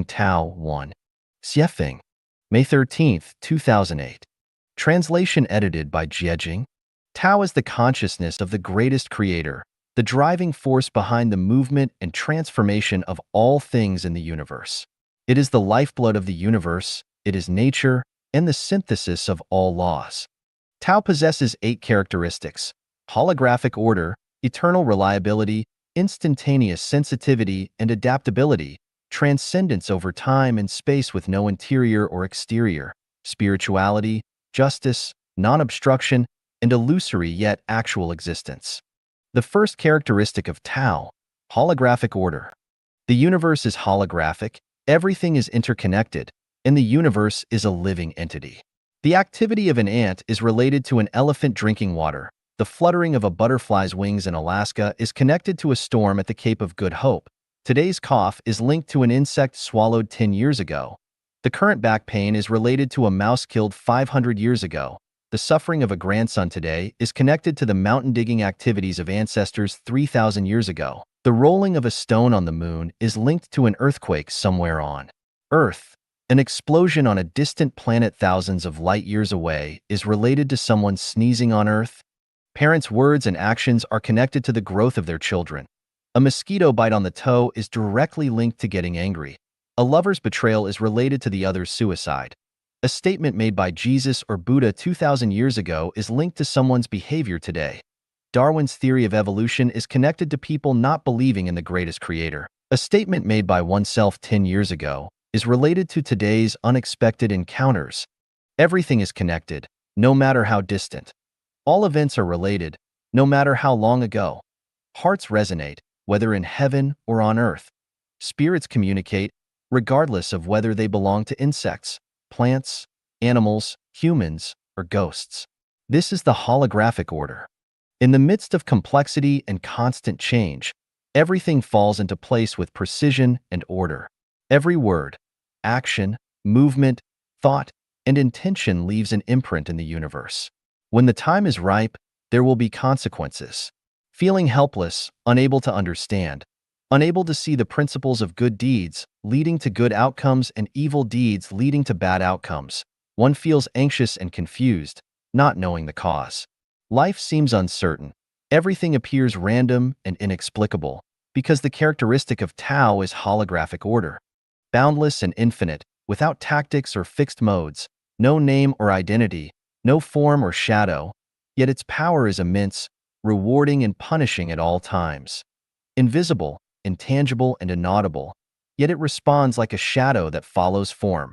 Tao 1. Xiefeng. May 13th, 2008. Translation edited by Jiejing. Tao is the consciousness of the greatest creator, the driving force behind the movement and transformation of all things in the universe. It is the lifeblood of the universe, it is nature, and the synthesis of all laws. Tao possesses 8 characteristics: holographic order, eternal reliability, instantaneous sensitivity and adaptability, transcendence over time and space with no interior or exterior, spirituality, justice, non-obstruction, and illusory yet actual existence. The first characteristic of Tao, holographic order. The universe is holographic, everything is interconnected, and the universe is a living entity. The activity of an ant is related to an elephant drinking water. The fluttering of a butterfly's wings in Alaska is connected to a storm at the Cape of Good Hope. Today's cough is linked to an insect swallowed 10 years ago. The current back pain is related to a mouse killed 500 years ago. The suffering of a grandson today is connected to the mountain digging activities of ancestors 3,000 years ago. The rolling of a stone on the moon is linked to an earthquake somewhere on Earth. An explosion on a distant planet thousands of light years away is related to someone sneezing on Earth. Parents' words and actions are connected to the growth of their children. A mosquito bite on the toe is directly linked to getting angry. A lover's betrayal is related to the other's suicide. A statement made by Jesus or Buddha 2,000 years ago is linked to someone's behavior today. Darwin's theory of evolution is connected to people not believing in the greatest creator. A statement made by oneself 10 years ago is related to today's unexpected encounters. Everything is connected, no matter how distant. All events are related, no matter how long ago. Hearts resonate, whether in heaven or on earth. Spirits communicate, regardless of whether they belong to insects, plants, animals, humans, or ghosts. This is the holographic order. In the midst of complexity and constant change, everything falls into place with precision and order. Every word, action, movement, thought, and intention leaves an imprint in the universe. When the time is ripe, there will be consequences. Feeling helpless, unable to understand, unable to see the principles of good deeds leading to good outcomes and evil deeds leading to bad outcomes, one feels anxious and confused, not knowing the cause. Life seems uncertain. Everything appears random and inexplicable, because the characteristic of Tao is holographic order. Boundless and infinite, without tactics or fixed modes, no name or identity, no form or shadow, yet its power is immense, rewarding and punishing at all times. Invisible, intangible, and inaudible, yet it responds like a shadow that follows form.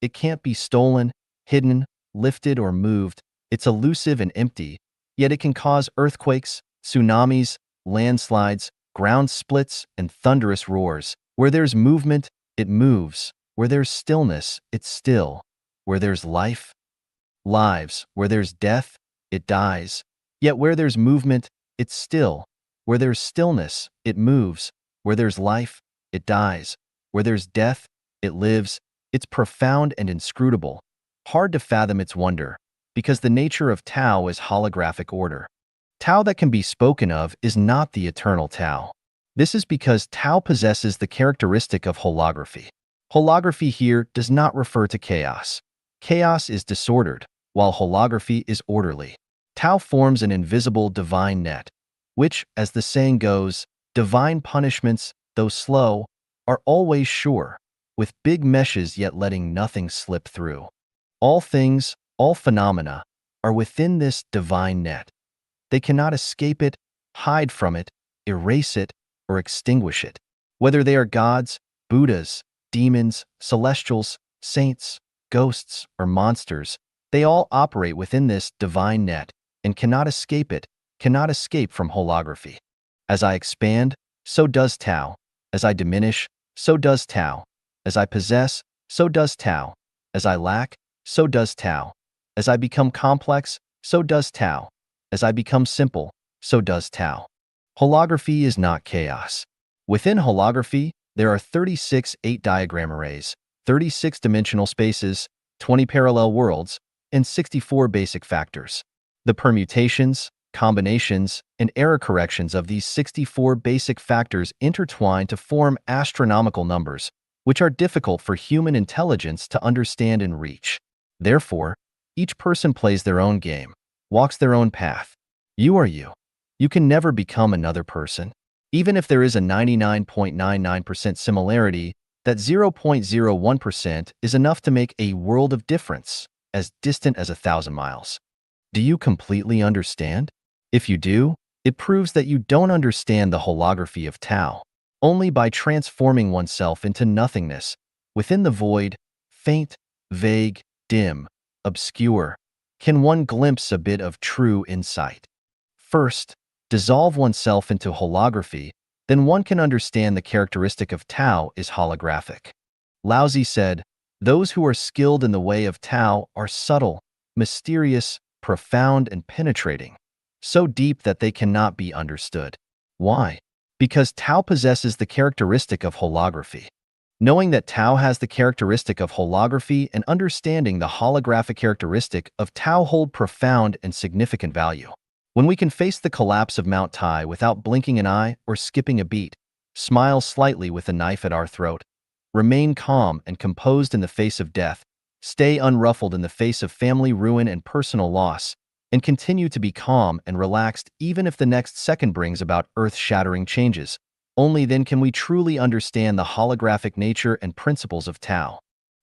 It can't be stolen, hidden, lifted, or moved. It's elusive and empty, yet it can cause earthquakes, tsunamis, landslides, ground splits, and thunderous roars. Where there's movement, it moves. Where there's stillness, it's still. Where there's life, lives. Where there's death, it dies. Yet where there's movement, it's still. Where there's stillness, it moves. Where there's life, it dies. Where there's death, it lives. It's profound and inscrutable. Hard to fathom its wonder, because the nature of Tao is holographic order. Tao that can be spoken of is not the eternal Tao. This is because Tao possesses the characteristic of holography. Holography here does not refer to chaos. Chaos is disordered, while holography is orderly. Tao forms an invisible divine net, which, as the saying goes, divine punishments, though slow, are always sure, with big meshes yet letting nothing slip through. All things, all phenomena, are within this divine net. They cannot escape it, hide from it, erase it, or extinguish it. Whether they are gods, Buddhas, demons, celestials, saints, ghosts, or monsters, they all operate within this divine net and cannot escape it, cannot escape from holography. As I expand, so does Tao. As I diminish, so does Tao. As I possess, so does Tao. As I lack, so does Tao. As I become complex, so does Tao. As I become simple, so does Tao. Holography is not chaos. Within holography, there are 36 8-diagram arrays, 36 dimensional spaces, 20 parallel worlds, and 64 basic factors. The permutations, combinations, and error corrections of these 64 basic factors intertwine to form astronomical numbers, which are difficult for human intelligence to understand and reach. Therefore, each person plays their own game, walks their own path. You are you. You can never become another person. Even if there is a 99.99% similarity, that 0.01% is enough to make a world of difference, as distant as 1,000 miles. Do you completely understand? If you do, it proves that you don't understand the holography of Tao. Only by transforming oneself into nothingness, within the void, faint, vague, dim, obscure, can one glimpse a bit of true insight. First, dissolve oneself into holography, then one can understand the characteristic of Tao is holographic. Laozi said, "Those who are skilled in the way of Tao are subtle, mysterious, profound, and penetrating, so deep that they cannot be understood." Why? Because Tao possesses the characteristic of holography. Knowing that Tao has the characteristic of holography and understanding the holographic characteristic of Tao hold profound and significant value. When we can face the collapse of Mount Tai without blinking an eye or skipping a beat, smile slightly with a knife at our throat, remain calm and composed in the face of death, stay unruffled in the face of family ruin and personal loss, and continue to be calm and relaxed even if the next second brings about earth-shattering changes, only then can we truly understand the holographic nature and principles of Tao.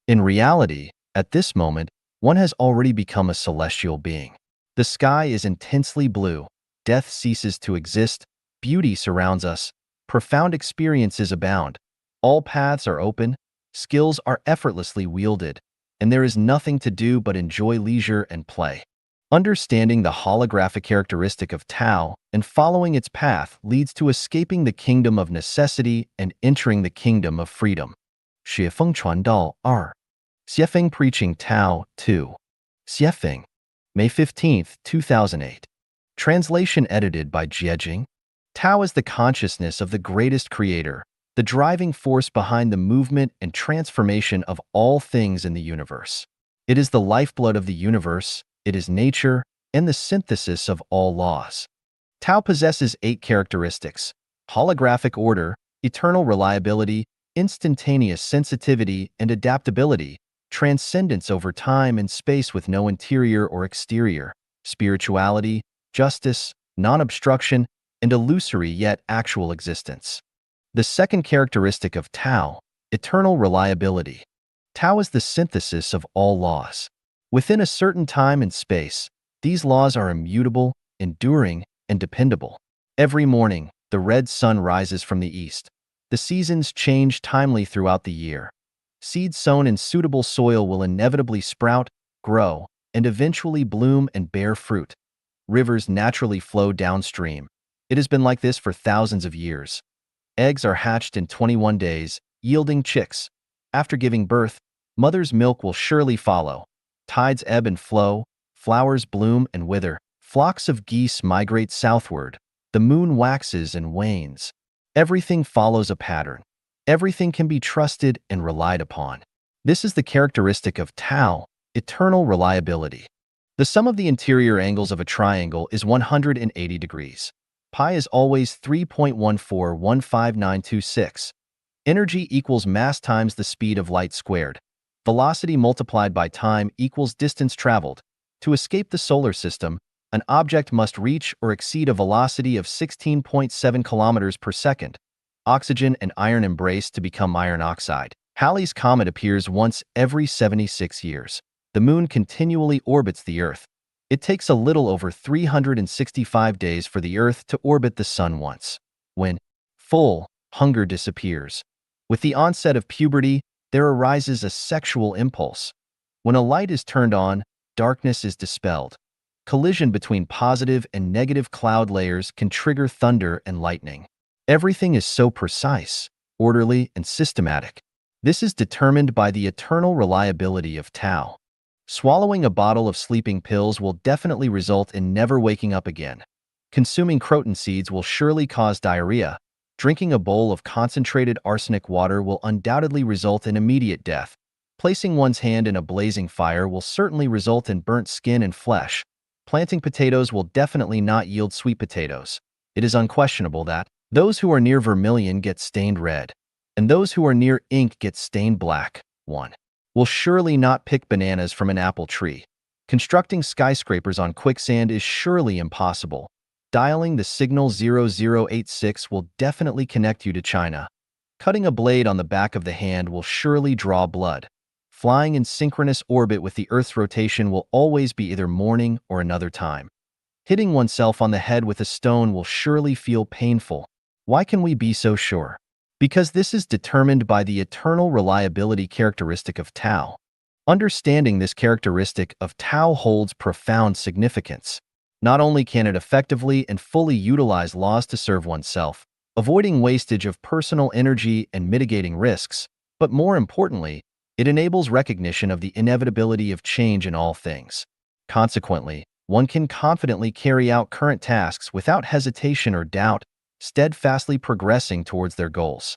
In reality, at this moment, one has already become a celestial being. The sky is intensely blue, death ceases to exist, beauty surrounds us, profound experiences abound, all paths are open, skills are effortlessly wielded, and there is nothing to do but enjoy leisure and play. Understanding the holographic characteristic of Tao and following its path leads to escaping the kingdom of necessity and entering the kingdom of freedom. 雪峰传道2. Xiefeng Preaching Tao 2. Xiefeng, May 15, 2008. Translation edited by Jiejing. Tao is the consciousness of the greatest creator, the driving force behind the movement and transformation of all things in the universe. It is the lifeblood of the universe, it is nature, and the synthesis of all laws. Tao possesses 8 characteristics: holographic order, eternal reliability, instantaneous sensitivity and adaptability, transcendence over time and space with no interior or exterior, spirituality, justice, non-obstruction, and illusory yet actual existence. The second characteristic of Tao, eternal reliability. Tao is the synthesis of all laws. Within a certain time and space, these laws are immutable, enduring, and dependable. Every morning, the red sun rises from the east. The seasons change timely throughout the year. Seeds sown in suitable soil will inevitably sprout, grow, and eventually bloom and bear fruit. Rivers naturally flow downstream. It has been like this for thousands of years. Eggs are hatched in 21 days, yielding chicks. After giving birth, mother's milk will surely follow. Tides ebb and flow, flowers bloom and wither, flocks of geese migrate southward, the moon waxes and wanes. Everything follows a pattern. Everything can be trusted and relied upon. This is the characteristic of Tao, eternal reliability. The sum of the interior angles of a triangle is 180 degrees. Pi is always 3.1415926. Energy equals mass times the speed of light squared. Velocity multiplied by time equals distance traveled. To escape the solar system, an object must reach or exceed a velocity of 16.7 kilometers per second. Oxygen and iron embrace to become iron oxide. Halley's Comet appears once every 76 years. The moon continually orbits the Earth. It takes a little over 365 days for the Earth to orbit the Sun once. When full, hunger disappears. With the onset of puberty, there arises a sexual impulse. When a light is turned on, darkness is dispelled. Collision between positive and negative cloud layers can trigger thunder and lightning. Everything is so precise, orderly, and systematic. This is determined by the eternal reliability of Tao. Swallowing a bottle of sleeping pills will definitely result in never waking up again. Consuming croton seeds will surely cause diarrhea. Drinking a bowl of concentrated arsenic water will undoubtedly result in immediate death. Placing one's hand in a blazing fire will certainly result in burnt skin and flesh. Planting potatoes will definitely not yield sweet potatoes. It is unquestionable that those who are near vermilion get stained red. and those who are near ink get stained black. 1. Will surely not pick bananas from an apple tree. Constructing skyscrapers on quicksand is surely impossible. Dialing the signal 0086 will definitely connect you to China. Cutting a blade on the back of the hand will surely draw blood. Flying in synchronous orbit with the Earth's rotation will always be either morning or another time. Hitting oneself on the head with a stone will surely feel painful. Why can we be so sure? Because this is determined by the eternal reliability characteristic of Tao. Understanding this characteristic of Tao holds profound significance. Not only can it effectively and fully utilize laws to serve oneself, avoiding wastage of personal energy and mitigating risks, but more importantly, it enables recognition of the inevitability of change in all things. Consequently, one can confidently carry out current tasks without hesitation or doubt, steadfastly progressing towards their goals.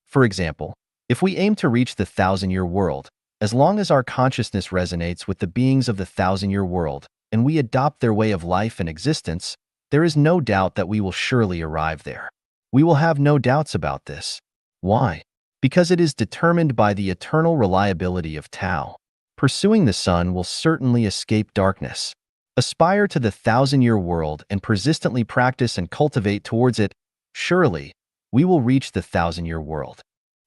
For example, if we aim to reach the thousand-year world, as long as our consciousness resonates with the beings of the thousand-year world, and we adopt their way of life and existence, there is no doubt that we will surely arrive there. We will have no doubts about this. Why? Because it is determined by the eternal reliability of Tao. Pursuing the sun will certainly escape darkness. Aspire to the thousand-year world and persistently practice and cultivate towards it. Surely, we will reach the thousand-year world.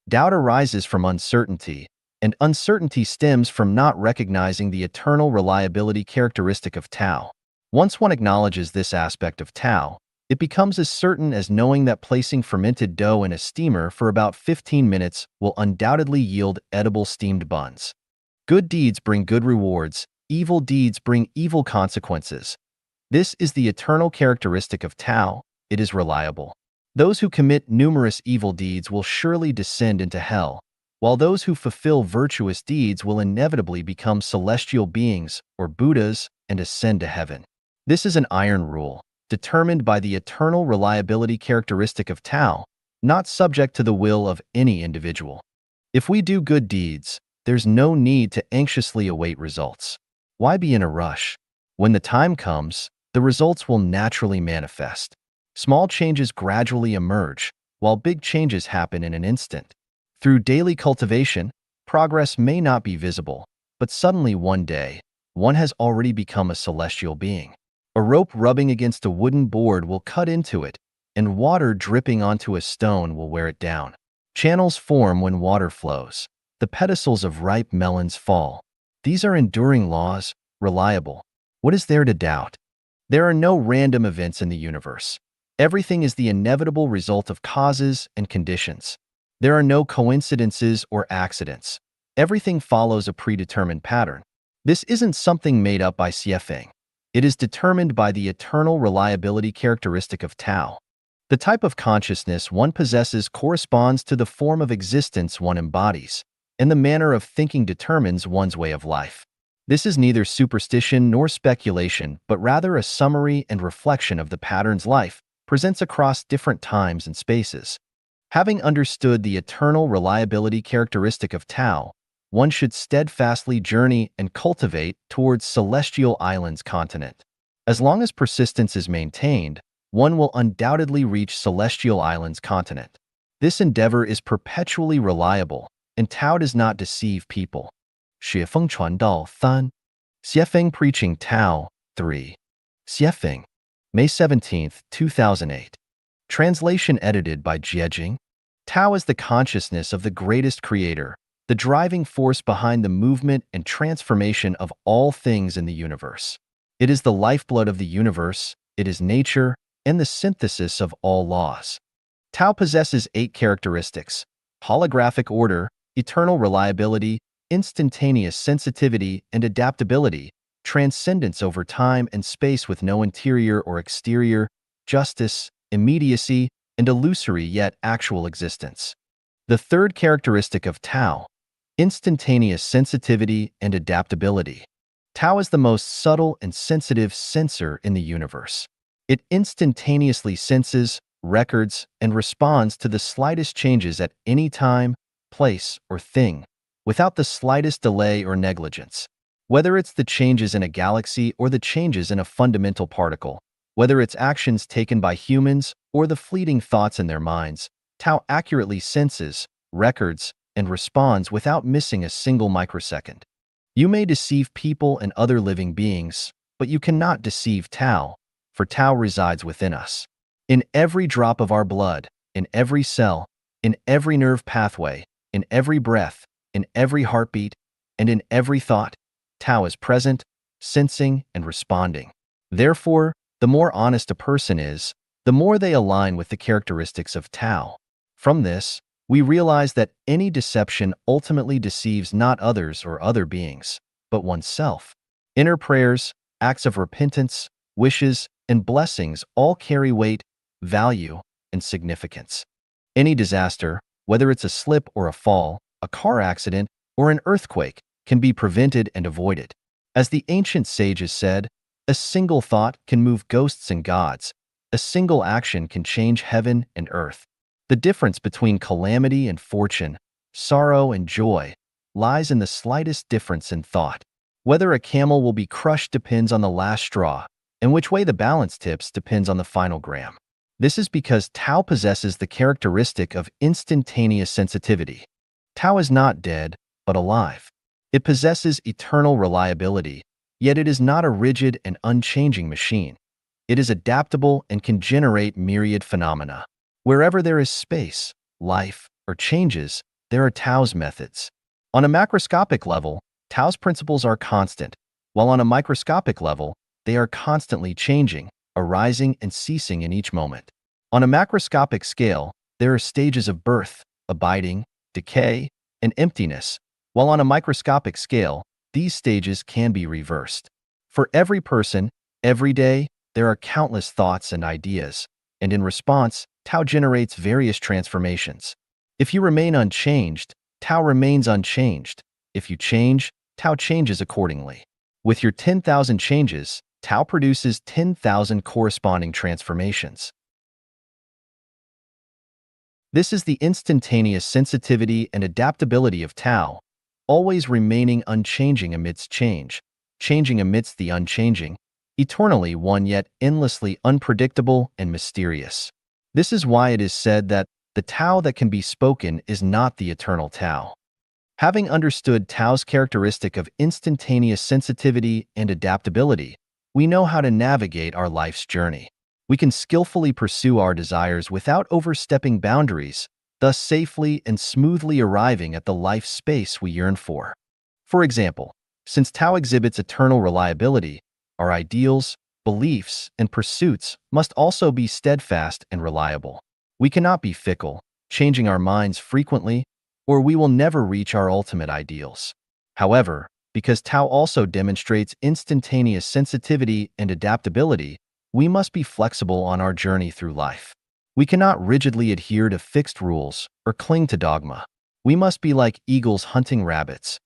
Doubt arises from uncertainty, and uncertainty stems from not recognizing the eternal reliability characteristic of Tao. Once one acknowledges this aspect of Tao, it becomes as certain as knowing that placing fermented dough in a steamer for about 15 minutes will undoubtedly yield edible steamed buns. Good deeds bring good rewards, evil deeds bring evil consequences. This is the eternal characteristic of Tao. It is reliable. Those who commit numerous evil deeds will surely descend into hell, while those who fulfill virtuous deeds will inevitably become celestial beings or Buddhas and ascend to heaven. This is an iron rule, determined by the eternal reliability characteristic of Tao, not subject to the will of any individual. If we do good deeds, there's no need to anxiously await results. Why be in a rush? When the time comes, the results will naturally manifest. Small changes gradually emerge, while big changes happen in an instant. Through daily cultivation, progress may not be visible, but suddenly one day, one has already become a celestial being. A rope rubbing against a wooden board will cut into it, and water dripping onto a stone will wear it down. Channels form when water flows. The pedicels of ripe melons fall. These are enduring laws, reliable. What is there to doubt? There are no random events in the universe. Everything is the inevitable result of causes and conditions. There are no coincidences or accidents. Everything follows a predetermined pattern. This isn't something made up by Xiefeng. It is determined by the eternal reliability characteristic of Tao. The type of consciousness one possesses corresponds to the form of existence one embodies, and the manner of thinking determines one's way of life. This is neither superstition nor speculation, but rather a summary and reflection of the patterns life presents across different times and spaces. Having understood the eternal reliability characteristic of Tao, one should steadfastly journey and cultivate towards Celestial Islands continent. As long as persistence is maintained, one will undoubtedly reach Celestial Islands continent. This endeavor is perpetually reliable, and Tao does not deceive people. 雪峰传道3. Xiefeng Preaching Tao 3. Xiefeng, May 17, 2008. Translation edited by Jiejing. Tao is the consciousness of the greatest creator, the driving force behind the movement and transformation of all things in the universe. It is the lifeblood of the universe, it is nature, and the synthesis of all laws. Tao possesses 8 characteristics: holographic order, eternal reliability, instantaneous sensitivity and adaptability, transcendence over time and space with no interior or exterior, justice, immediacy, and illusory yet actual existence. The third characteristic of Tao: instantaneous sensitivity and adaptability. Tao is the most subtle and sensitive sensor in the universe. It instantaneously senses, records, and responds to the slightest changes at any time, place, or thing, without the slightest delay or negligence. Whether it's the changes in a galaxy or the changes in a fundamental particle, whether it's actions taken by humans or the fleeting thoughts in their minds, Tao accurately senses, records, and responds without missing a single microsecond. You may deceive people and other living beings, but you cannot deceive Tao, for Tao resides within us. In every drop of our blood, in every cell, in every nerve pathway, in every breath, in every heartbeat, and in every thought, Tao is present, sensing, and responding. Therefore, the more honest a person is, the more they align with the characteristics of Tao. From this, we realize that any deception ultimately deceives not others or other beings, but oneself. Inner prayers, acts of repentance, wishes, and blessings all carry weight, value, and significance. Any disaster, whether it's a slip or a fall, a car accident, or an earthquake, can be prevented and avoided. As the ancient sages said, a single thought can move ghosts and gods. A single action can change heaven and earth. The difference between calamity and fortune, sorrow and joy, lies in the slightest difference in thought. Whether a camel will be crushed depends on the last straw, and which way the balance tips depends on the final gram. This is because Tao possesses the characteristic of instantaneous sensitivity. Tao is not dead, but alive. It possesses eternal reliability, yet it is not a rigid and unchanging machine. It is adaptable and can generate myriad phenomena. Wherever there is space, life, or changes, there are Tao's methods. On a macroscopic level, Tao's principles are constant, while on a microscopic level, they are constantly changing, arising and ceasing in each moment. On a macroscopic scale, there are stages of birth, abiding, decay, and emptiness, while on a microscopic scale, these stages can be reversed. For every person, every day, there are countless thoughts and ideas, and in response, Tao generates various transformations. If you remain unchanged, Tao remains unchanged. If you change, Tao changes accordingly. With your 10,000 changes, Tao produces 10,000 corresponding transformations. This is the instantaneous sensitivity and adaptability of Tao, always remaining unchanging amidst change, changing amidst the unchanging, eternally one yet endlessly unpredictable and mysterious. This is why it is said that the Tao that can be spoken is not the eternal Tao. Having understood Tao's characteristic of instantaneous sensitivity and adaptability, we know how to navigate our life's journey. We can skillfully pursue our desires without overstepping boundaries, thus safely and smoothly arriving at the life space we yearn for. For example, since Tao exhibits eternal reliability, our ideals, beliefs, and pursuits must also be steadfast and reliable. We cannot be fickle, changing our minds frequently, or we will never reach our ultimate ideals. However, because Tao also demonstrates instantaneous sensitivity and adaptability, we must be flexible on our journey through life. We cannot rigidly adhere to fixed rules or cling to dogma. We must be like eagles hunting rabbits.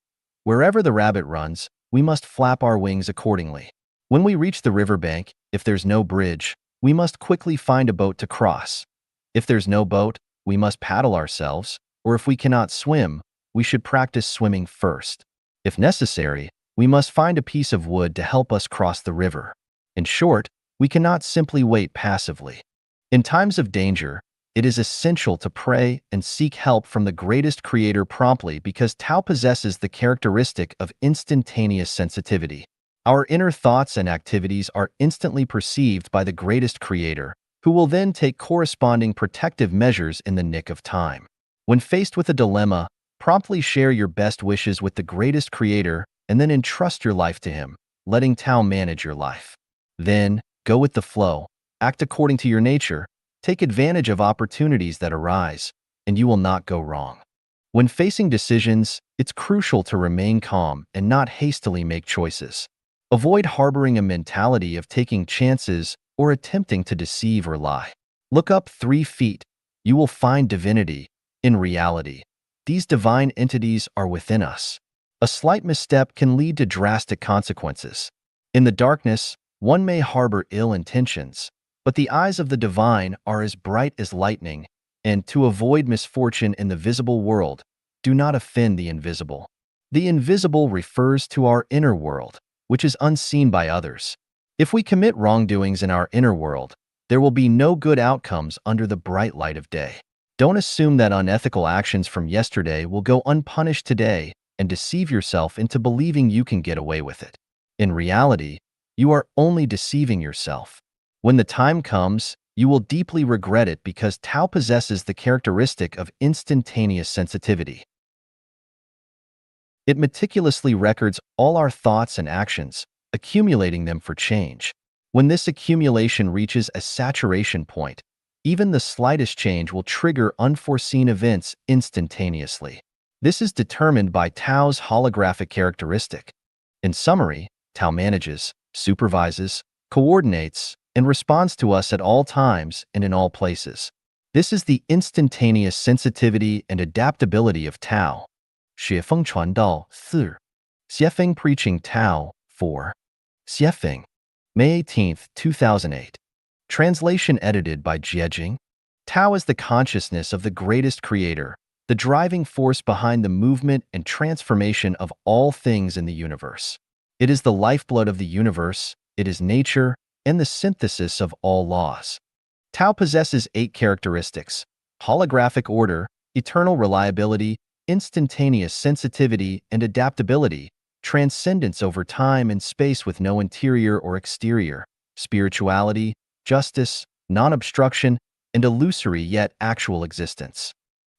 Wherever the rabbit runs, we must flap our wings accordingly. When we reach the riverbank, if there's no bridge, we must quickly find a boat to cross. If there's no boat, we must paddle ourselves, or if we cannot swim, we should practice swimming first. If necessary, we must find a piece of wood to help us cross the river. In short, we cannot simply wait passively. In times of danger, it is essential to pray and seek help from the greatest creator promptly because Tao possesses the characteristic of instantaneous sensitivity. Our inner thoughts and activities are instantly perceived by the greatest creator, who will then take corresponding protective measures in the nick of time. When faced with a dilemma, promptly share your best wishes with the greatest creator and then entrust your life to him, letting Tao manage your life. Then, go with the flow, act according to your nature, take advantage of opportunities that arise, and you will not go wrong. When facing decisions, it's crucial to remain calm and not hastily make choices. Avoid harboring a mentality of taking chances or attempting to deceive or lie. Look up 3 feet. You will find divinity. In reality, these divine entities are within us. A slight misstep can lead to drastic consequences. In the darkness, one may harbor ill intentions, but the eyes of the divine are as bright as lightning, and to avoid misfortune in the visible world, do not offend the invisible. The invisible refers to our inner world, which is unseen by others. If we commit wrongdoings in our inner world, there will be no good outcomes under the bright light of day. Don't assume that unethical actions from yesterday will go unpunished today and deceive yourself into believing you can get away with it. In reality, you are only deceiving yourself. When the time comes, you will deeply regret it because Tao possesses the characteristic of instantaneous sensitivity. It meticulously records all our thoughts and actions, accumulating them for change. When this accumulation reaches a saturation point, even the slightest change will trigger unforeseen events instantaneously. This is determined by Tao's holographic characteristic. In summary, Tao manages, supervises, coordinates, and responds to us at all times and in all places. This is the instantaneous sensitivity and adaptability of Tao. 雪峰传道4. Xiefeng Preaching Tao 4. Xiefeng, May 18, 2008. Translation edited by Jiejing. Tao is the consciousness of the greatest creator, the driving force behind the movement and transformation of all things in the universe. It is the lifeblood of the universe, it is nature, and the synthesis of all laws. Tao possesses 8 characteristics: holographic order, eternal reliability, instantaneous sensitivity and adaptability, transcendence over time and space with no interior or exterior, spirituality, justice, non-obstruction, and illusory yet actual existence.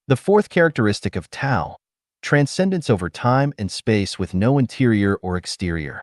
The 4th characteristic of Tao, transcendence over time and space with no interior or exterior.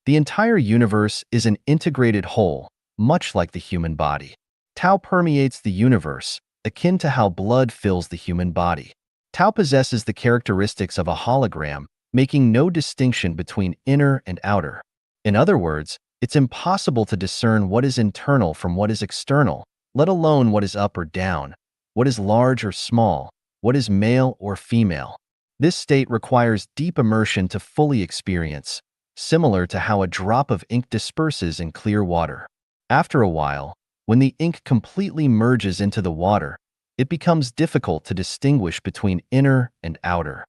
The entire universe is an integrated whole, much like the human body. Tao permeates the universe, akin to how blood fills the human body. Tao possesses the characteristics of a hologram, making no distinction between inner and outer. In other words, it's impossible to discern what is internal from what is external, let alone what is up or down, what is large or small, what is male or female. This state requires deep immersion to fully experience, similar to how a drop of ink disperses in clear water. After a while, when the ink completely merges into the water, it becomes difficult to distinguish between inner and outer.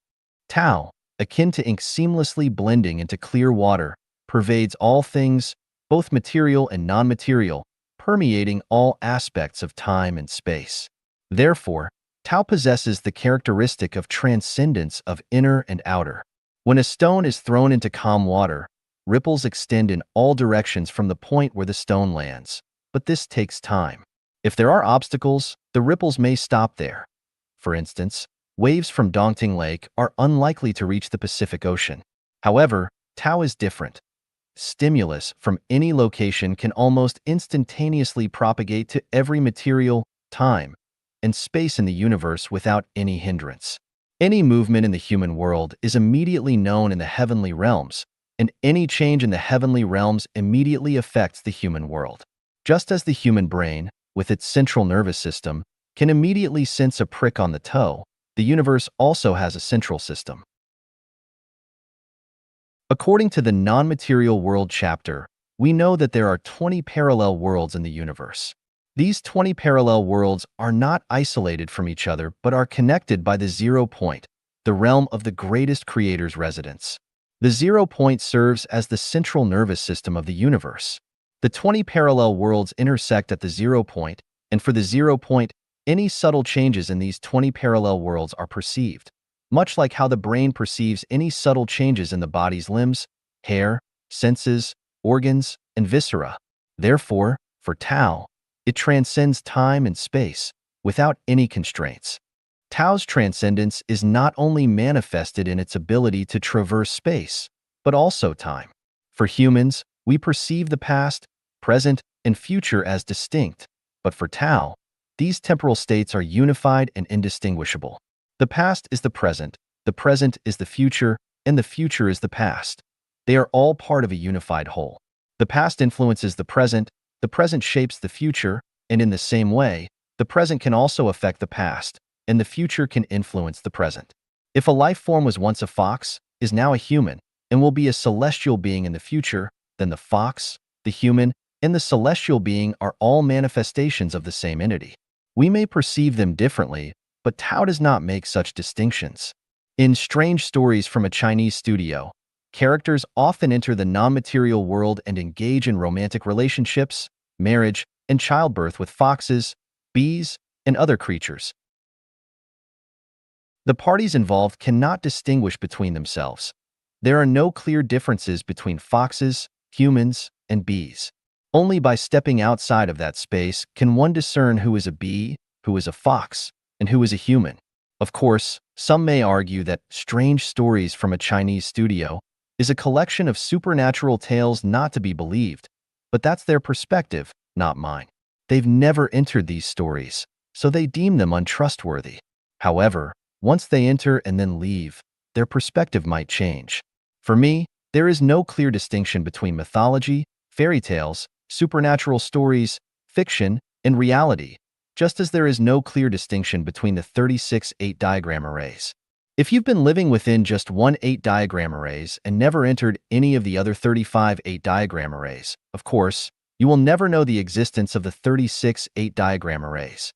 Tao, akin to ink seamlessly blending into clear water, pervades all things, both material and non-material, permeating all aspects of time and space. Therefore, Tao possesses the characteristic of transcendence of inner and outer. When a stone is thrown into calm water, ripples extend in all directions from the point where the stone lands, but this takes time. If there are obstacles, the ripples may stop there. For instance, waves from Dongting Lake are unlikely to reach the Pacific Ocean. However, Tao is different. Stimulus from any location can almost instantaneously propagate to every material, time, and space in the universe without any hindrance. Any movement in the human world is immediately known in the heavenly realms, and any change in the heavenly realms immediately affects the human world. Just as the human brain, with its central nervous system, can immediately sense a prick on the toe, the universe also has a central system. According to the non-material world chapter, we know that there are 20 parallel worlds in the universe. These 20 parallel worlds are not isolated from each other but are connected by the 0 point, the realm of the greatest creator's residence. The 0 point serves as the central nervous system of the universe. The 20 parallel worlds intersect at the 0 point, and for the 0 point, any subtle changes in these 20 parallel worlds are perceived, much like how the brain perceives any subtle changes in the body's limbs, hair, senses, organs, and viscera. Therefore, for Tao, it transcends time and space, without any constraints. Tao's transcendence is not only manifested in its ability to traverse space, but also time. For humans, we perceive the past, present, and future as distinct, but for Tao, these temporal states are unified and indistinguishable. The past is the present is the future, and the future is the past. They are all part of a unified whole. The past influences the present shapes the future, and in the same way, the present can also affect the past, and the future can influence the present. If a life form was once a fox, is now a human, and will be a celestial being in the future, then the fox, the human, and the celestial being are all manifestations of the same entity. We may perceive them differently, but Tao does not make such distinctions. In Strange Stories from a Chinese Studio, characters often enter the non-material world and engage in romantic relationships, marriage, and childbirth with foxes, bees, and other creatures. The parties involved cannot distinguish between themselves. There are no clear differences between foxes, humans, and bees. Only by stepping outside of that space can one discern who is a bee, who is a fox, and who is a human. Of course, some may argue that Strange Stories from a Chinese Studio is a collection of supernatural tales not to be believed, but that's their perspective, not mine. They've never entered these stories, so they deem them untrustworthy. However, once they enter and then leave, their perspective might change. For me, there is no clear distinction between mythology, fairy tales, supernatural stories, fiction, and reality, just as there is no clear distinction between the 36 8-diagram arrays. If you've been living within just one 8-diagram arrays and never entered any of the other 35 8-diagram arrays, of course, you will never know the existence of the 36 8-diagram arrays.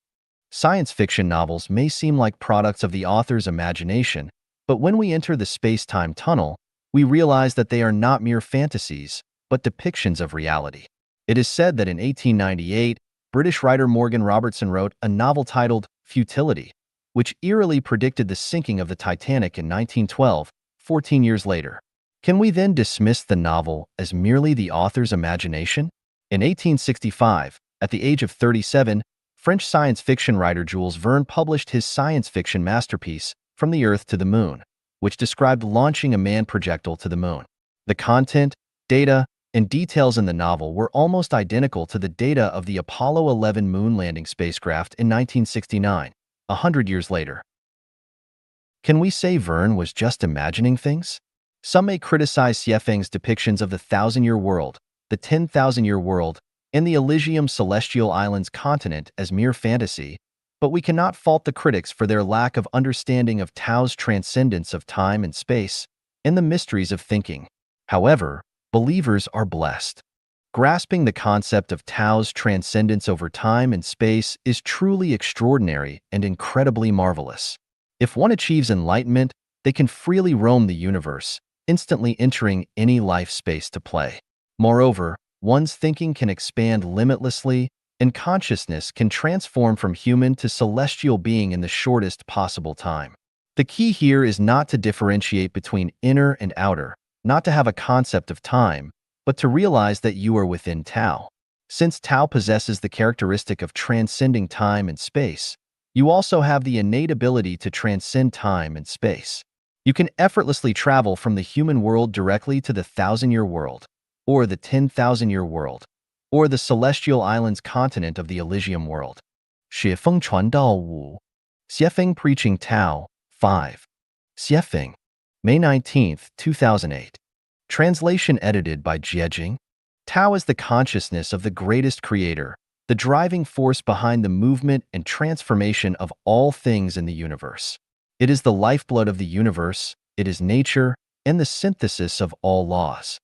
Science fiction novels may seem like products of the author's imagination, but when we enter the space-time tunnel, we realize that they are not mere fantasies, but depictions of reality. It is said that in 1898, British writer Morgan Robertson wrote a novel titled Futility, which eerily predicted the sinking of the Titanic in 1912, 14 years later. Can we then dismiss the novel as merely the author's imagination? In 1865, at the age of 37, French science fiction writer Jules Verne published his science fiction masterpiece, From the Earth to the Moon, which described launching a manned projectile to the moon. The content, data, and details in the novel were almost identical to the data of the Apollo 11 moon landing spacecraft in 1969, 100 years later. Can we say Verne was just imagining things? Some may criticize Xiefeng's depictions of the Thousand-Year World, the 10,000-Year World, and the Elysium Celestial Islands continent as mere fantasy, but we cannot fault the critics for their lack of understanding of Tao's transcendence of time and space and the mysteries of thinking. However, believers are blessed. Grasping the concept of Tao's transcendence over time and space is truly extraordinary and incredibly marvelous. If one achieves enlightenment, they can freely roam the universe, instantly entering any life space to play. Moreover, one's thinking can expand limitlessly, and consciousness can transform from human to celestial being in the shortest possible time. The key here is not to differentiate between inner and outer, not to have a concept of time, but to realize that you are within Tao. Since Tao possesses the characteristic of transcending time and space, you also have the innate ability to transcend time and space. You can effortlessly travel from the human world directly to the 1,000-year world, or the 10,000-year world, or the celestial islands continent of the Elysium world. 雪峰传道5. Xiefeng Preaching Tao 5. Xiefeng, May 19, 2008. Translation edited by Jiejing. Tao is the consciousness of the greatest creator, the driving force behind the movement and transformation of all things in the universe. It is the lifeblood of the universe, it is nature, and the synthesis of all laws.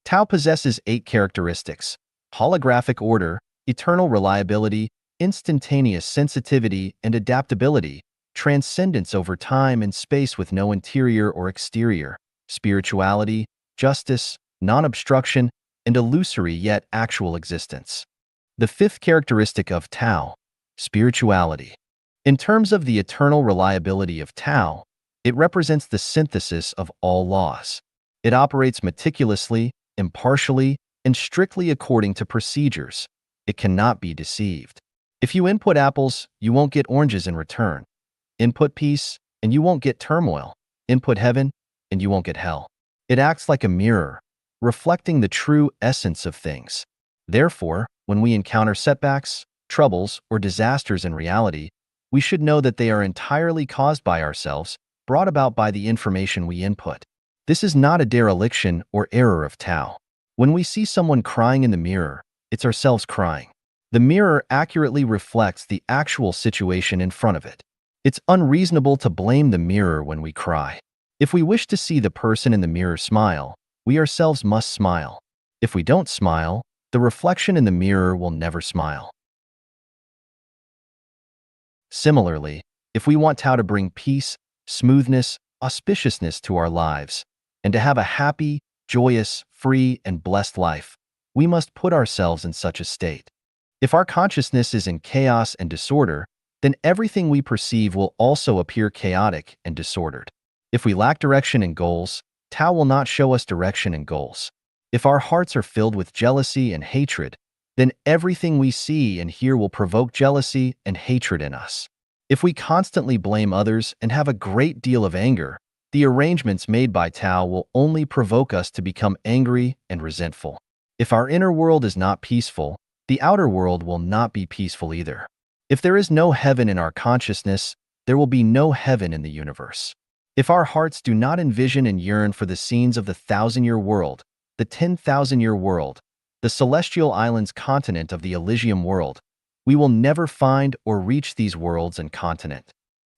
Tao possesses 8 characteristics: holographic order, eternal reliability, instantaneous sensitivity and adaptability, transcendence over time and space with no interior or exterior, spirituality, justice, non-obstruction, and illusory yet actual existence. The 5th characteristic of Tao, spirituality. In terms of the eternal reliability of Tao, it represents the synthesis of all laws. It operates meticulously, impartially, and strictly according to procedures. It cannot be deceived. If you input apples, you won't get oranges in return. Input peace, and you won't get turmoil. Input heaven, and you won't get hell. It acts like a mirror, reflecting the true essence of things. Therefore, when we encounter setbacks, troubles, or disasters in reality, we should know that they are entirely caused by ourselves, brought about by the information we input. This is not a dereliction or error of Tao. When we see someone crying in the mirror, it's ourselves crying. The mirror accurately reflects the actual situation in front of it. It's unreasonable to blame the mirror when we cry. If we wish to see the person in the mirror smile, we ourselves must smile. If we don't smile, the reflection in the mirror will never smile. Similarly, if we want Tao to bring peace, smoothness, auspiciousness to our lives, and to have a happy, joyous, free, and blessed life, we must put ourselves in such a state. If our consciousness is in chaos and disorder, then everything we perceive will also appear chaotic and disordered. If we lack direction and goals, Tao will not show us direction and goals. If our hearts are filled with jealousy and hatred, then everything we see and hear will provoke jealousy and hatred in us. If we constantly blame others and have a great deal of anger, the arrangements made by Tao will only provoke us to become angry and resentful. If our inner world is not peaceful, the outer world will not be peaceful either. If there is no heaven in our consciousness, there will be no heaven in the universe. If our hearts do not envision and yearn for the scenes of the 1,000-year world, the 10,000-year world, the celestial islands continent of the Elysium world, we will never find or reach these worlds and continent.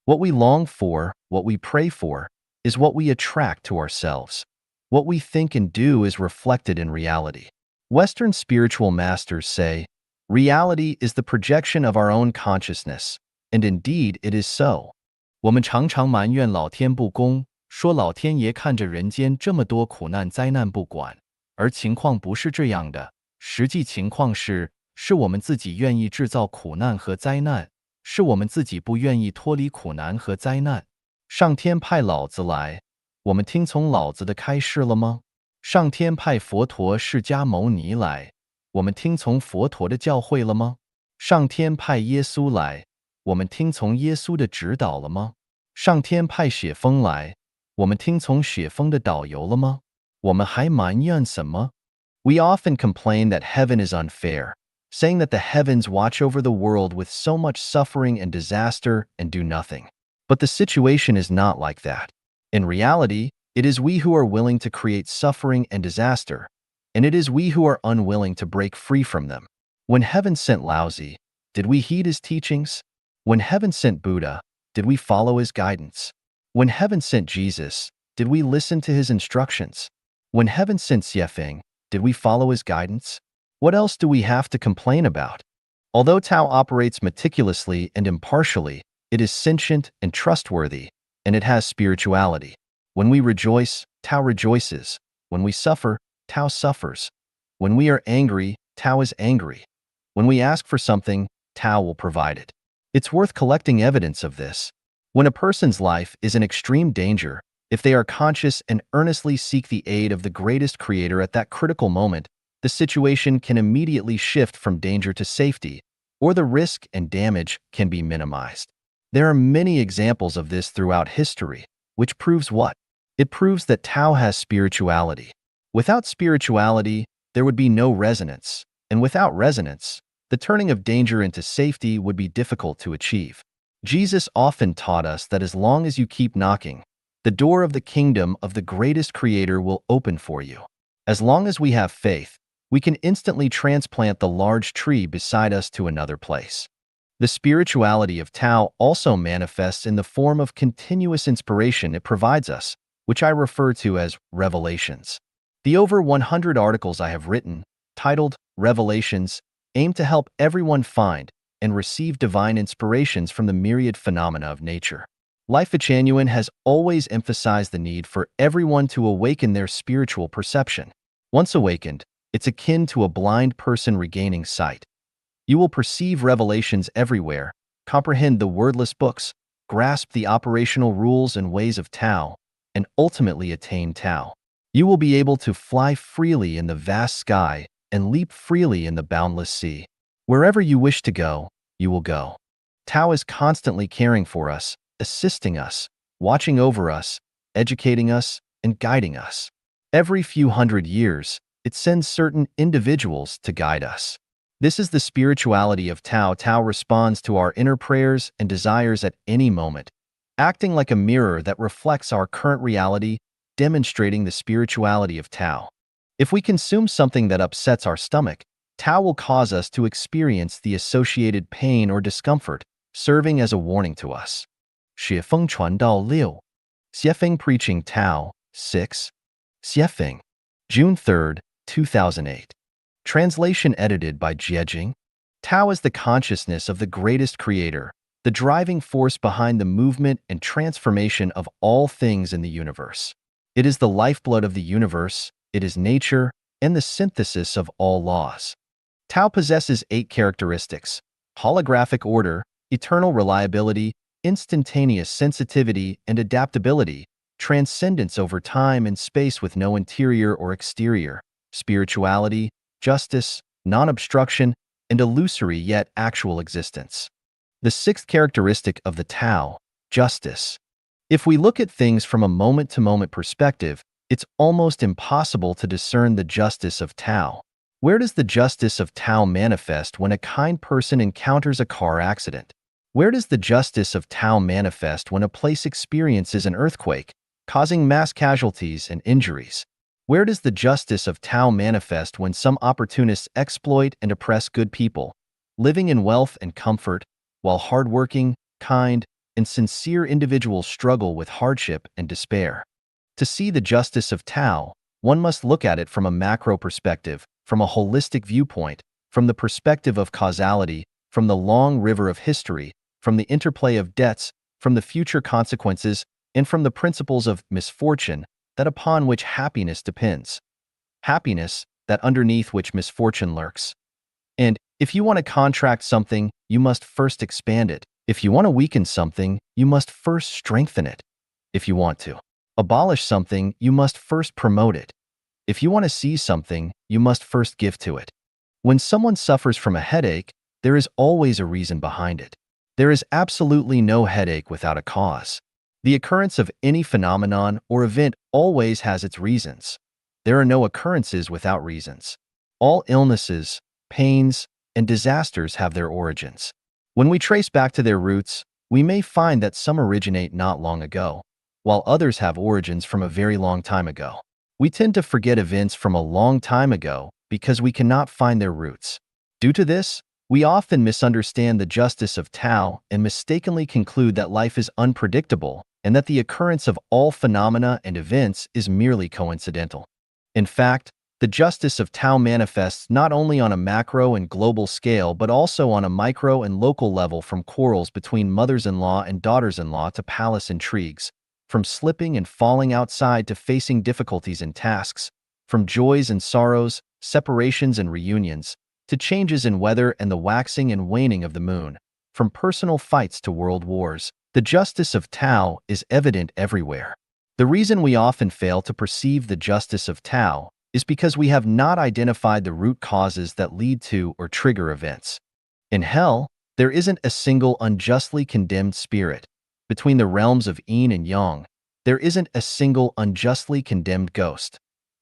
What we long for, what we pray for, is what we attract to ourselves. What we think and do is reflected in reality. Western spiritual masters say, reality is the projection of our own consciousness, and indeed it is so. 我们常常埋怨老天不公，说老天爷看着人间这么多苦难灾难不管，而情况不是这样的。实际情况是我们自己愿意制造苦难和灾难，是我们自己不愿意脱离苦难和灾难。上天派老子来，我们听从老子的开示了吗？上天派佛陀释迦牟尼来，我们听从佛陀的教诲了吗？上天派耶稣来，我们听从耶稣的指导了吗？上天派雪峰来，我们听从雪峰的导游了吗？我们还埋怨什么？ We often complain that heaven is unfair, saying that the heavens watch over the world with so much suffering and disaster and do nothing. But the situation is not like that. In reality, it is we who are willing to create suffering and disaster, and it is we who are unwilling to break free from them. When heaven sent Laozi, did we heed his teachings? When heaven sent Buddha, did we follow his guidance? When heaven sent Jesus, did we listen to his instructions? When heaven sent Xiefeng, did we follow his guidance? What else do we have to complain about? Although Tao operates meticulously and impartially, it is sentient and trustworthy, and it has spirituality. When we rejoice, Tao rejoices. When we suffer, Tao suffers. When we are angry, Tao is angry. When we ask for something, Tao will provide it. It's worth collecting evidence of this. When a person's life is in extreme danger, if they are conscious and earnestly seek the aid of the greatest creator at that critical moment, the situation can immediately shift from danger to safety, or the risk and damage can be minimized. There are many examples of this throughout history, which proves what? It proves that Tao has spirituality. Without spirituality, there would be no resonance, and without resonance, the turning of danger into safety would be difficult to achieve. Jesus often taught us that as long as you keep knocking, the door of the kingdom of the greatest creator will open for you. As long as we have faith, we can instantly transplant the large tree beside us to another place. The spirituality of Tao also manifests in the form of continuous inspiration it provides us, which I refer to as revelations. The over 100 articles I have written, titled Revelations, aim to help everyone find and receive divine inspirations from the myriad phenomena of nature. Life at Genuine has always emphasized the need for everyone to awaken their spiritual perception. Once awakened, it's akin to a blind person regaining sight. You will perceive revelations everywhere, comprehend the wordless books, grasp the operational rules and ways of Tao, and ultimately attain Tao. You will be able to fly freely in the vast sky and leap freely in the boundless sea. Wherever you wish to go, you will go. Tao is constantly caring for us, assisting us, watching over us, educating us, and guiding us. Every few hundred years, it sends certain individuals to guide us. This is the spirituality of Tao. Tao responds to our inner prayers and desires at any moment, acting like a mirror that reflects our current reality, demonstrating the spirituality of Tao. If we consume something that upsets our stomach, Tao will cause us to experience the associated pain or discomfort, serving as a warning to us. 雪峰传道6. Xiefeng Preaching Tao 6. Xiefeng. June 3, 2008. Translation edited by Jiejing. Tao is the consciousness of the greatest creator, the driving force behind the movement and transformation of all things in the universe. It is the lifeblood of the universe, it is nature, and the synthesis of all laws. Tao possesses 8 characteristics: holographic order, eternal reliability, instantaneous sensitivity and adaptability, transcendence over time and space with no interior or exterior, spirituality, justice, non-obstruction, and illusory yet actual existence. The sixth characteristic of the Tao, justice. If we look at things from a moment-to-moment perspective, it's almost impossible to discern the justice of Tao. Where does the justice of Tao manifest when a kind person encounters a car accident? Where does the justice of Tao manifest when a place experiences an earthquake, causing mass casualties and injuries? Where does the justice of Tao manifest when some opportunists exploit and oppress good people, living in wealth and comfort, while hardworking, kind, and sincere individuals struggle with hardship and despair? To see the justice of Tao, one must look at it from a macro perspective, from a holistic viewpoint, from the perspective of causality, from the long river of history, from the interplay of debts, from the future consequences, and from the principles of misfortune, that upon which happiness depends. Happiness, that underneath which misfortune lurks. And if you want to contract something, you must first expand it. If you want to weaken something, you must first strengthen it. If you want to abolish something, you must first promote it. If you want to seize something, you must first give to it. When someone suffers from a headache, there is always a reason behind it. There is absolutely no headache without a cause. The occurrence of any phenomenon or event always has its reasons. There are no occurrences without reasons. All illnesses, pains, and disasters have their origins. When we trace back to their roots, we may find that some originate not long ago, while others have origins from a very long time ago. We tend to forget events from a long time ago because we cannot find their roots. Due to this, we often misunderstand the justice of Tao and mistakenly conclude that life is unpredictable and that the occurrence of all phenomena and events is merely coincidental. In fact, the justice of Tao manifests not only on a macro and global scale but also on a micro and local level, from quarrels between mothers-in-law and daughters-in-law to palace intrigues, from slipping and falling outside to facing difficulties in tasks, from joys and sorrows, separations and reunions, to changes in weather and the waxing and waning of the moon, from personal fights to world wars. The justice of Tao is evident everywhere. The reason we often fail to perceive the justice of Tao is because we have not identified the root causes that lead to or trigger events. In hell, there isn't a single unjustly condemned spirit. Between the realms of yin and yang, there isn't a single unjustly condemned ghost.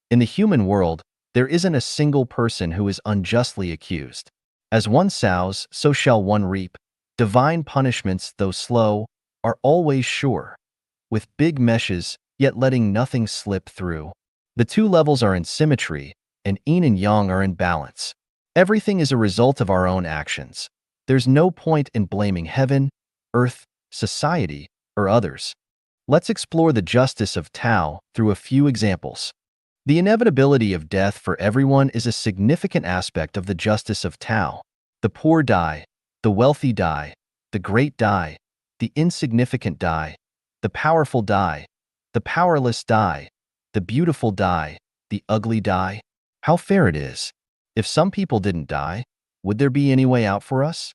In the human world, there isn't a single person who is unjustly accused. As one sows, so shall one reap. Divine punishments, though slow, are always sure, with big meshes, yet letting nothing slip through. The two levels are in symmetry, and yin and yang are in balance. Everything is a result of our own actions. There's no point in blaming heaven, earth, society, or others. Let's explore the justice of Tao through a few examples. The inevitability of death for everyone is a significant aspect of the justice of Tao. The poor die, the wealthy die, the great die, the insignificant die, the powerful die, the powerless die, the beautiful die, the ugly die. How fair it is. If some people didn't die, would there be any way out for us?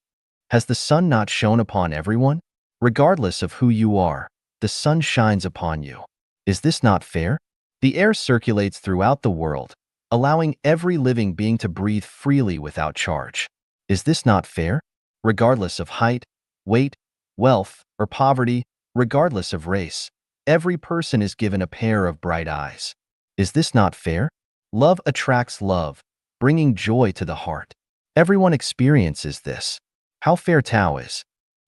Has the sun not shone upon everyone? Regardless of who you are, the sun shines upon you. Is this not fair? The air circulates throughout the world, allowing every living being to breathe freely without charge. Is this not fair? Regardless of height, weight, wealth, or poverty, regardless of race, every person is given a pair of bright eyes. Is this not fair? Love attracts love, bringing joy to the heart. Everyone experiences this. How fair Tao is.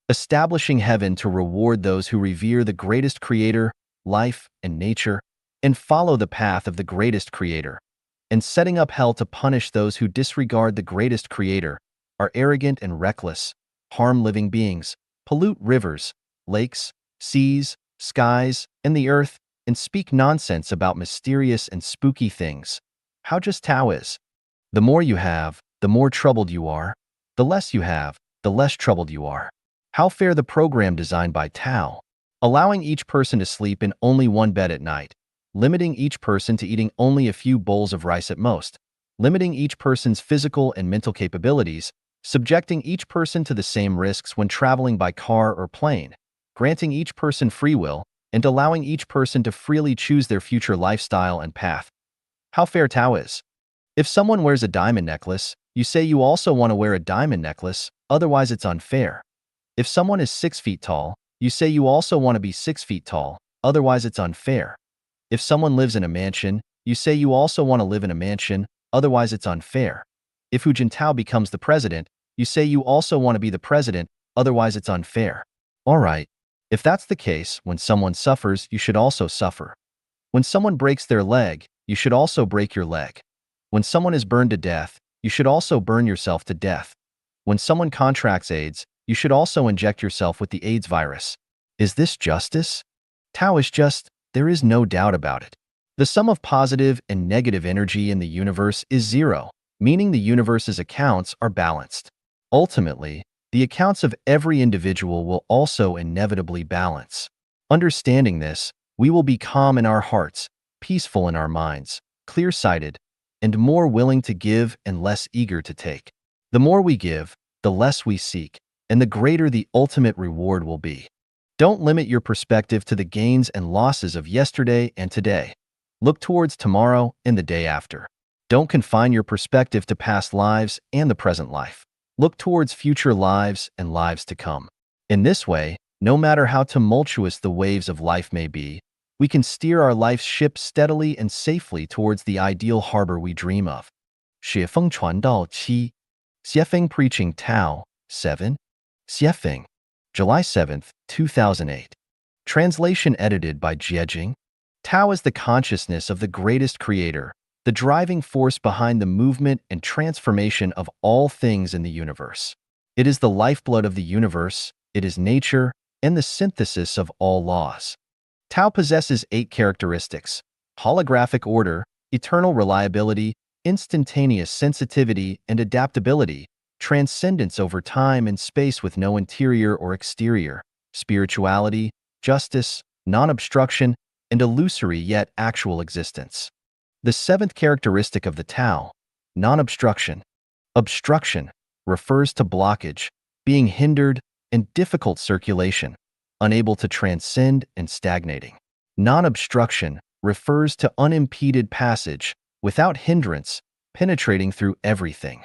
Establishing heaven to reward those who revere the greatest creator, life, and nature, and follow the path of the greatest creator, and setting up hell to punish those who disregard the greatest creator, are arrogant and reckless, harm living beings, pollute rivers, lakes, seas, skies, and the earth, and speak nonsense about mysterious and spooky things. How just Tao is. The more you have, the more troubled you are. The less you have, the less troubled you are. How fair the program designed by Tao, allowing each person to sleep in only one bed at night, limiting each person to eating only a few bowls of rice at most, limiting each person's physical and mental capabilities subjecting each person to the same risks when traveling by car or plane, granting each person free will, and allowing each person to freely choose their future lifestyle and path. How fair Tao is. If someone wears a diamond necklace, you say you also want to wear a diamond necklace, otherwise it's unfair. If someone is 6 feet tall, you say you also want to be 6 feet tall, otherwise it's unfair. If someone lives in a mansion, you say you also want to live in a mansion, otherwise it's unfair. If Hu Jintao becomes the president, you say you also want to be the president, otherwise it's unfair. Alright, if that's the case, when someone suffers, you should also suffer. When someone breaks their leg, you should also break your leg. When someone is burned to death, you should also burn yourself to death. When someone contracts AIDS, you should also inject yourself with the AIDS virus. Is this justice? Tao is just, there is no doubt about it. The sum of positive and negative energy in the universe is zero, meaning the universe's accounts are balanced. Ultimately, the accounts of every individual will also inevitably balance. Understanding this, we will be calm in our hearts, peaceful in our minds, clear-sighted, and more willing to give and less eager to take. The more we give, the less we seek, and the greater the ultimate reward will be. Don't limit your perspective to the gains and losses of yesterday and today. Look towards tomorrow and the day after. Don't confine your perspective to past lives and the present life. Look towards future lives and lives to come. In this way, no matter how tumultuous the waves of life may be, we can steer our life's ship steadily and safely towards the ideal harbor we dream of. 雪峰传道7. Xiefeng Preaching Tao 7. Xiefeng, July 7, 2008. Translation edited by Jiejing. Tao is the consciousness of the greatest creator, the driving force behind the movement and transformation of all things in the universe. It is the lifeblood of the universe, it is nature, and the synthesis of all laws. Tao possesses 8 characteristics: holographic order, eternal reliability, instantaneous sensitivity and adaptability, transcendence over time and space with no interior or exterior, spirituality, justice, non-obstruction, and illusory yet actual existence. The 7th characteristic of the Tao, non-obstruction. Obstruction refers to blockage, being hindered, and difficult circulation, unable to transcend and stagnating. Non-obstruction refers to unimpeded passage, without hindrance, penetrating through everything.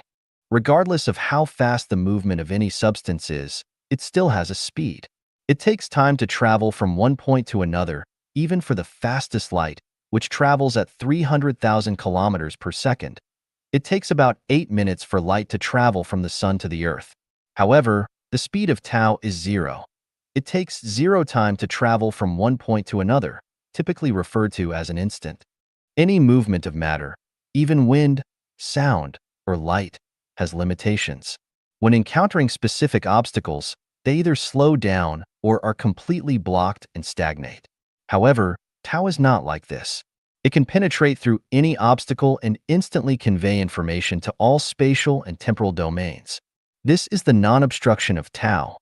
Regardless of how fast the movement of any substance is, it still has a speed. It takes time to travel from one point to another, even for the fastest light, which travels at 300,000 kilometers per second. It takes about 8 minutes for light to travel from the sun to the earth. However, the speed of Tao is 0. It takes 0 time to travel from one point to another, typically referred to as an instant. Any movement of matter, even wind, sound, or light, has limitations. When encountering specific obstacles, they either slow down or are completely blocked and stagnate. However, Tao is not like this. It can penetrate through any obstacle and instantly convey information to all spatial and temporal domains. This is the non-obstruction of Tao.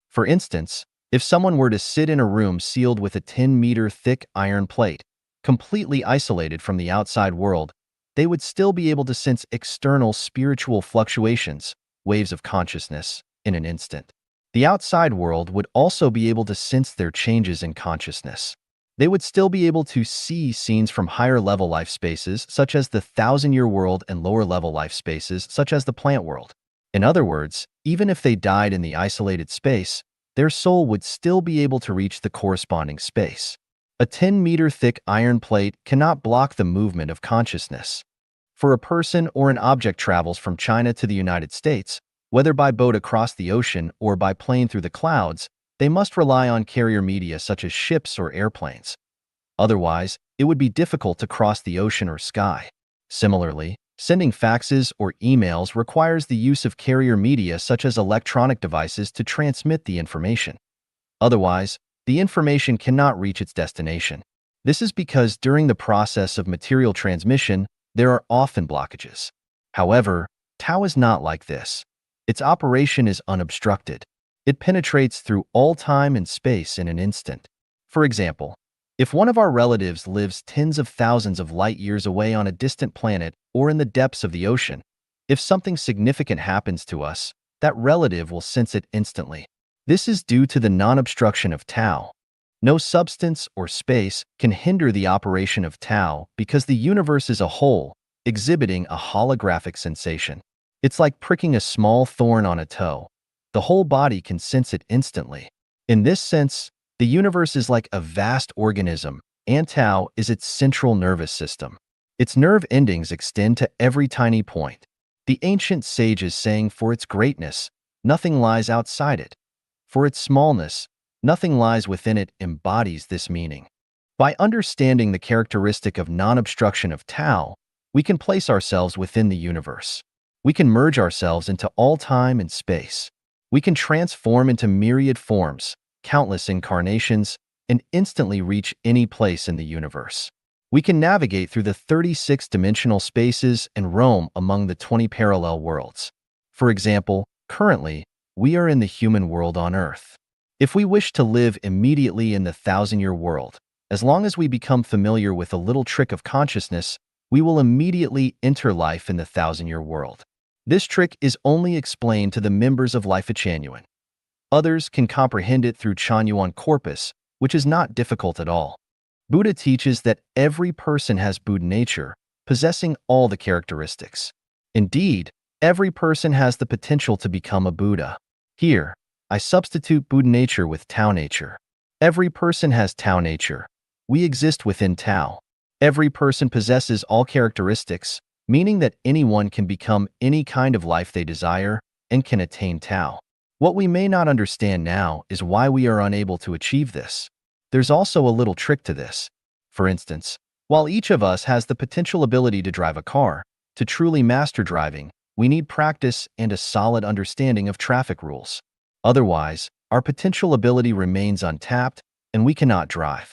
For instance, if someone were to sit in a room sealed with a 10-meter thick iron plate, completely isolated from the outside world, they would still be able to sense external spiritual fluctuations, waves of consciousness, in an instant. The outside world would also be able to sense their changes in consciousness. They would still be able to see scenes from higher-level life spaces, such as the 1,000-year world, and lower-level life spaces, such as the plant world. In other words, even if they died in the isolated space, their soul would still be able to reach the corresponding space. A 10-meter thick iron plate cannot block the movement of consciousness. For a person or an object travels from China to the United States, whether by boat across the ocean or by plane through the clouds, they must rely on carrier media such as ships or airplanes. Otherwise, it would be difficult to cross the ocean or sky. Similarly, sending faxes or emails requires the use of carrier media such as electronic devices to transmit the information. Otherwise, the information cannot reach its destination. This is because during the process of material transmission, there are often blockages. However, Tao is not like this. Its operation is unobstructed. It penetrates through all time and space in an instant. For example, if one of our relatives lives tens of thousands of light years away on a distant planet or in the depths of the ocean, if something significant happens to us, that relative will sense it instantly. This is due to the non-obstruction of Tao. No substance or space can hinder the operation of Tao because the universe is a whole, exhibiting a holographic sensation. It's like pricking a small thorn on a toe. The whole body can sense it instantly. In this sense, the universe is like a vast organism, and Tao is its central nervous system. Its nerve endings extend to every tiny point. The ancient sages saying for its greatness, nothing lies outside it. For its smallness, nothing lies within it embodies this meaning. By understanding the characteristic of non-obstruction of Tao, we can place ourselves within the universe. We can merge ourselves into all time and space. We can transform into myriad forms, countless incarnations, and instantly reach any place in the universe. We can navigate through the 36-dimensional spaces and roam among the 20 parallel worlds. For example, currently, we are in the human world on Earth. If we wish to live immediately in the 1,000-year world, as long as we become familiar with a little trick of consciousness, we will immediately enter life in the 1,000-year world. This trick is only explained to the members of Life Genuine. Others can comprehend it through Chanyuan Corpus, which is not difficult at all. Buddha teaches that every person has Buddha nature, possessing all the characteristics. Indeed, every person has the potential to become a Buddha. Here, I substitute Buddha nature with Tao nature. Every person has Tao nature. We exist within Tao. Every person possesses all characteristics, meaning that anyone can become any kind of life they desire and can attain Tao. What we may not understand now is why we are unable to achieve this. There's also a little trick to this. For instance, while each of us has the potential ability to drive a car, to truly master driving, we need practice and a solid understanding of traffic rules. Otherwise, our potential ability remains untapped and we cannot drive.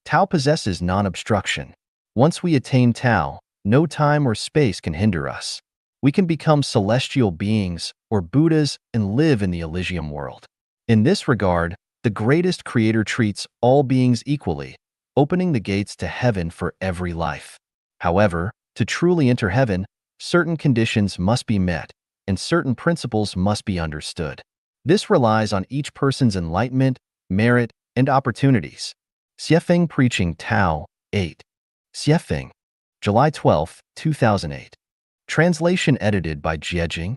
Tao possesses non-obstruction. Once we attain Tao, no time or space can hinder us. We can become celestial beings or Buddhas and live in the Elysium world. In this regard, the greatest creator treats all beings equally, opening the gates to heaven for every life. However, to truly enter heaven, certain conditions must be met, and certain principles must be understood. This relies on each person's enlightenment, merit, and opportunities. Xiefeng Preaching Tao, 8. Xiefeng, July 12, 2008. Translation edited by Jiejing.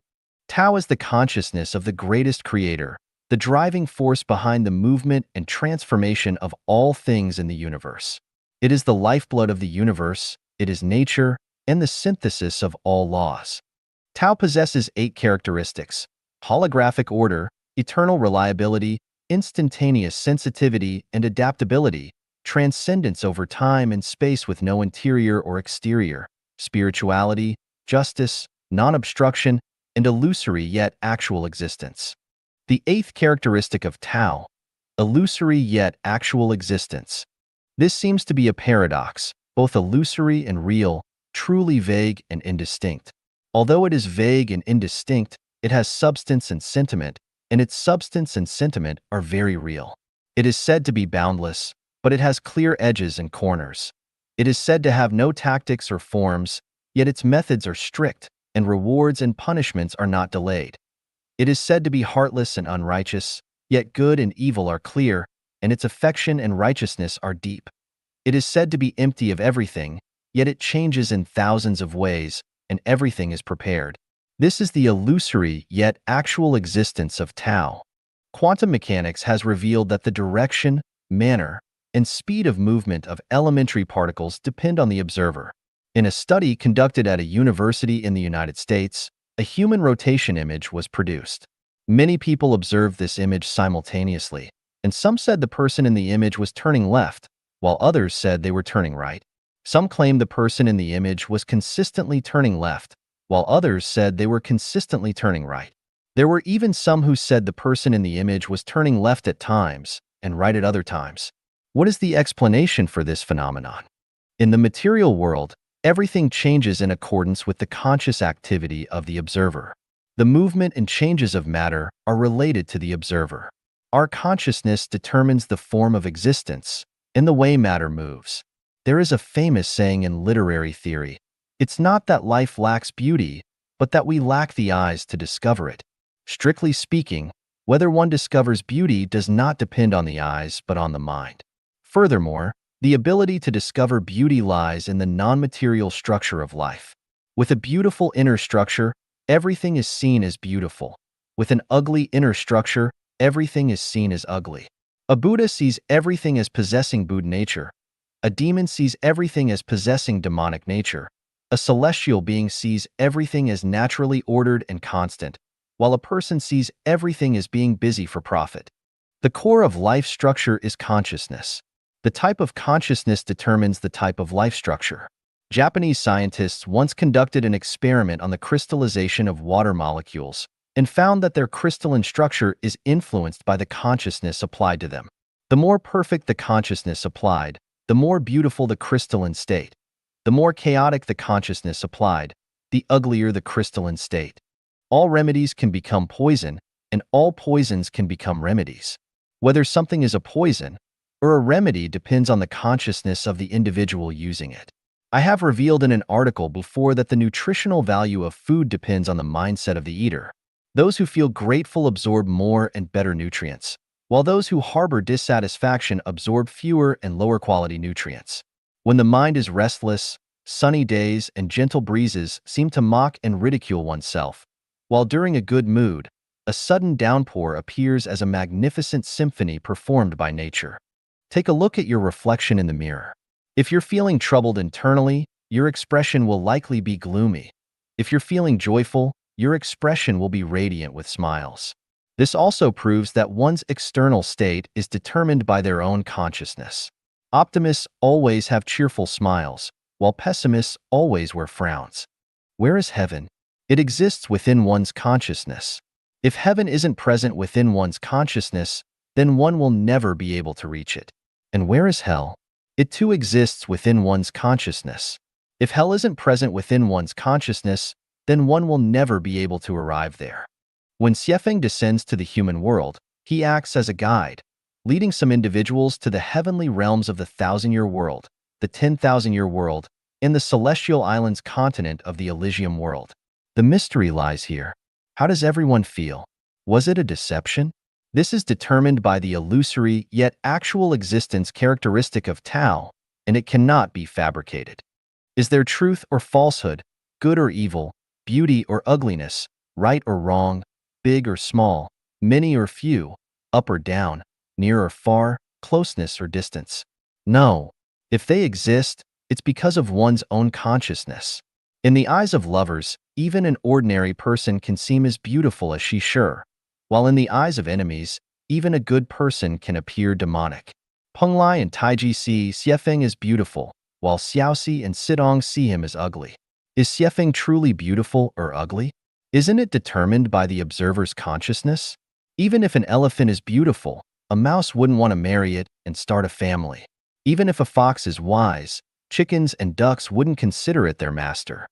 Tao is the consciousness of the greatest creator, the driving force behind the movement and transformation of all things in the universe. It is the lifeblood of the universe, it is nature, and the synthesis of all laws. Tao possesses 8 characteristics: holographic order, eternal reliability, instantaneous sensitivity and adaptability, transcendence over time and space with no interior or exterior, spirituality, justice, non-obstruction, and illusory yet actual existence. The 8th characteristic of Tao, illusory yet actual existence. This seems to be a paradox, both illusory and real, truly vague and indistinct. Although it is vague and indistinct, it has substance and sentiment, and its substance and sentiment are very real. It is said to be boundless, but it has clear edges and corners. It is said to have no tactics or forms, yet its methods are strict, and rewards and punishments are not delayed. It is said to be heartless and unrighteous, yet good and evil are clear, and its affection and righteousness are deep. It is said to be empty of everything, yet it changes in thousands of ways, and everything is prepared. This is the illusory yet actual existence of Tao. Quantum mechanics has revealed that the direction, manner, and speed of movement of elementary particles depend on the observer. In a study conducted at a university in the United States, a human rotation image was produced. Many people observed this image simultaneously, and some said the person in the image was turning left, while others said they were turning right. Some claimed the person in the image was consistently turning left, while others said they were consistently turning right. There were even some who said the person in the image was turning left at times and right at other times. What is the explanation for this phenomenon? In the material world, everything changes in accordance with the conscious activity of the observer. The movement and changes of matter are related to the observer. Our consciousness determines the form of existence and the way matter moves. There is a famous saying in literary theory, "It's not that life lacks beauty, but that we lack the eyes to discover it." Strictly speaking, whether one discovers beauty does not depend on the eyes but on the mind. Furthermore, the ability to discover beauty lies in the non-material structure of life. With a beautiful inner structure, everything is seen as beautiful. With an ugly inner structure, everything is seen as ugly. A Buddha sees everything as possessing Buddha nature. A demon sees everything as possessing demonic nature. A celestial being sees everything as naturally ordered and constant, while a person sees everything as being busy for profit. The core of life structure is consciousness. The type of consciousness determines the type of life structure. Japanese scientists once conducted an experiment on the crystallization of water molecules and found that their crystalline structure is influenced by the consciousness applied to them. The more perfect the consciousness applied, the more beautiful the crystalline state. The more chaotic the consciousness applied, the uglier the crystalline state. All remedies can become poison, and all poisons can become remedies. Whether something is a poison or a remedy depends on the consciousness of the individual using it. I have revealed in an article before that the nutritional value of food depends on the mindset of the eater. Those who feel grateful absorb more and better nutrients, while those who harbor dissatisfaction absorb fewer and lower quality nutrients. When the mind is restless, sunny days and gentle breezes seem to mock and ridicule oneself, while during a good mood, a sudden downpour appears as a magnificent symphony performed by nature. Take a look at your reflection in the mirror. If you're feeling troubled internally, your expression will likely be gloomy. If you're feeling joyful, your expression will be radiant with smiles. This also proves that one's external state is determined by their own consciousness. Optimists always have cheerful smiles, while pessimists always wear frowns. Where is heaven? It exists within one's consciousness. If heaven isn't present within one's consciousness, then one will never be able to reach it. And where is hell? It too exists within one's consciousness. If hell isn't present within one's consciousness, then one will never be able to arrive there. When Xiefeng descends to the human world, he acts as a guide, leading some individuals to the heavenly realms of the 1,000-year world, the 10,000-year world, and the celestial islands continent of the Elysium world. The mystery lies here. How does everyone feel? Was it a deception? This is determined by the illusory yet actual existence characteristic of Tao, and it cannot be fabricated. Is there truth or falsehood, good or evil, beauty or ugliness, right or wrong, big or small, many or few, up or down, near or far, closeness or distance? No. If they exist, it's because of one's own consciousness. In the eyes of lovers, even an ordinary person can seem as beautiful as she sure, while in the eyes of enemies, even a good person can appear demonic. Peng Lai and Taiji see Xiefeng as beautiful, while Xiaoxi and Sidong see him as ugly. Is Xiefeng truly beautiful or ugly? Isn't it determined by the observer's consciousness? Even if an elephant is beautiful, a mouse wouldn't want to marry it and start a family. Even if a fox is wise, chickens and ducks wouldn't consider it their master.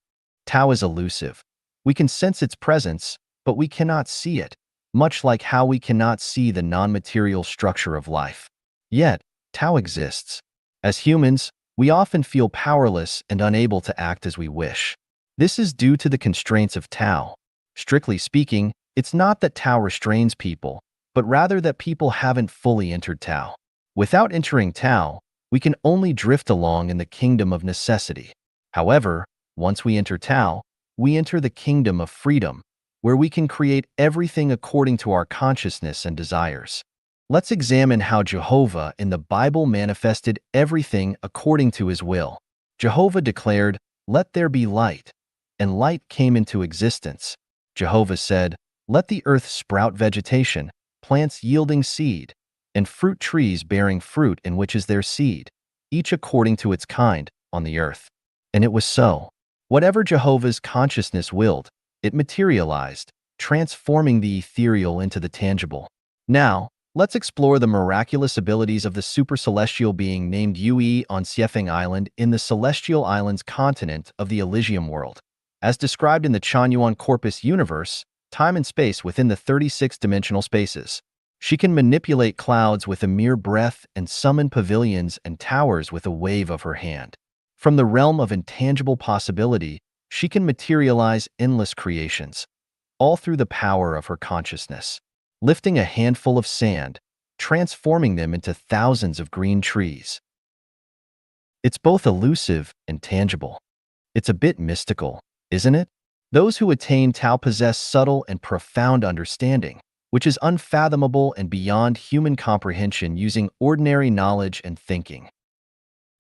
Tao is elusive. We can sense its presence, but we cannot see it, much like how we cannot see the non-material structure of life. Yet, Tao exists. As humans, we often feel powerless and unable to act as we wish. This is due to the constraints of Tao. Strictly speaking, it's not that Tao restrains people, but rather that people haven't fully entered Tao. Without entering Tao, we can only drift along in the kingdom of necessity. However, once we enter Tao, we enter the kingdom of freedom, where we can create everything according to our consciousness and desires. Let's examine how Jehovah in the Bible manifested everything according to his will. Jehovah declared, "Let there be light," and light came into existence. Jehovah said, "Let the earth sprout vegetation, plants yielding seed, and fruit trees bearing fruit in which is their seed, each according to its kind, on the earth." And it was so. Whatever Jehovah's consciousness willed, it materialized, transforming the ethereal into the tangible. Now, let's explore the miraculous abilities of the super-celestial being named Yue on Xiefeng Island in the Celestial Islands continent of the Elysium world. As described in the Chanyuan Corpus universe, time and space within the 36-dimensional spaces. She can manipulate clouds with a mere breath and summon pavilions and towers with a wave of her hand. From the realm of intangible possibility, she can materialize endless creations. all through the power of her consciousness, lifting a handful of sand, transforming them into thousands of green trees. It's both elusive and tangible. It's a bit mystical, isn't it? Those who attain Tao possess subtle and profound understanding, which is unfathomable and beyond human comprehension using ordinary knowledge and thinking.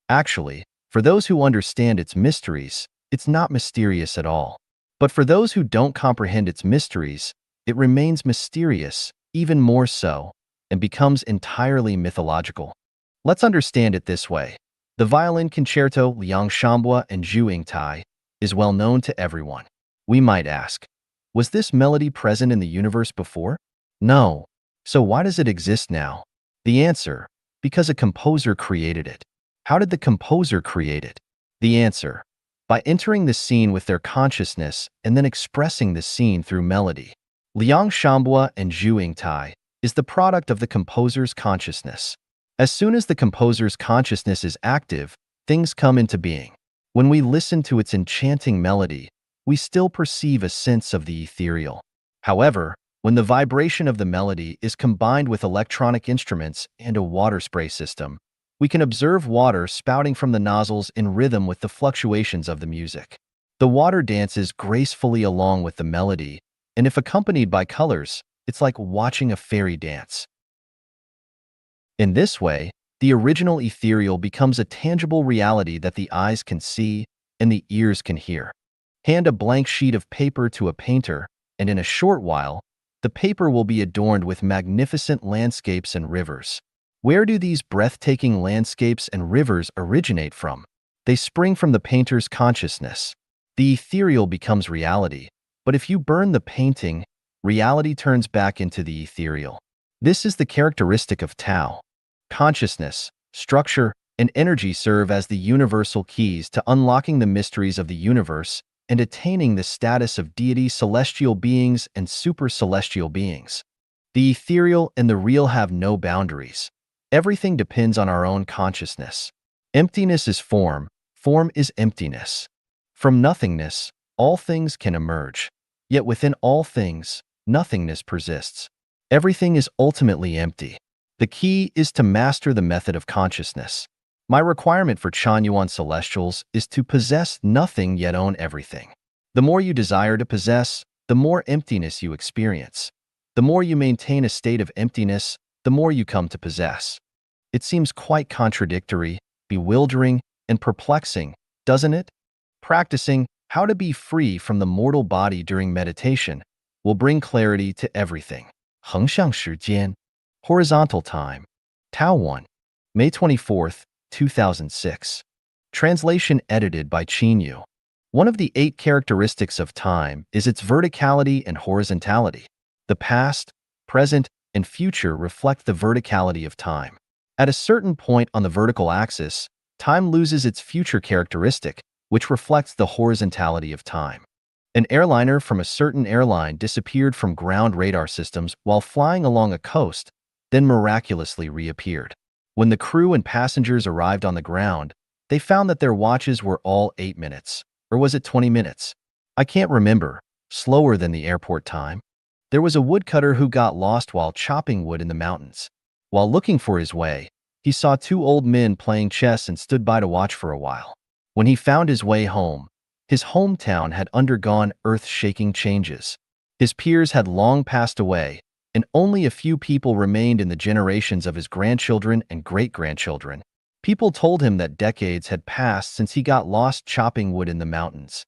Actually, for those who understand its mysteries, it's not mysterious at all. But for those who don't comprehend its mysteries, it remains mysterious, even more so, and becomes entirely mythological. Let's understand it this way. The violin concerto Liang Shambua and Zhu Yingtai is well known to everyone. We might ask, was this melody present in the universe before? No. So why does it exist now? The answer, because a composer created it. How did the composer create it? The answer, by entering the scene with their consciousness and then expressing the scene through melody. Liang Shambua and Zhu Yingtai is the product of the composer's consciousness. As soon as the composer's consciousness is active, things come into being. When we listen to its enchanting melody, we still perceive a sense of the ethereal. However, when the vibration of the melody is combined with electronic instruments and a water spray system, we can observe water spouting from the nozzles in rhythm with the fluctuations of the music. The water dances gracefully along with the melody, and if accompanied by colors, it's like watching a fairy dance. In this way, the original ethereal becomes a tangible reality that the eyes can see and the ears can hear. Hand a blank sheet of paper to a painter, and in a short while, the paper will be adorned with magnificent landscapes and rivers. Where do these breathtaking landscapes and rivers originate from? They spring from the painter's consciousness. The ethereal becomes reality, but if you burn the painting, reality turns back into the ethereal. This is the characteristic of Tao. Consciousness, structure, and energy serve as the universal keys to unlocking the mysteries of the universe and attaining the status of deity, celestial beings, and super-celestial beings. The ethereal and the real have no boundaries. Everything depends on our own consciousness. Emptiness is form, form is emptiness. From nothingness, all things can emerge. Yet within all things, nothingness persists. Everything is ultimately empty. The key is to master the method of consciousness. My requirement for Chanyuan Celestials is to possess nothing yet own everything. The more you desire to possess, the more emptiness you experience. The more you maintain a state of emptiness, the more you come to possess. It seems quite contradictory, bewildering, and perplexing, doesn't it? Practicing how to be free from the mortal body during meditation will bring clarity to everything. 横向时间, horizontal time. Tao 1. May 24th, 2006. Translation edited by Qin Yu. One of the 8 characteristics of time is its verticality and horizontality. The past, present, and future reflect the verticality of time. At a certain point on the vertical axis, time loses its future characteristic, which reflects the horizontality of time. An airliner from a certain airline disappeared from ground radar systems while flying along a coast, then miraculously reappeared. When the crew and passengers arrived on the ground, they found that their watches were all 8 minutes. Or was it 20 minutes? I can't remember. Slower than the airport time. There was a woodcutter who got lost while chopping wood in the mountains. While looking for his way, he saw 2 old men playing chess and stood by to watch for a while. When he found his way home, his hometown had undergone earth-shaking changes. His peers had long passed away, and only a few people remained in the generations of his grandchildren and great-grandchildren. People told him that decades had passed since he got lost chopping wood in the mountains.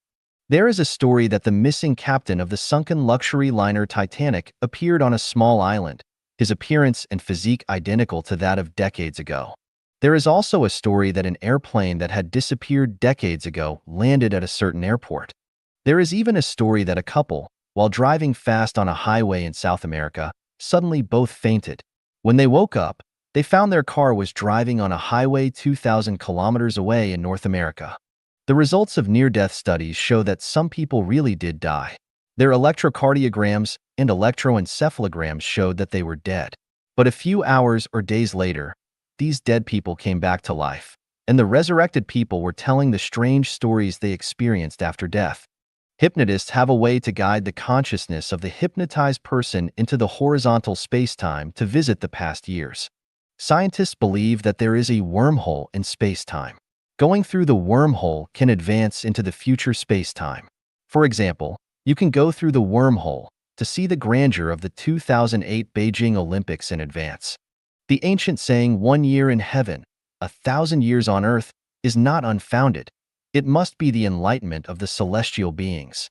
There is a story that the missing captain of the sunken luxury liner Titanic appeared on a small island, his appearance and physique identical to that of decades ago. There is also a story that an airplane that had disappeared decades ago landed at a certain airport. There is even a story that a couple, while driving fast on a highway in South America, suddenly both fainted. When they woke up, they found their car was driving on a highway 2,000 kilometers away in North America. The results of near-death studies show that some people really did die. Their electrocardiograms and electroencephalograms showed that they were dead. But a few hours or days later, these dead people came back to life, and the resurrected people were telling the strange stories they experienced after death. Hypnotists have a way to guide the consciousness of the hypnotized person into the horizontal spacetime to visit the past years. Scientists believe that there is a wormhole in spacetime. Going through the wormhole can advance into the future spacetime. For example, you can go through the wormhole to see the grandeur of the 2008 Beijing Olympics in advance. The ancient saying, "1 year in heaven, 1,000 years on earth," is not unfounded. It must be the enlightenment of the celestial beings.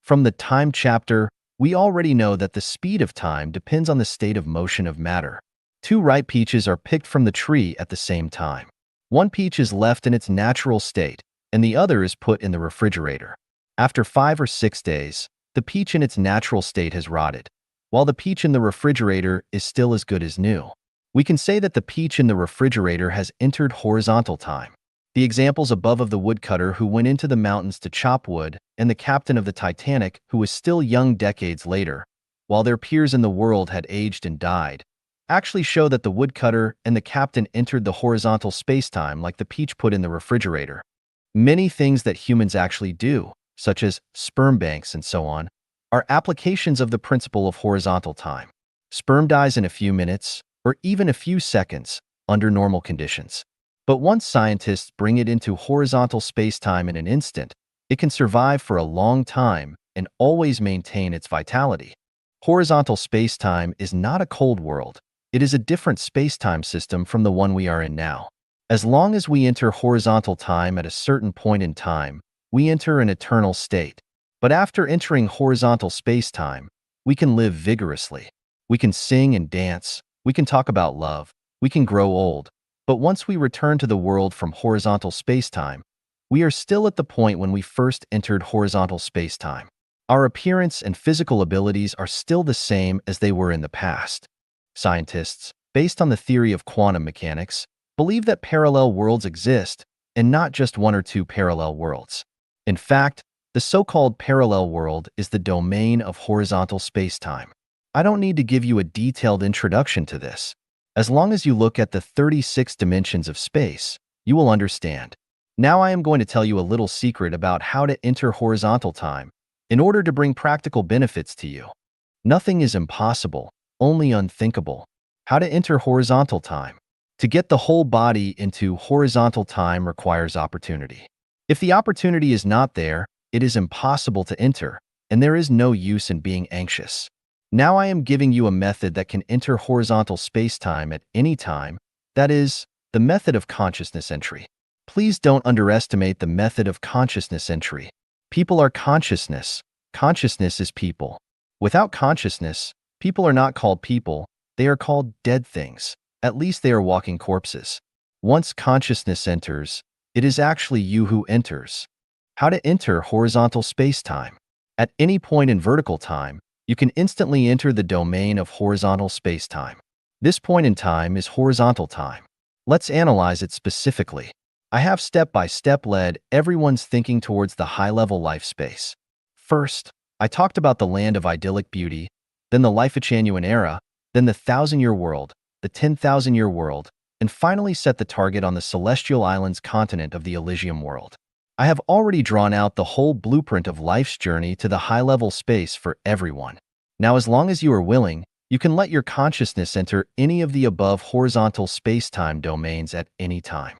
From the time chapter, we already know that the speed of time depends on the state of motion of matter. 2 ripe peaches are picked from the tree at the same time. One peach is left in its natural state, and the other is put in the refrigerator. After 5 or 6 days, the peach in its natural state has rotted, while the peach in the refrigerator is still as good as new. We can say that the peach in the refrigerator has entered horizontal time. The examples above of the woodcutter who went into the mountains to chop wood and the captain of the Titanic who was still young decades later, while their peers in the world had aged and died, actually show that the woodcutter and the captain entered the horizontal spacetime like the peach put in the refrigerator. Many things that humans actually do, such as sperm banks and so on, are applications of the principle of horizontal time. Sperm dies in a few minutes, or even a few seconds, under normal conditions. But once scientists bring it into horizontal spacetime in an instant, it can survive for a long time and always maintain its vitality. Horizontal spacetime is not a cold world. It is a different spacetime system from the one we are in now. As long as we enter horizontal time at a certain point in time, we enter an eternal state. But after entering horizontal spacetime, we can live vigorously. We can sing and dance. We can talk about love. We can grow old. But once we return to the world from horizontal spacetime, we are still at the point when we first entered horizontal spacetime. Our appearance and physical abilities are still the same as they were in the past. Scientists, based on the theory of quantum mechanics, believe that parallel worlds exist, and not just 1 or 2 parallel worlds. In fact, the so-called parallel world is the domain of horizontal spacetime. I don't need to give you a detailed introduction to this. As long as you look at the 36 dimensions of space, you will understand. Now I am going to tell you a little secret about how to enter horizontal time in order to bring practical benefits to you. Nothing is impossible, only unthinkable. How to enter horizontal time. To get the whole body into horizontal time requires opportunity. If the opportunity is not there, it is impossible to enter, and there is no use in being anxious. Now I am giving you a method that can enter horizontal spacetime at any time, that is, the method of consciousness entry. Please don't underestimate the method of consciousness entry. People are consciousness. Consciousness is people. Without consciousness, people are not called people, they are called dead things. At least they are walking corpses. Once consciousness enters, it is actually you who enters. How to enter horizontal spacetime. At any point in vertical time, you can instantly enter the domain of horizontal spacetime. This point in time is horizontal time. Let's analyze it specifically. I have step-by-step led everyone's thinking towards the high-level life space. First, I talked about the land of idyllic beauty, then the Life-Echanuan era, then the 1,000-year world, the 10,000-year world, and finally set the target on the Celestial Islands continent of the Elysium world. I have already drawn out the whole blueprint of life's journey to the high-level space for everyone. Now, as long as you are willing, you can let your consciousness enter any of the above horizontal space-time domains at any time.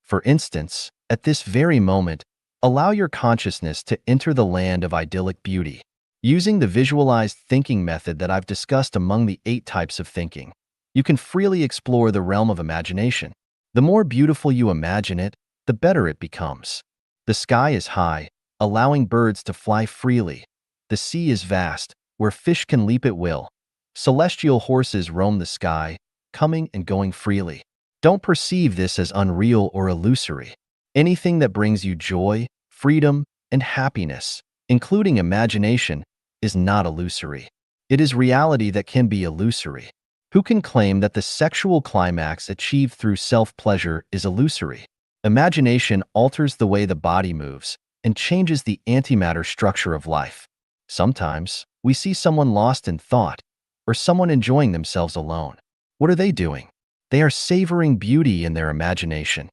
For instance, at this very moment, allow your consciousness to enter the land of idyllic beauty. Using the visualized thinking method that I've discussed among the 8 types of thinking, you can freely explore the realm of imagination. The more beautiful you imagine it, the better it becomes. The sky is high, allowing birds to fly freely. The sea is vast, where fish can leap at will. Celestial horses roam the sky, coming and going freely. Don't perceive this as unreal or illusory. Anything that brings you joy, freedom, and happiness, including imagination, is not illusory. It is reality that can be illusory. Who can claim that the sexual climax achieved through self-pleasure is illusory? Imagination alters the way the body moves and changes the antimatter structure of life. Sometimes, we see someone lost in thought or someone enjoying themselves alone. What are they doing? They are savoring beauty in their imagination.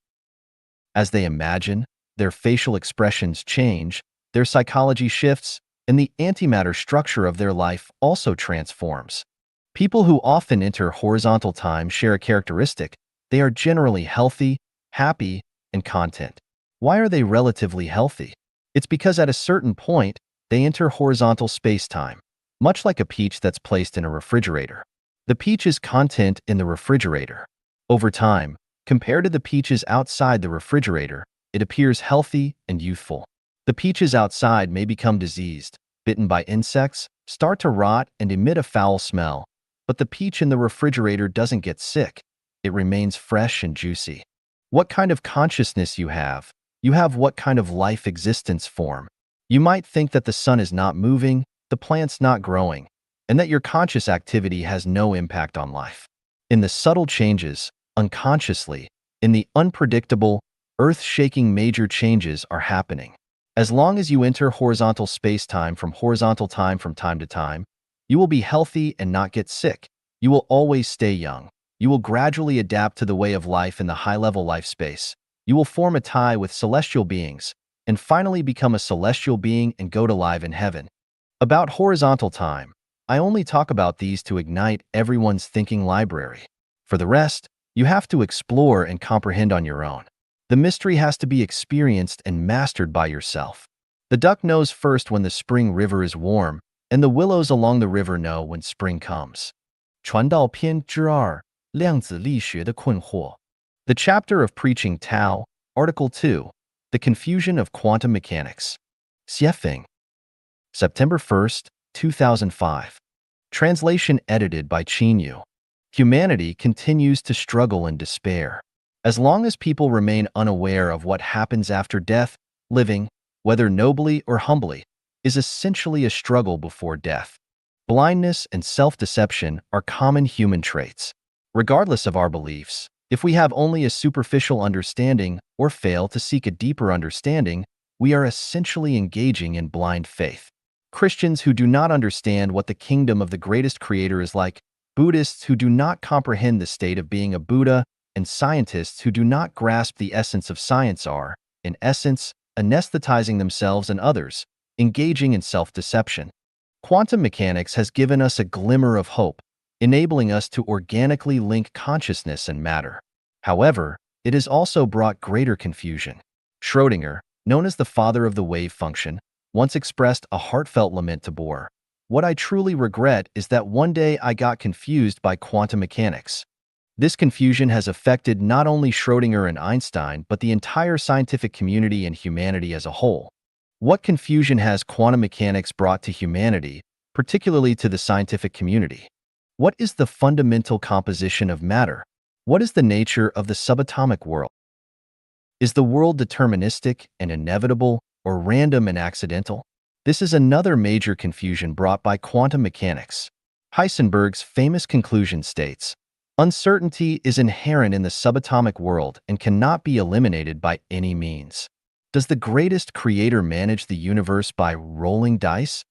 As they imagine, their facial expressions change, their psychology shifts, and the antimatter structure of their life also transforms. People who often enter horizontal time share a characteristic: they are generally healthy, happy, and content. Why are they relatively healthy? It's because at a certain point, they enter horizontal space-time, much like a peach that's placed in a refrigerator. The peach is content in the refrigerator. Over time, compared to the peaches outside the refrigerator, it appears healthy and youthful. The peaches outside may become diseased, bitten by insects, start to rot, and emit a foul smell, but the peach in the refrigerator doesn't get sick. It remains fresh and juicy. What kind of consciousness you have what kind of life existence form. You might think that the sun is not moving, the plant's not growing, and that your conscious activity has no impact on life. In the subtle changes, unconsciously, in the unpredictable, earth-shaking major changes are happening. As long as you enter horizontal space-time from time to time, you will be healthy and not get sick. You will always stay young. You will gradually adapt to the way of life in the high-level life space. You will form a tie with celestial beings, and finally become a celestial being and go to live in heaven. About horizontal time, I only talk about these to ignite everyone's thinking library. For the rest, you have to explore and comprehend on your own. The mystery has to be experienced and mastered by yourself. The duck knows first when the spring river is warm, and the willows along the river know when spring comes. 传道篇之二，量子力学的困惑。The chapter of Preaching Tao, Article 2, The Confusion of Quantum Mechanics. Xiefeng. September 1st, 2005. Translation edited by Qinyu. Humanity continues to struggle in despair. As long as people remain unaware of what happens after death, living, whether nobly or humbly, is essentially a struggle before death. Blindness and self-deception are common human traits. Regardless of our beliefs, if we have only a superficial understanding or fail to seek a deeper understanding, we are essentially engaging in blind faith. Christians who do not understand what the kingdom of the greatest creator is like, Buddhists who do not comprehend the state of being a Buddha, and scientists who do not grasp the essence of science are, in essence, anesthetizing themselves and others, engaging in self-deception. Quantum mechanics has given us a glimmer of hope, enabling us to organically link consciousness and matter. However, it has also brought greater confusion. Schrödinger, known as the father of the wave function, once expressed a heartfelt lament to Bohr. What I truly regret is that one day I got confused by quantum mechanics. This confusion has affected not only Schrödinger and Einstein, but the entire scientific community and humanity as a whole. What confusion has quantum mechanics brought to humanity, particularly to the scientific community? What is the fundamental composition of matter? What is the nature of the subatomic world? Is the world deterministic and inevitable, or random and accidental? This is another major confusion brought by quantum mechanics. Heisenberg's famous conclusion states, "Uncertainty is inherent in the subatomic world and cannot be eliminated by any means." Does the greatest creator manage the universe by rolling dice?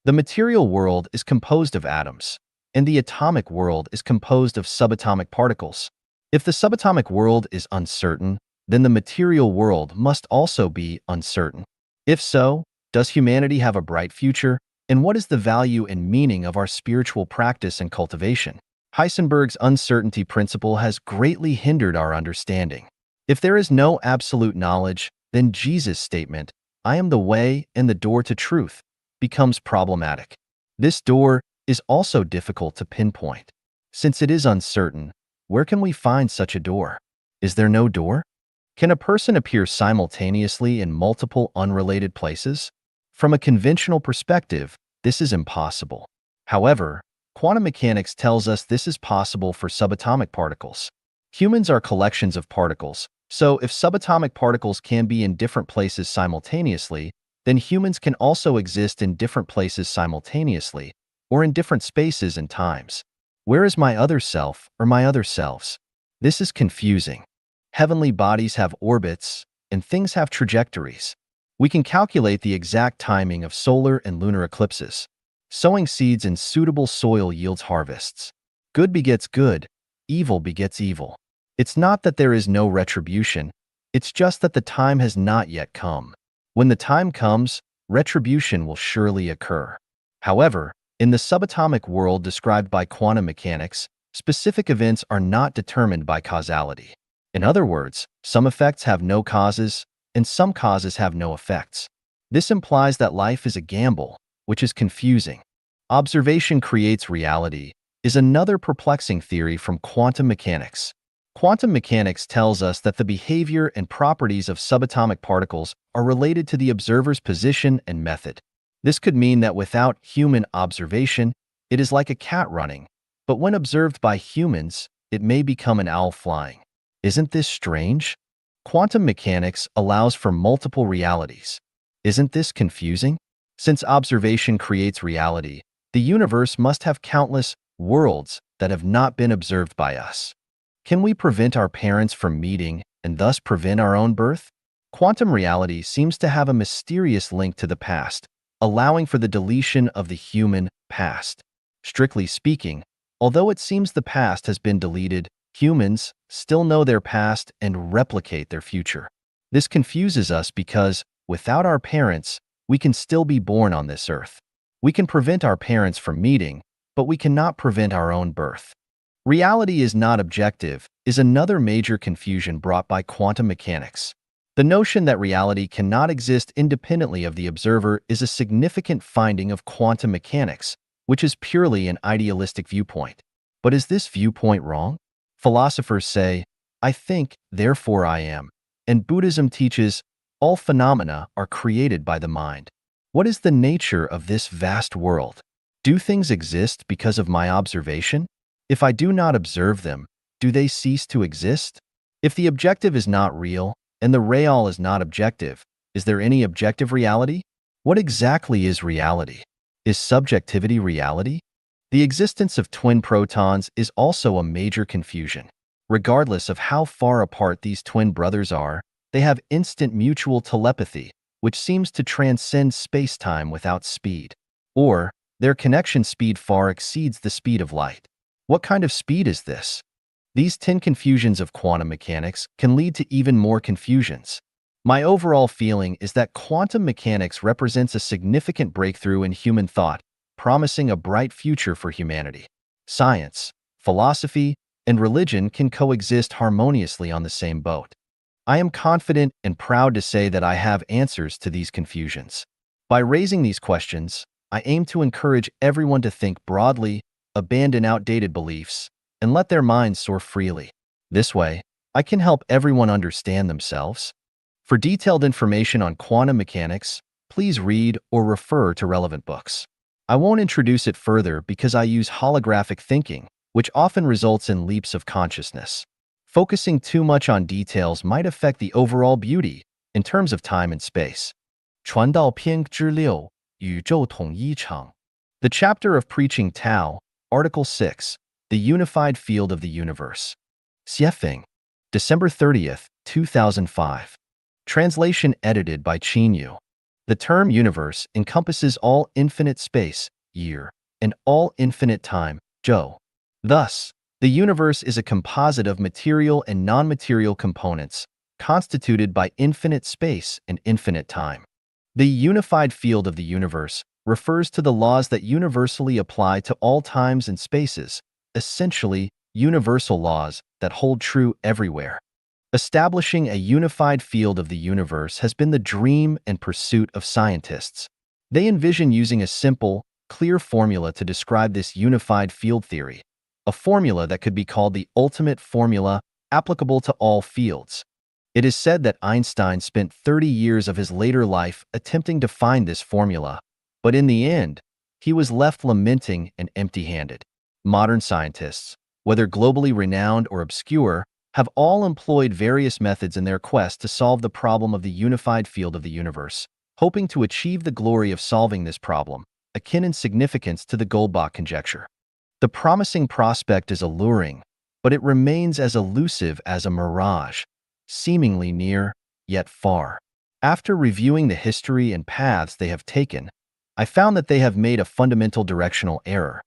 The material world is composed of atoms, and the atomic world is composed of subatomic particles. If the subatomic world is uncertain, then the material world must also be uncertain. If so, does humanity have a bright future? And what is the value and meaning of our spiritual practice and cultivation? Heisenberg's uncertainty principle has greatly hindered our understanding. If there is no absolute knowledge, then Jesus' statement, "I am the way and the door to truth," becomes problematic. This door is also difficult to pinpoint. Since it is uncertain, where can we find such a door? Is there no door? Can a person appear simultaneously in multiple unrelated places? From a conventional perspective, this is impossible. However, quantum mechanics tells us this is possible for subatomic particles. Humans are collections of particles, so if subatomic particles can be in different places simultaneously, then humans can also exist in different places simultaneously, or in different spaces and times. Where is my other self or my other selves? This is confusing. Heavenly bodies have orbits, and things have trajectories. We can calculate the exact timing of solar and lunar eclipses. Sowing seeds in suitable soil yields harvests. Good begets good, evil begets evil. It's not that there is no retribution, it's just that the time has not yet come. When the time comes, retribution will surely occur. However, in the subatomic world described by quantum mechanics, specific events are not determined by causality. In other words, some effects have no causes, and some causes have no effects. This implies that life is a gamble, which is confusing. Observation creates reality is another perplexing theory from quantum mechanics. Quantum mechanics tells us that the behavior and properties of subatomic particles are related to the observer's position and method. This could mean that without human observation, it is like a cat running, but when observed by humans, it may become an owl flying. Isn't this strange? Quantum mechanics allows for multiple realities. Isn't this confusing? Since observation creates reality, the universe must have countless worlds that have not been observed by us. Can we prevent our parents from meeting and thus prevent our own birth? Quantum reality seems to have a mysterious link to the past, allowing for the deletion of the human past. Strictly speaking, although it seems the past has been deleted, humans still know their past and replicate their future. This confuses us because, without our parents, we can still be born on this earth. We can prevent our parents from meeting, but we cannot prevent our own birth. Reality is not objective is another major confusion brought by quantum mechanics. The notion that reality cannot exist independently of the observer is a significant finding of quantum mechanics, which is purely an idealistic viewpoint. But is this viewpoint wrong? Philosophers say, "I think, therefore I am," and Buddhism teaches, all phenomena are created by the mind. What is the nature of this vast world? Do things exist because of my observation? If I do not observe them, do they cease to exist? If the objective is not real, and the real is not objective, is there any objective reality? What exactly is reality? Is subjectivity reality? The existence of twin protons is also a major confusion. Regardless of how far apart these twin brothers are, they have instant mutual telepathy, which seems to transcend space-time without speed. Or, their connection speed far exceeds the speed of light. What kind of speed is this? These 10 confusions of quantum mechanics can lead to even more confusions. My overall feeling is that quantum mechanics represents a significant breakthrough in human thought, promising a bright future for humanity. Science, philosophy, and religion can coexist harmoniously on the same boat. I am confident and proud to say that I have answers to these confusions. By raising these questions, I aim to encourage everyone to think broadly, abandon outdated beliefs, and let their minds soar freely. This way, I can help everyone understand themselves. For detailed information on quantum mechanics, please read or refer to relevant books. I won't introduce it further because I use holographic thinking, which often results in leaps of consciousness. Focusing too much on details might affect the overall beauty in terms of time and space. 传道篇之6, 宇宙统一场. The chapter of Preaching Tao, Article 6, The Unified Field of the Universe. Xiefeng, December 30th, 2005. Translation edited by Qin Yu. The term universe encompasses all infinite space, year, and all infinite time, zhou. Thus, the universe is a composite of material and non-material components, constituted by infinite space and infinite time. The unified field of the universe refers to the laws that universally apply to all times and spaces, essentially, universal laws that hold true everywhere. Establishing a unified field of the universe has been the dream and pursuit of scientists. They envision using a simple, clear formula to describe this unified field theory, a formula that could be called the ultimate formula applicable to all fields. It is said that Einstein spent 30 years of his later life attempting to find this formula, but in the end, he was left lamenting and empty-handed. Modern scientists, whether globally renowned or obscure, have all employed various methods in their quest to solve the problem of the unified field of the universe, hoping to achieve the glory of solving this problem, akin in significance to the Goldbach conjecture. The promising prospect is alluring, but it remains as elusive as a mirage, seemingly near, yet far. After reviewing the history and paths they have taken, I found that they have made a fundamental directional error.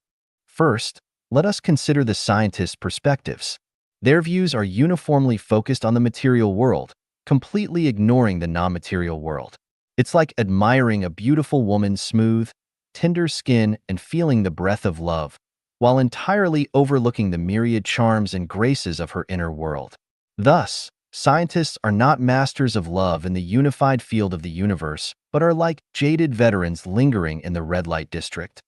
First, let us consider the scientists' perspectives. Their views are uniformly focused on the material world, completely ignoring the non-material world. It's like admiring a beautiful woman's smooth, tender skin and feeling the breath of love, while entirely overlooking the myriad charms and graces of her inner world. Thus, scientists are not masters of love in the unified field of the universe, but are like jaded veterans lingering in the red light district.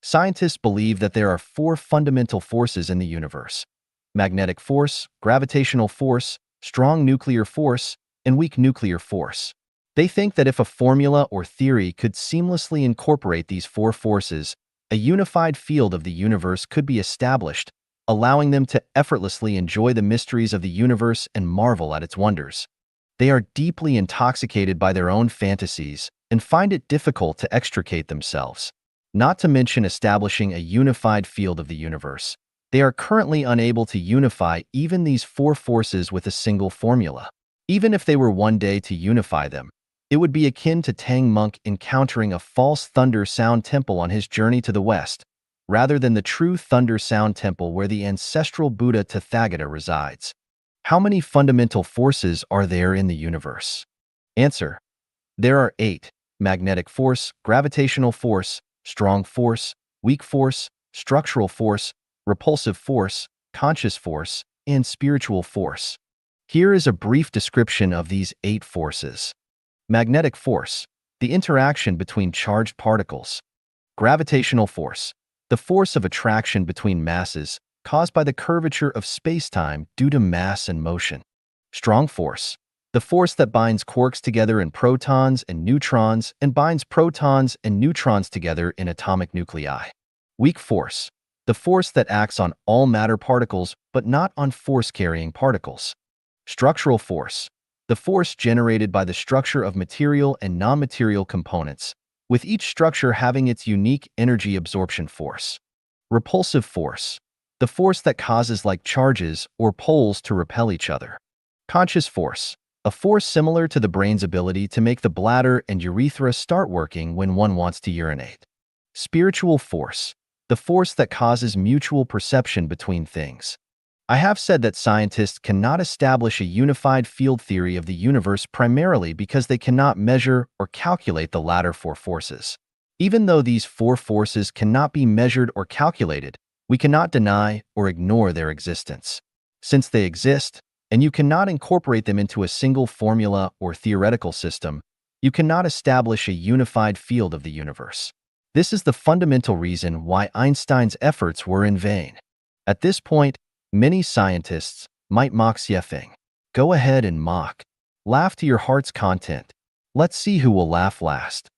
Scientists believe that there are four fundamental forces in the universe: magnetic force, gravitational force, strong nuclear force, and weak nuclear force. They think that if a formula or theory could seamlessly incorporate these four forces, a unified field of the universe could be established, allowing them to effortlessly enjoy the mysteries of the universe and marvel at its wonders. They are deeply intoxicated by their own fantasies and find it difficult to extricate themselves. Not to mention establishing a unified field of the universe. They are currently unable to unify even these four forces with a single formula. Even if they were one day to unify them, it would be akin to Tang Monk encountering a false thunder sound temple on his journey to the west, rather than the true thunder sound temple where the ancestral Buddha Tathagata resides. How many fundamental forces are there in the universe? Answer: there are 8: magnetic force, gravitational force, strong force, weak force, structural force, repulsive force, conscious force, and spiritual force. Here is a brief description of these 8 forces. Magnetic force, the interaction between charged particles. Gravitational force, the force of attraction between masses caused by the curvature of spacetime due to mass and motion. Strong force, the force that binds quarks together in protons and neutrons and binds protons and neutrons together in atomic nuclei. Weak force, the force that acts on all matter particles but not on force-carrying particles. Structural force, the force generated by the structure of material and non-material components, with each structure having its unique energy absorption force. Repulsive force, the force that causes like charges or poles to repel each other. Conscious force, a force similar to the brain's ability to make the bladder and urethra start working when one wants to urinate. Spiritual force, the force that causes mutual perception between things. I have said that scientists cannot establish a unified field theory of the universe primarily because they cannot measure or calculate the latter 4 forces. Even though these 4 forces cannot be measured or calculated, we cannot deny or ignore their existence. Since they exist, and you cannot incorporate them into a single formula or theoretical system, you cannot establish a unified field of the universe. This is the fundamental reason why Einstein's efforts were in vain. At this point, many scientists might mock Xiefeng. Go ahead and mock. Laugh to your heart's content. Let's see who will laugh last.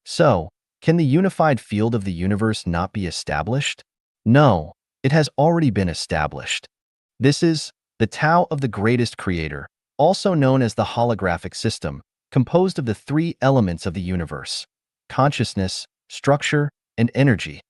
So, can the unified field of the universe not be established? No, it has already been established. This is the Tao of the greatest creator, also known as the holographic system, composed of the 3 elements of the universe: consciousness, structure, and energy.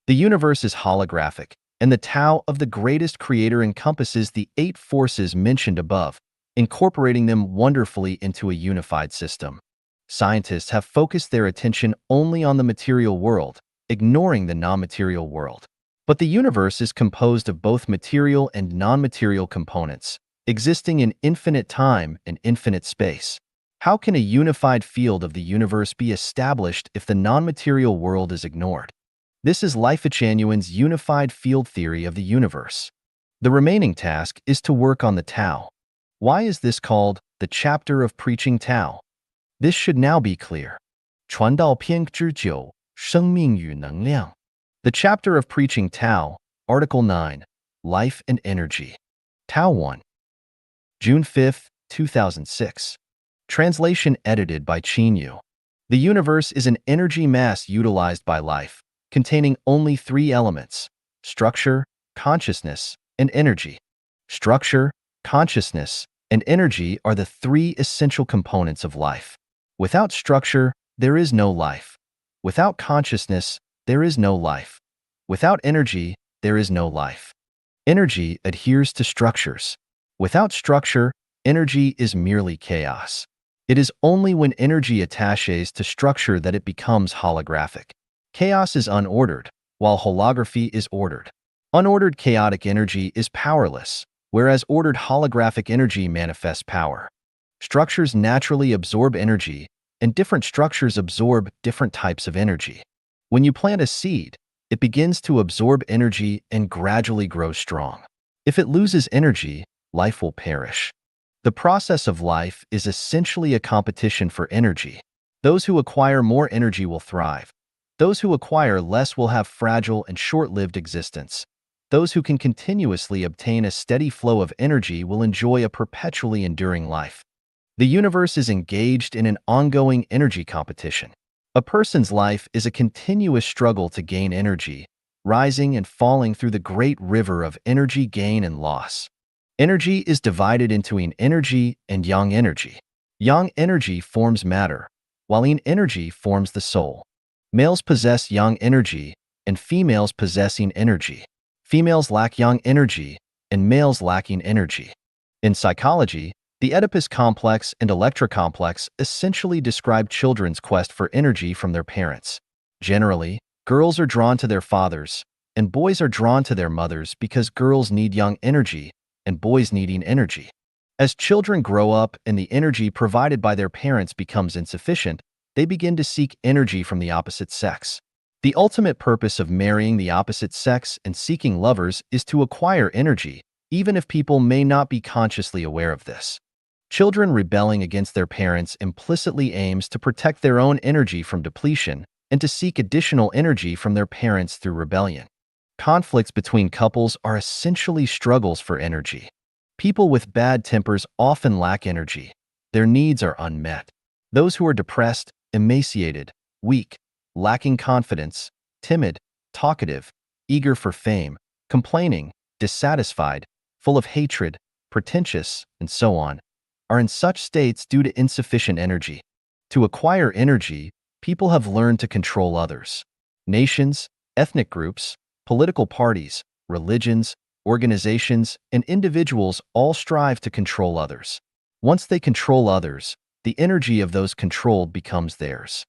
The universe is holographic, and the Tao of the greatest creator encompasses the 8 forces mentioned above, incorporating them wonderfully into a unified system. Scientists have focused their attention only on the material world, ignoring the non-material world. But the universe is composed of both material and non-material components, existing in infinite time and infinite space. How can a unified field of the universe be established if the non-material world is ignored? This is Leifert-Chanuin's unified field theory of the universe. The remaining task is to work on the Tao. Why is this called the chapter of preaching Tao? This should now be clear. 传道篇之9, 生命与能量. The chapter of preaching Tao, Article 9, Life and Energy. Tao 1. June 5, 2006. Translation edited by Qin Yu. The universe is an energy mass utilized by life, containing only 3 elements: structure, consciousness, and energy. Structure, consciousness, and energy are the 3 essential components of life. Without structure, there is no life. Without consciousness, there is no life. Without energy, there is no life. Energy adheres to structures. Without structure, energy is merely chaos. It is only when energy attaches to structure that it becomes holographic. Chaos is unordered, while holography is ordered. Unordered chaotic energy is powerless, whereas ordered holographic energy manifests power. Structures naturally absorb energy, and different structures absorb different types of energy. When you plant a seed, it begins to absorb energy and gradually grow strong. If it loses energy, life will perish. The process of life is essentially a competition for energy. Those who acquire more energy will thrive. Those who acquire less will have fragile and short-lived existence. Those who can continuously obtain a steady flow of energy will enjoy a perpetually enduring life. The universe is engaged in an ongoing energy competition. A person's life is a continuous struggle to gain energy, rising and falling through the great river of energy gain and loss. Energy is divided into yin energy and yang energy. Yang energy forms matter, while yin energy forms the soul. Males possess yang energy, and females possess yin energy. Females lack yang energy, and males lack yin energy. In psychology, the Oedipus complex and Electra complex essentially describe children's quest for energy from their parents. Generally, girls are drawn to their fathers, and boys are drawn to their mothers because girls need yang energy, and boys need yin energy. As children grow up and the energy provided by their parents becomes insufficient, they begin to seek energy from the opposite sex. The ultimate purpose of marrying the opposite sex and seeking lovers is to acquire energy, even if people may not be consciously aware of this. Children rebelling against their parents implicitly aims to protect their own energy from depletion and to seek additional energy from their parents through rebellion. Conflicts between couples are essentially struggles for energy. People with bad tempers often lack energy. Their needs are unmet. Those who are depressed, emaciated, weak, lacking confidence, timid, talkative, eager for fame, complaining, dissatisfied, full of hatred, pretentious, and so on, are in such states due to insufficient energy. To acquire energy, people have learned to control others. Nations, ethnic groups, political parties, religions, organizations, and individuals all strive to control others. Once they control others, the energy of those controlled becomes theirs.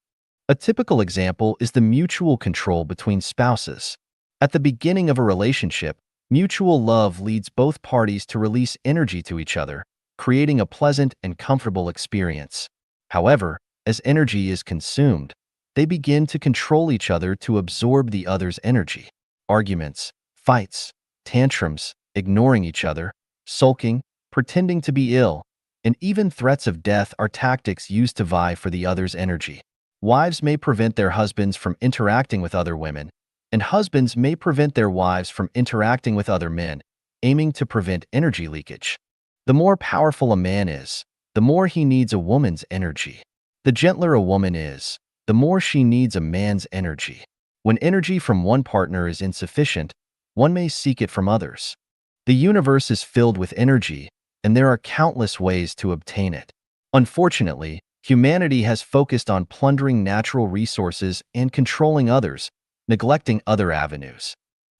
A typical example is the mutual control between spouses. At the beginning of a relationship, mutual love leads both parties to release energy to each other, creating a pleasant and comfortable experience. However, as energy is consumed, they begin to control each other to absorb the other's energy. Arguments, fights, tantrums, ignoring each other, sulking, pretending to be ill, and even threats of death are tactics used to vie for the other's energy. Wives may prevent their husbands from interacting with other women, and husbands may prevent their wives from interacting with other men, aiming to prevent energy leakage. The more powerful a man is, the more he needs a woman's energy. The gentler a woman is, the more she needs a man's energy. When energy from one partner is insufficient, one may seek it from others. The universe is filled with energy, and there are countless ways to obtain it. Unfortunately, humanity has focused on plundering natural resources and controlling others, neglecting other avenues.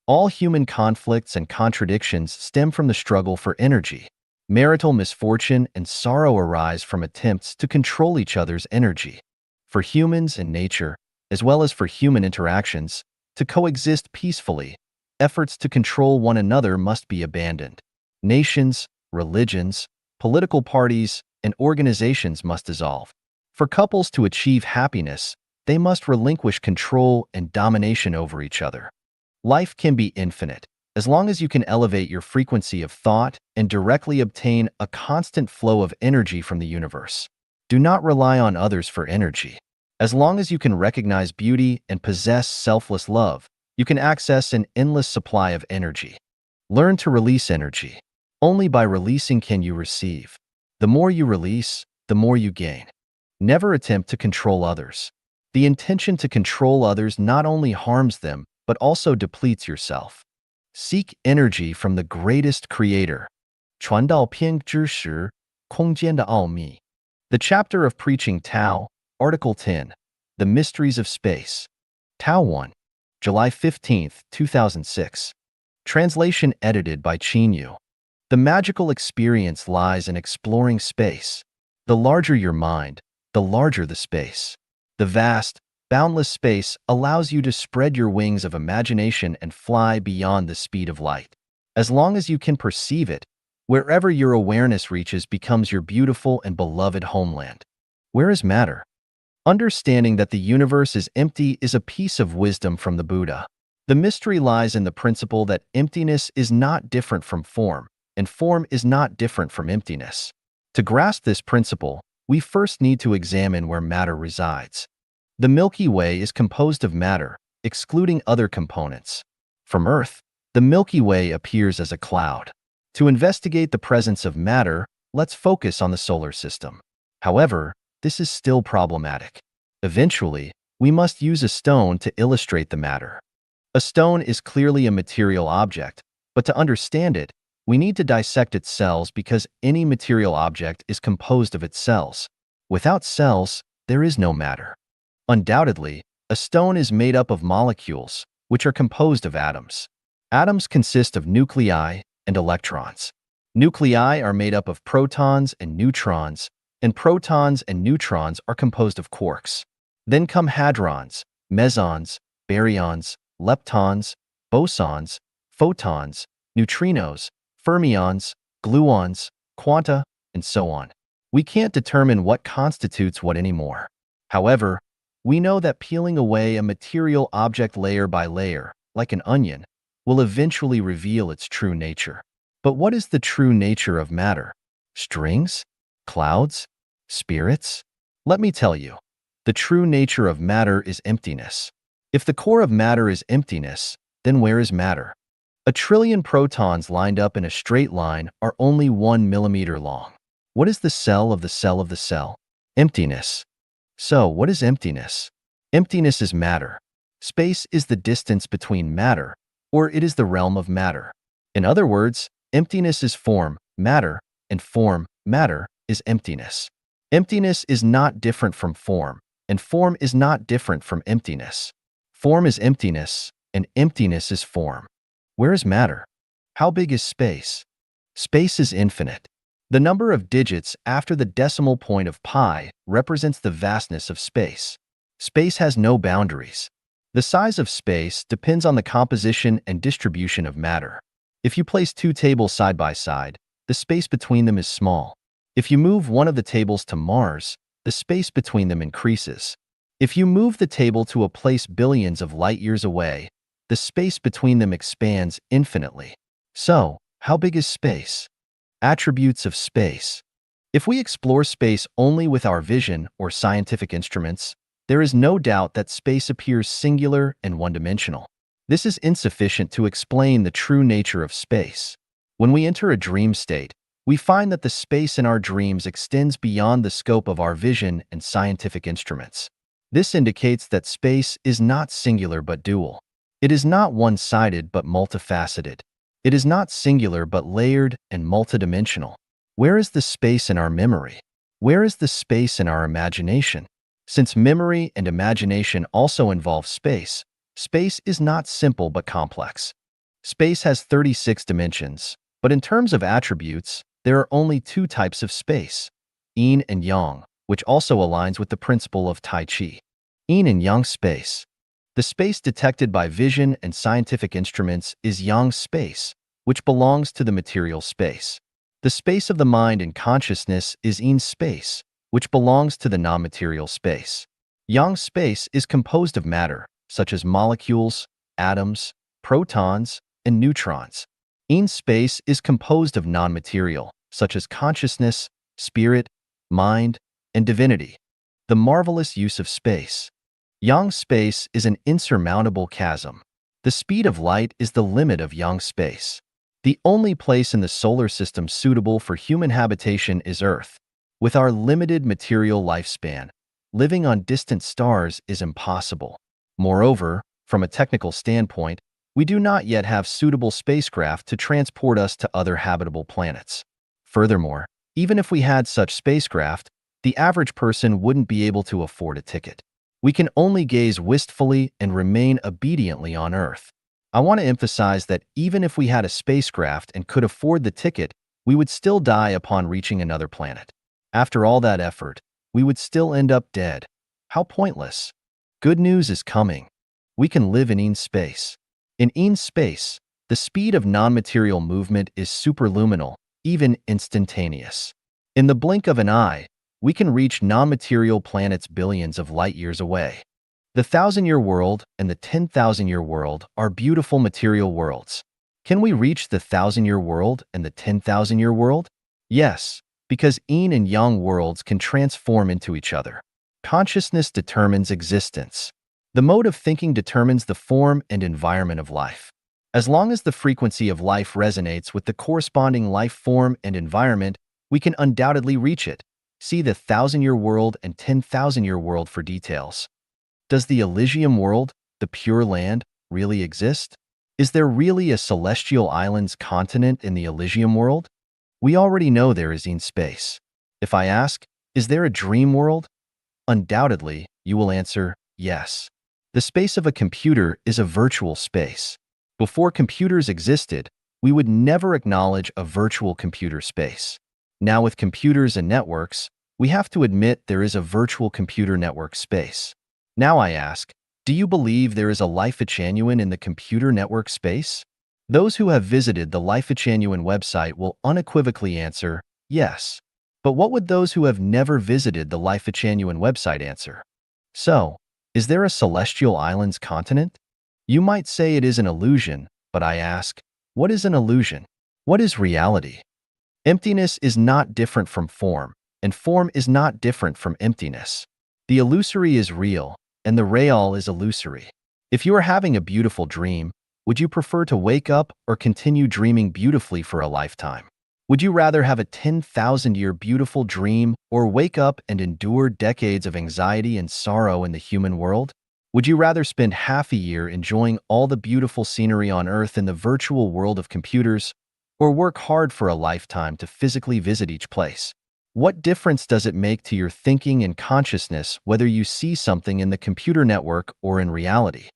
All human conflicts and contradictions stem from the struggle for energy. Marital misfortune and sorrow arise from attempts to control each other's energy. For humans and nature, as well as for human interactions, to coexist peacefully, efforts to control one another must be abandoned. Nations, religions, political parties, and organizations must dissolve. For couples to achieve happiness, they must relinquish control and domination over each other. Life can be infinite, as long as you can elevate your frequency of thought and directly obtain a constant flow of energy from the universe. Do not rely on others for energy. As long as you can recognize beauty and possess selfless love, you can access an endless supply of energy. Learn to release energy. Only by releasing can you receive. The more you release, the more you gain. Never attempt to control others. The intention to control others not only harms them, but also depletes yourself. Seek energy from the greatest creator. 传道篇知识，空间的奥秘. The chapter of preaching Tao, Article 10, The Mysteries of Space. Tao 1, July 15, 2006. Translation edited by Qin Yu. The magical experience lies in exploring space. The larger your mind, the larger the space. The vast, boundless space allows you to spread your wings of imagination and fly beyond the speed of light. As long as you can perceive it, wherever your awareness reaches becomes your beautiful and beloved homeland. Where is matter? Understanding that the universe is empty is a piece of wisdom from the Buddha. The mystery lies in the principle that emptiness is not different from form, and form is not different from emptiness. To grasp this principle, we first need to examine where matter resides. The Milky Way is composed of matter, excluding other components. From Earth, the Milky Way appears as a cloud. To investigate the presence of matter, let's focus on the solar system. However, this is still problematic. Eventually, we must use a stone to illustrate the matter. A stone is clearly a material object, but to understand it, we need to dissect its cells because any material object is composed of its cells. Without cells, there is no matter. Undoubtedly, a stone is made up of molecules, which are composed of atoms. Atoms consist of nuclei and electrons. Nuclei are made up of protons and neutrons, and protons and neutrons are composed of quarks. Then come hadrons, mesons, baryons, leptons, bosons, photons, neutrinos, fermions, gluons, quanta, and so on. We can't determine what constitutes what anymore. However, we know that peeling away a material object layer by layer, like an onion, will eventually reveal its true nature. But what is the true nature of matter? Strings? Clouds? Spirits? Let me tell you, the true nature of matter is emptiness. If the core of matter is emptiness, then where is matter? A trillion protons lined up in a straight line are only 1 millimeter long. What is the cell of the cell of the cell? Emptiness. So, what is emptiness? Emptiness is matter. Space is the distance between matter, or it is the realm of matter. In other words, emptiness is form, matter, and form, matter, is emptiness. Emptiness is not different from form, and form is not different from emptiness. Form is emptiness, and emptiness is form. Where is matter? How big is space? Space is infinite. The number of digits after the decimal point of pi represents the vastness of space. Space has no boundaries. The size of space depends on the composition and distribution of matter. If you place two tables side by side, the space between them is small. If you move one of the tables to Mars, the space between them increases. If you move the table to a place billions of light years away, the space between them expands infinitely. So, how big is space? Attributes of space. If we explore space only with our vision or scientific instruments, there is no doubt that space appears singular and one-dimensional. This is insufficient to explain the true nature of space. When we enter a dream state, we find that the space in our dreams extends beyond the scope of our vision and scientific instruments. This indicates that space is not singular but dual. It is not one-sided but multifaceted. It is not singular but layered and multidimensional. Where is the space in our memory? Where is the space in our imagination? Since memory and imagination also involve space, space is not simple but complex. Space has 36 dimensions, but in terms of attributes, there are only two types of space, yin and yang, which also aligns with the principle of Tai Chi. Yin and yang space. The space detected by vision and scientific instruments is yang space, which belongs to the material space. The space of the mind and consciousness is yin space, which belongs to the non-material space. Yang space is composed of matter, such as molecules, atoms, protons, and neutrons. Yin space is composed of non-material, such as consciousness, spirit, mind, and divinity. The marvelous use of space. Yang space is an insurmountable chasm. The speed of light is the limit of yang space. The only place in the solar system suitable for human habitation is Earth. With our limited material lifespan, living on distant stars is impossible. Moreover, from a technical standpoint, we do not yet have suitable spacecraft to transport us to other habitable planets. Furthermore, even if we had such spacecraft, the average person wouldn't be able to afford a ticket. We can only gaze wistfully and remain obediently on Earth. I want to emphasize that even if we had a spacecraft and could afford the ticket, we would still die upon reaching another planet. After all that effort, we would still end up dead. How pointless. Good news is coming. We can live in yin space. In yin space, the speed of non-material movement is superluminal, even instantaneous. In the blink of an eye, we can reach non-material planets billions of light years away. The 1,000-year world and the 10,000-year world are beautiful material worlds. Can we reach the 1,000-year world and the 10,000-year world? Yes, because yin and yang worlds can transform into each other. Consciousness determines existence. The mode of thinking determines the form and environment of life. As long as the frequency of life resonates with the corresponding life form and environment, we can undoubtedly reach it. See the 1,000-year world and 10,000-year world for details. Does the Elysium world, the Pure Land, really exist? Is there really a celestial islands continent in the Elysium world? We already know there is in space. If I ask, is there a dream world? Undoubtedly, you will answer, yes. The space of a computer is a virtual space. Before computers existed, we would never acknowledge a virtual computer space. Now with computers and networks, we have to admit there is a virtual computer network space. Now I ask, do you believe there is a Life Genuine in the computer network space? Those who have visited the Life Genuine website will unequivocally answer, yes. But what would those who have never visited the Life Genuine website answer? So, is there a celestial islands continent? You might say it is an illusion, but I ask, what is an illusion? What is reality? Emptiness is not different from form, and form is not different from emptiness. The illusory is real, and the real is illusory. If you are having a beautiful dream, would you prefer to wake up or continue dreaming beautifully for a lifetime? Would you rather have a 10,000-year beautiful dream or wake up and endure decades of anxiety and sorrow in the human world? Would you rather spend half a year enjoying all the beautiful scenery on Earth in the virtual world of computers, or work hard for a lifetime to physically visit each place? What difference does it make to your thinking and consciousness whether you see something in the computer network or in reality?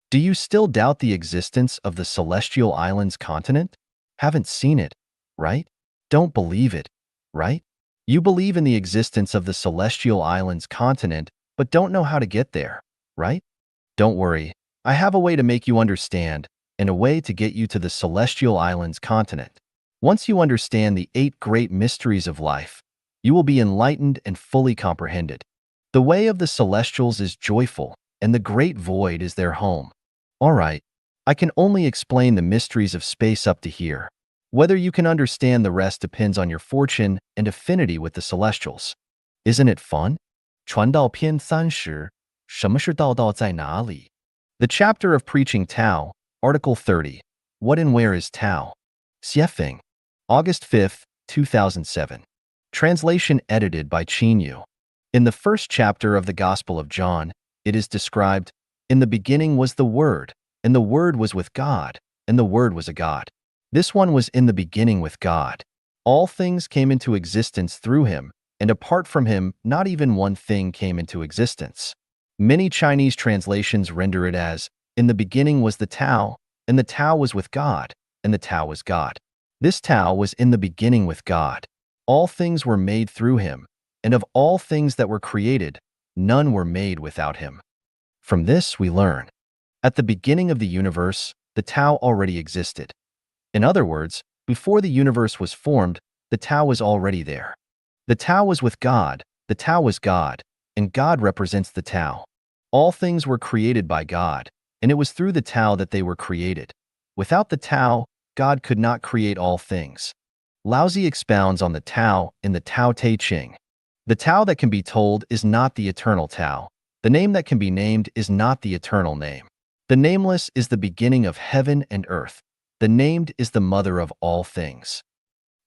Do you still doubt the existence of the Celestial Islands continent? Haven't seen it, right? Don't believe it, right? You believe in the existence of the Celestial Islands continent, but don't know how to get there, right? Don't worry, I have a way to make you understand, and a way to get you to the Celestial Islands continent. Once you understand the 8 great mysteries of life, you will be enlightened and fully comprehended. The way of the Celestials is joyful, and the great void is their home. All right, I can only explain the mysteries of space up to here. Whether you can understand the rest depends on your fortune and affinity with the Celestials. Isn't it fun? 传道篇30, 什么是道道在哪里? The chapter of preaching Tao, Article 30, What and Where is Tao? Xiefeng, August 5, 2007. Translation edited by Qin Yu. In the first chapter of the Gospel of John, it is described, in the beginning was the Word, and the Word was with God, and the Word was a God. This one was in the beginning with God. All things came into existence through him, and apart from him, not even one thing came into existence. Many Chinese translations render it as, in the beginning was the Tao, and the Tao was with God, and the Tao was God. This Tao was in the beginning with God. All things were made through him, and of all things that were created, none were made without him. From this we learn. At the beginning of the universe, the Tao already existed. In other words, before the universe was formed, the Tao was already there. The Tao was with God, the Tao was God, and God represents the Tao. All things were created by God, and it was through the Tao that they were created. Without the Tao, God could not create all things. Laozi expounds on the Tao in the Tao Te Ching. The Tao that can be told is not the eternal Tao. The name that can be named is not the eternal name. The nameless is the beginning of heaven and earth. The named is the mother of all things.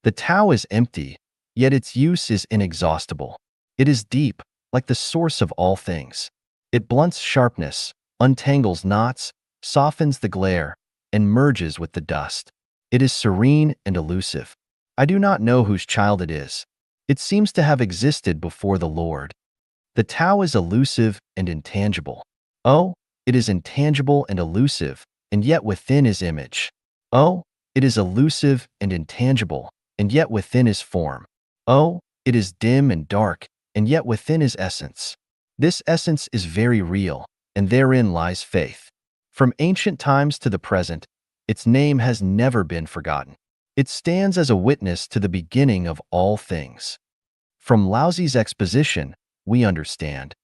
The Tao is empty, yet its use is inexhaustible. It is deep, like the source of all things. It blunts sharpness, untangles knots, softens the glare, and merges with the dust. It is serene and elusive. I do not know whose child it is. It seems to have existed before the Lord. The Tao is elusive and intangible. Oh, it is intangible and elusive, and yet within his image. Oh, it is elusive and intangible, and yet within his form. Oh, it is dim and dark, and yet within his essence. This essence is very real, and therein lies faith. From ancient times to the present, its name has never been forgotten. It stands as a witness to the beginning of all things. From Laozi's exposition, we understand.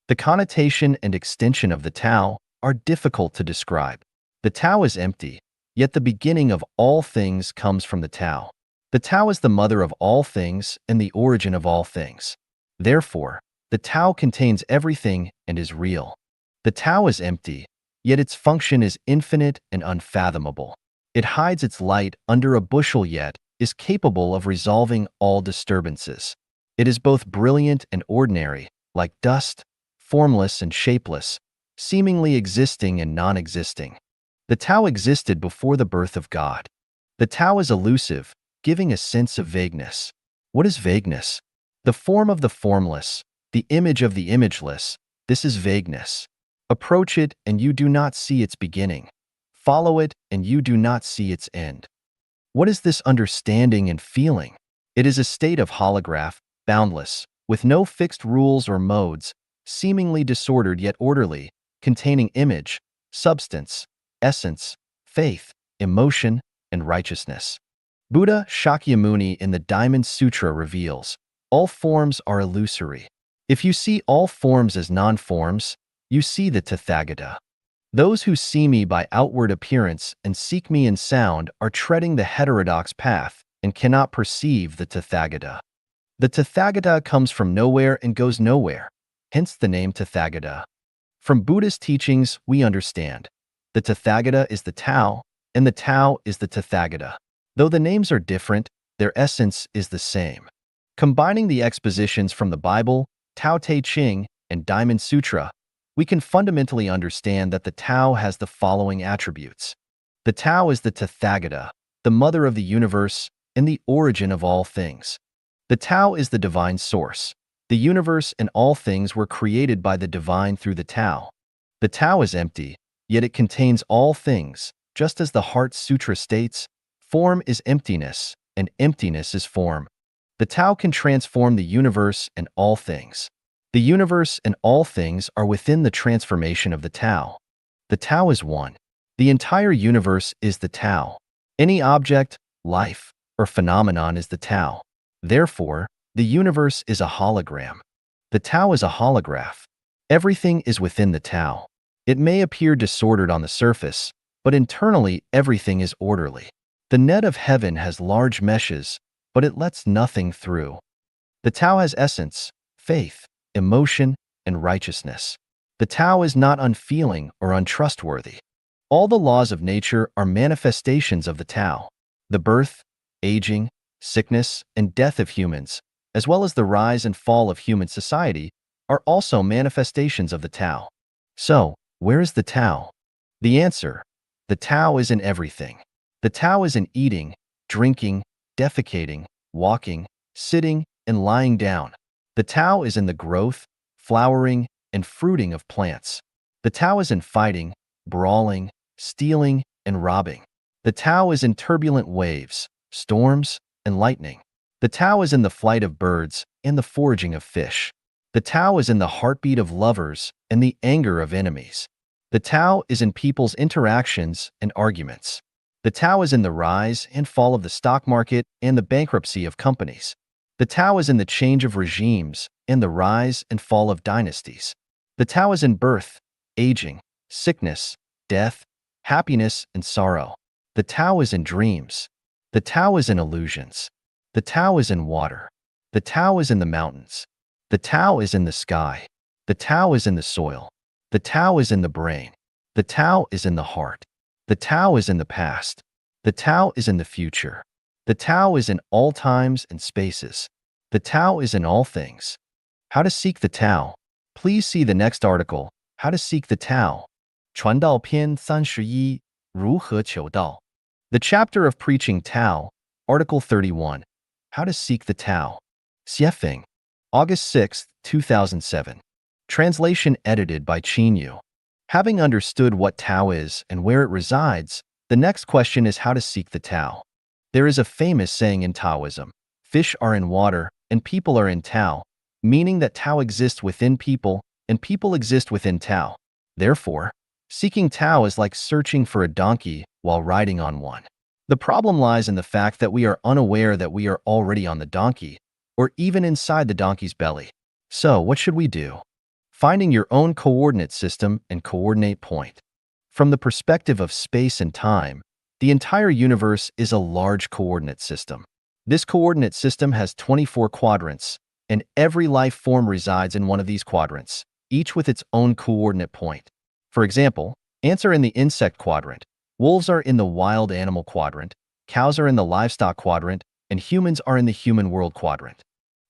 The connotation and extension of the Tao are difficult to describe. The Tao is empty, yet the beginning of all things comes from the Tao. The Tao is the mother of all things and the origin of all things. Therefore, the Tao contains everything and is real. The Tao is empty, yet its function is infinite and unfathomable. It hides its light under a bushel yet is capable of resolving all disturbances. It is both brilliant and ordinary, like dust, formless and shapeless, seemingly existing and non-existing. The Tao existed before the birth of God. The Tao is elusive, giving a sense of vagueness. What is vagueness? The form of the formless, the image of the imageless. This is vagueness. Approach it and you do not see its beginning. Follow it and you do not see its end. What is this understanding and feeling? It is a state of holograph, boundless, with no fixed rules or modes, seemingly disordered yet orderly, containing image, substance, essence, faith, emotion, and righteousness. Buddha Shakyamuni in the Diamond Sutra reveals, all forms are illusory. If you see all forms as non-forms, you see the Tathagata. Those who see me by outward appearance and seek me in sound are treading the heterodox path and cannot perceive the Tathagata. The Tathagata comes from nowhere and goes nowhere, hence the name Tathagata. From Buddhist teachings, we understand. The Tathagata is the Tao, and the Tao is the Tathagata. Though the names are different, their essence is the same. Combining the expositions from the Bible, Tao Te Ching, and Diamond Sutra, we can fundamentally understand that the Tao has the following attributes. The Tao is the Tathagata, the mother of the universe, and the origin of all things. The Tao is the divine source. The universe and all things were created by the divine through the Tao. The Tao is empty, yet it contains all things, just as the Heart Sutra states, form is emptiness, and emptiness is form. The Tao can transform the universe and all things. The universe and all things are within the transformation of the Tao. The Tao is one. The entire universe is the Tao. Any object, life, or phenomenon is the Tao. Therefore, the universe is a hologram. The Tao is a holograph. Everything is within the Tao. It may appear disordered on the surface, but internally everything is orderly. The net of heaven has large meshes, but it lets nothing through. The Tao has essence, faith, emotion, and righteousness. The Tao is not unfeeling or untrustworthy. All the laws of nature are manifestations of the Tao. The birth, aging, sickness, and death of humans, as well as the rise and fall of human society, are also manifestations of the Tao. So, where is the Tao? The answer: the Tao is in everything. The Tao is in eating, drinking, defecating, walking, sitting, and lying down. The Tao is in the growth, flowering, and fruiting of plants. The Tao is in fighting, brawling, stealing, and robbing. The Tao is in turbulent waves, storms, and lightning. The Tao is in the flight of birds and the foraging of fish. The Tao is in the heartbeat of lovers and the anger of enemies. The Tao is in people's interactions and arguments. The Tao is in the rise and fall of the stock market and the bankruptcy of companies. The Tao is in the change of regimes and the rise and fall of dynasties. The Tao is in birth, aging, sickness, death, happiness, and sorrow. The Tao is in dreams. The Tao is in illusions. The Tao is in water. The Tao is in the mountains. The Tao is in the sky. The Tao is in the soil. The Tao is in the brain. The Tao is in the heart. The Tao is in the past. The Tao is in the future. The Tao is in all times and spaces. The Tao is in all things. How to seek the Tao. Please see the next article, How to Seek the Tao. 传道篇31, 如何求道. The chapter of Preaching Tao, Article 31, How to Seek the Tao. Xiefeng, August 6, 2007. Translation edited by Qin Yu. Having understood what Tao is and where it resides, the next question is how to seek the Tao. There is a famous saying in Taoism, fish are in water and people are in Tao, meaning that Tao exists within people and people exist within Tao. Therefore, seeking Tao is like searching for a donkey while riding on one. The problem lies in the fact that we are unaware that we are already on the donkey, or even inside the donkey's belly. So, what should we do? Finding your own coordinate system and coordinate point. From the perspective of space and time, the entire universe is a large coordinate system. This coordinate system has 24 quadrants, and every life form resides in one of these quadrants, each with its own coordinate point. For example, ants are in the insect quadrant, wolves are in the wild animal quadrant, cows are in the livestock quadrant, and humans are in the human world quadrant.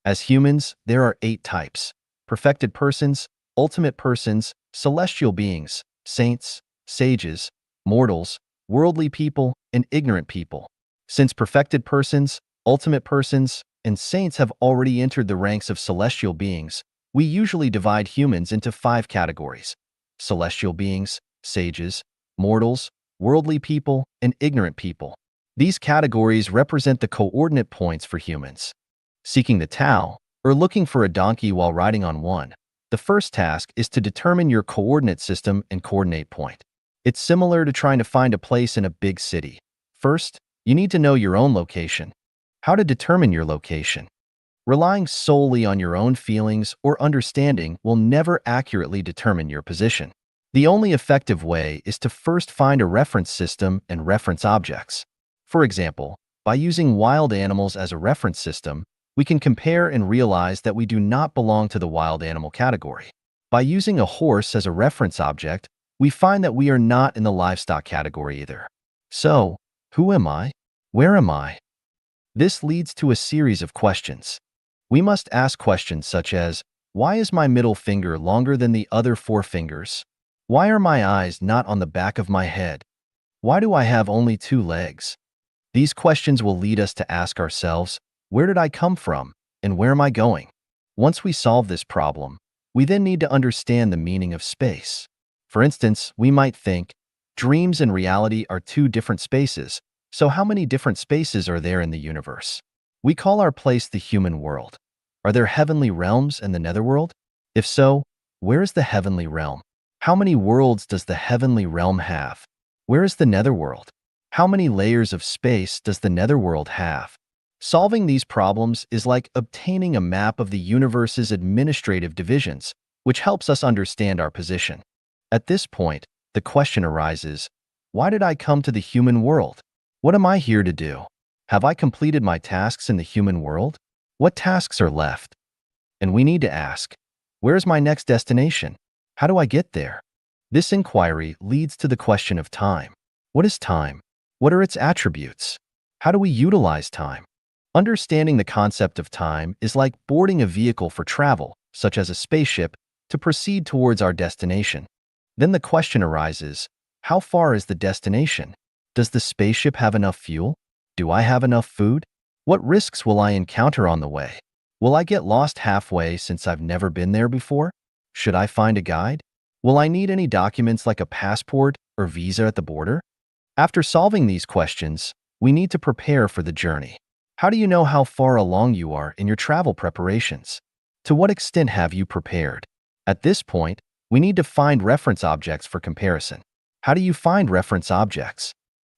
As humans, there are 8 types: perfected persons, ultimate persons, celestial beings, saints, sages, mortals, worldly people, and ignorant people. Since perfected persons, ultimate persons, and saints have already entered the ranks of celestial beings, we usually divide humans into 5 categories: celestial beings, sages, mortals, worldly people, and ignorant people. These categories represent the coordinate points for humans. Seeking the Tao, or looking for a donkey while riding on one, the first task is to determine your coordinate system and coordinate point. It's similar to trying to find a place in a big city. First, you need to know your own location. How to determine your location? Relying solely on your own feelings or understanding will never accurately determine your position. The only effective way is to first find a reference system and reference objects. For example, by using wild animals as a reference system, we can compare and realize that we do not belong to the wild animal category. By using a horse as a reference object, we find that we are not in the livestock category either. So, who am I? Where am I? This leads to a series of questions. We must ask questions such as, why is my middle finger longer than the other 4 fingers? Why are my eyes not on the back of my head? Why do I have only 2 legs? These questions will lead us to ask ourselves, where did I come from, and where am I going? Once we solve this problem, we then need to understand the meaning of space. For instance, we might think, dreams and reality are 2 different spaces, so how many different spaces are there in the universe? We call our place the human world. Are there heavenly realms and the netherworld? If so, where is the heavenly realm? How many worlds does the heavenly realm have? Where is the netherworld? How many layers of space does the netherworld have? Solving these problems is like obtaining a map of the universe's administrative divisions, which helps us understand our position. At this point, the question arises, why did I come to the human world? What am I here to do? Have I completed my tasks in the human world? What tasks are left? And we need to ask, where is my next destination? How do I get there? This inquiry leads to the question of time. What is time? What are its attributes? How do we utilize time? Understanding the concept of time is like boarding a vehicle for travel, such as a spaceship, to proceed towards our destination. Then the question arises, how far is the destination? Does the spaceship have enough fuel? Do I have enough food? What risks will I encounter on the way? Will I get lost halfway since I've never been there before? Should I find a guide? Will I need any documents like a passport or visa at the border? After solving these questions, we need to prepare for the journey. How do you know how far along you are in your travel preparations? To what extent have you prepared? At this point, we need to find reference objects for comparison. How do you find reference objects?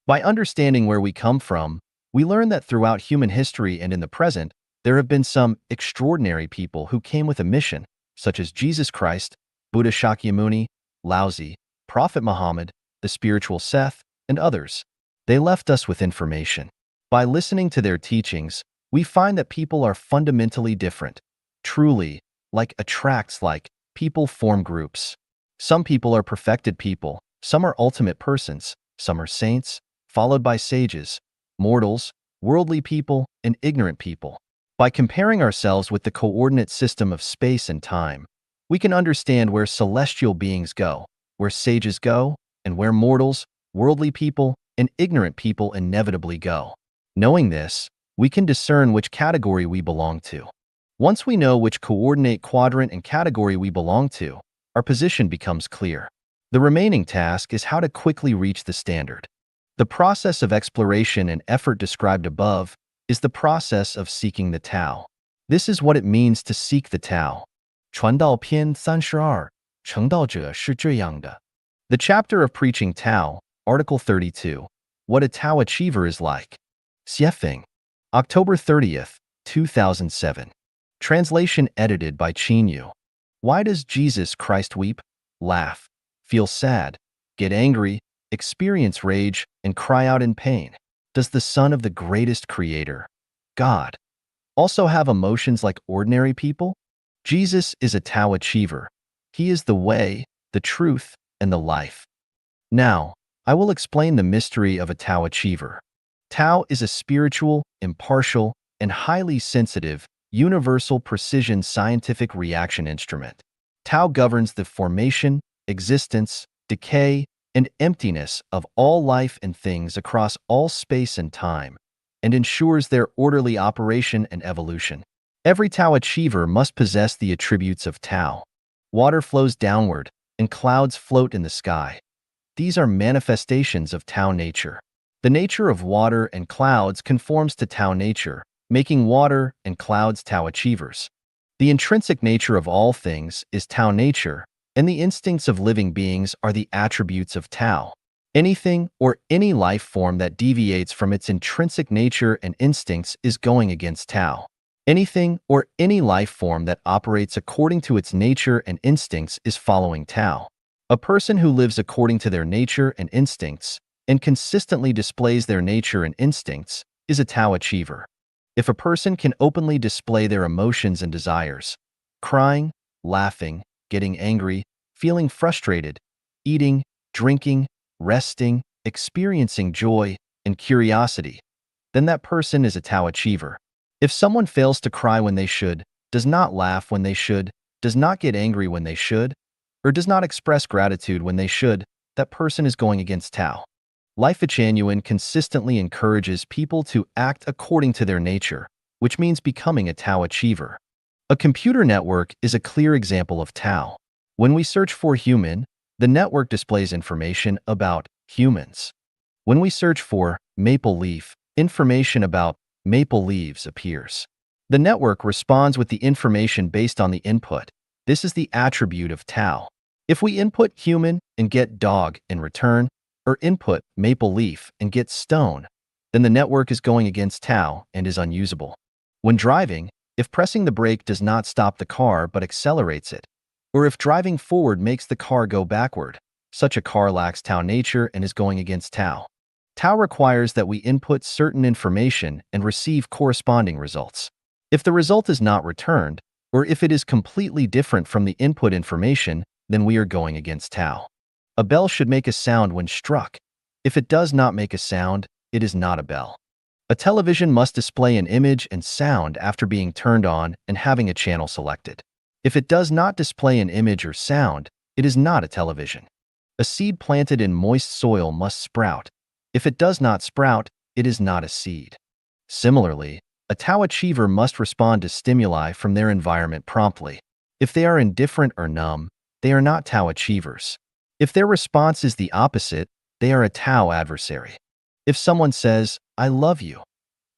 By understanding where we come from, we learn that throughout human history and in the present, there have been some extraordinary people who came with a mission, such as Jesus Christ, Buddha Shakyamuni, Laozi, Prophet Muhammad, the spiritual Seth, and others. They left us with information. By listening to their teachings, we find that people are fundamentally different. Truly, like attracts like, people form groups. Some people are perfected people, some are ultimate persons, some are saints, followed by sages, mortals, worldly people, and ignorant people. By comparing ourselves with the coordinate system of space and time, we can understand where celestial beings go, where sages go, and where mortals, worldly people, and ignorant people inevitably go. Knowing this, we can discern which category we belong to. Once we know which coordinate quadrant and category we belong to, our position becomes clear. The remaining task is how to quickly reach the standard. The process of exploration and effort described above is the process of seeking the Tao. This is what it means to seek the Tao. 传道篇32, 成道者是这样的. The chapter of preaching Tao, Article 32, what a Tao achiever is like. Xiefeng, October 30th, 2007. Translation edited by Qin Yu. Why does Jesus Christ weep, laugh, feel sad, get angry, experience rage, and cry out in pain? Does the Son of the greatest Creator, God, also have emotions like ordinary people? Jesus is a Tao achiever. He is the way, the truth, and the life. Now, I will explain the mystery of a Tao achiever. Tao is a spiritual, impartial, and highly sensitive, universal precision scientific reaction instrument. Tao governs the formation, existence, decay, and emptiness of all life and things across all space and time, and ensures their orderly operation and evolution. Every Tao achiever must possess the attributes of Tao. Water flows downward, and clouds float in the sky. These are manifestations of Tao nature. The nature of water and clouds conforms to Tao nature, making water and clouds Tao achievers. The intrinsic nature of all things is Tao nature, and the instincts of living beings are the attributes of Tao. Anything or any life form that deviates from its intrinsic nature and instincts is going against Tao. Anything or any life form that operates according to its nature and instincts is following Tao. A person who lives according to their nature and instincts and consistently displays their nature and instincts is a Tao achiever. If a person can openly display their emotions and desires, crying, laughing, getting angry, feeling frustrated, eating, drinking, resting, experiencing joy, and curiosity, then that person is a Tao achiever. If someone fails to cry when they should, does not laugh when they should, does not get angry when they should, or does not express gratitude when they should, that person is going against Tao. Life Genuine consistently encourages people to act according to their nature, which means becoming a Tao achiever. A computer network is a clear example of Tao. When we search for human, the network displays information about humans. When we search for maple leaf, information about maple leaves appears. The network responds with the information based on the input. This is the attribute of Tao. If we input human and get dog in return, or input maple leaf and get stone, then the network is going against Tao and is unusable. When driving, if pressing the brake does not stop the car but accelerates it, or if driving forward makes the car go backward, such a car lacks Tao nature and is going against Tao. Tao requires that we input certain information and receive corresponding results. If the result is not returned, or if it is completely different from the input information, then we are going against Tao. A bell should make a sound when struck. If it does not make a sound, it is not a bell. A television must display an image and sound after being turned on and having a channel selected. If it does not display an image or sound, it is not a television. A seed planted in moist soil must sprout. If it does not sprout, it is not a seed. Similarly, a Tao achiever must respond to stimuli from their environment promptly. If they are indifferent or numb, they are not Tao achievers. If their response is the opposite, they are a Tao adversary. If someone says, "I love you,"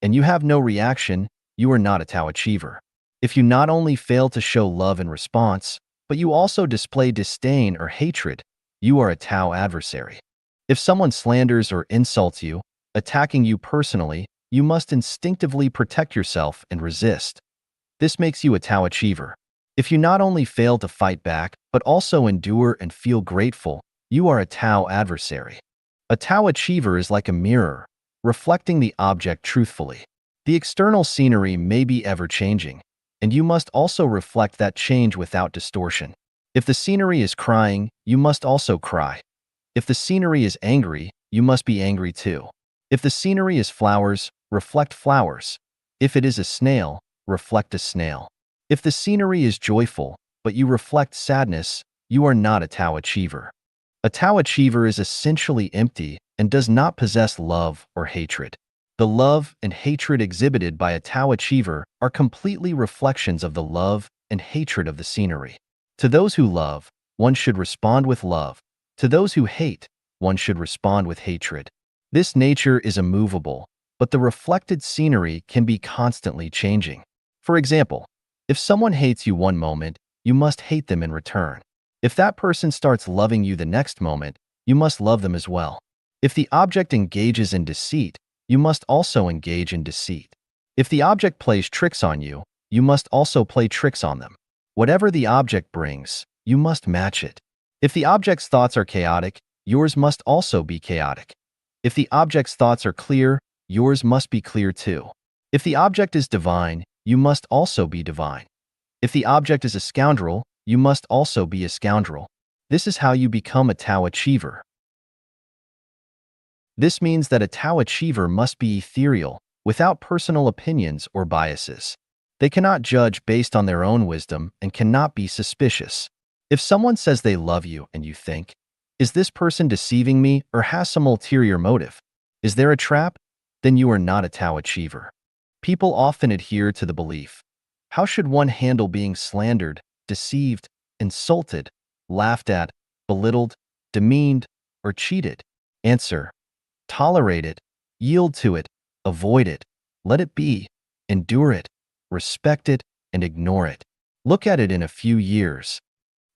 and you have no reaction, you are not a Tao achiever. If you not only fail to show love in response, but you also display disdain or hatred, you are a Tao adversary. If someone slanders or insults you, attacking you personally, you must instinctively protect yourself and resist. This makes you a Tao achiever. If you not only fail to fight back, but also endure and feel grateful, you are a Tao adversary. A Tao achiever is like a mirror, reflecting the object truthfully. The external scenery may be ever-changing, and you must also reflect that change without distortion. If the scenery is crying, you must also cry. If the scenery is angry, you must be angry too. If the scenery is flowers, reflect flowers. If it is a snail, reflect a snail. If the scenery is joyful, but you reflect sadness, you are not a Tao achiever. A Tao achiever is essentially empty and does not possess love or hatred. The love and hatred exhibited by a Tao achiever are completely reflections of the love and hatred of the scenery. To those who love, one should respond with love. To those who hate, one should respond with hatred. This nature is immovable, but the reflected scenery can be constantly changing. For example, if someone hates you one moment, you must hate them in return. If that person starts loving you the next moment, you must love them as well. If the object engages in deceit, you must also engage in deceit. If the object plays tricks on you, you must also play tricks on them. Whatever the object brings, you must match it. If the object's thoughts are chaotic, yours must also be chaotic. If the object's thoughts are clear, yours must be clear too. If the object is divine, you must also be divine. If the object is a scoundrel, you must also be a scoundrel. This is how you become a Tao achiever. This means that a Tao achiever must be ethereal, without personal opinions or biases. They cannot judge based on their own wisdom and cannot be suspicious. If someone says they love you and you think, "Is this person deceiving me or has some ulterior motive? Is there a trap?" Then you are not a Tao achiever. People often adhere to the belief, how should one handle being slandered, deceived, insulted, laughed at, belittled, demeaned, or cheated? Answer: tolerate it, yield to it, avoid it, let it be, endure it, respect it, and ignore it. Look at it in a few years.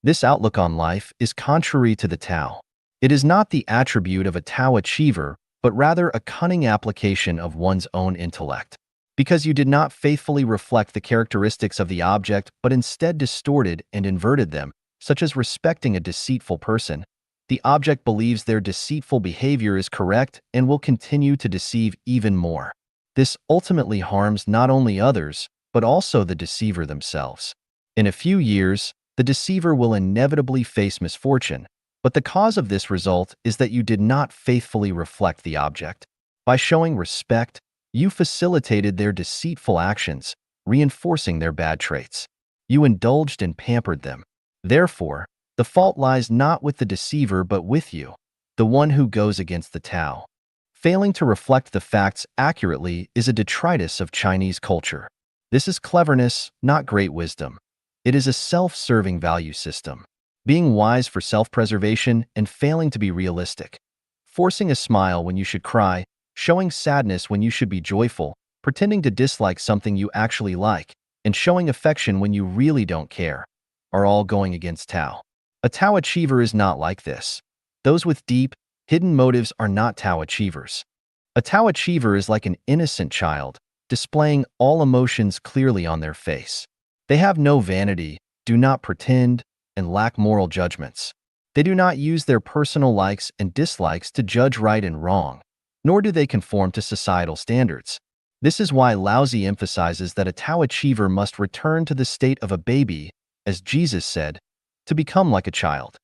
This outlook on life is contrary to the Tao. It is not the attribute of a Tao achiever, but rather a cunning application of one's own intellect. Because you did not faithfully reflect the characteristics of the object, but instead distorted and inverted them, such as respecting a deceitful person, the object believes their deceitful behavior is correct and will continue to deceive even more. This ultimately harms not only others, but also the deceiver themselves. In a few years, the deceiver will inevitably face misfortune, but the cause of this result is that you did not faithfully reflect the object. By showing respect, you facilitated their deceitful actions, reinforcing their bad traits. You indulged and pampered them. Therefore, the fault lies not with the deceiver but with you, the one who goes against the Tao. Failing to reflect the facts accurately is a detritus of Chinese culture. This is cleverness, not great wisdom. It is a self-serving value system. Being wise for self-preservation and failing to be realistic. Forcing a smile when you should cry, showing sadness when you should be joyful, pretending to dislike something you actually like, and showing affection when you really don't care, are all going against Tao. A Tao achiever is not like this. Those with deep, hidden motives are not Tao achievers. A Tao achiever is like an innocent child, displaying all emotions clearly on their face. They have no vanity, do not pretend, and lack moral judgments. They do not use their personal likes and dislikes to judge right and wrong, nor do they conform to societal standards. This is why Laozi emphasizes that a Tao achiever must return to the state of a baby, as Jesus said, to become like a child.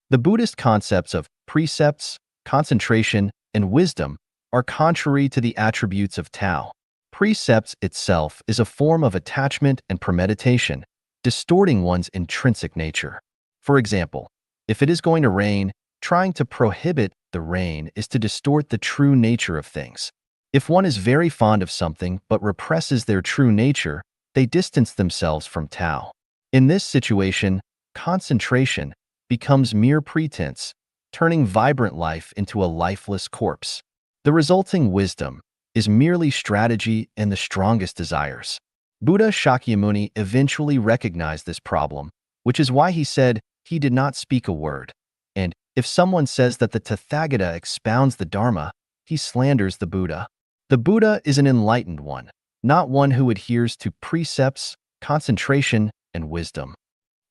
The Buddhist concepts of precepts, concentration, and wisdom are contrary to the attributes of Tao. Precepts itself is a form of attachment and premeditation, distorting one's intrinsic nature. For example, if it is going to rain, trying to prohibit the rain is to distort the true nature of things. If one is very fond of something but represses their true nature, they distance themselves from Tao. In this situation, concentration becomes mere pretense, turning vibrant life into a lifeless corpse. The resulting wisdom is merely strategy and the strongest desires. Buddha Shakyamuni eventually recognized this problem, which is why he said he did not speak a word. And if someone says that the Tathagata expounds the Dharma, he slanders the Buddha. The Buddha is an enlightened one, not one who adheres to precepts, concentration, and wisdom.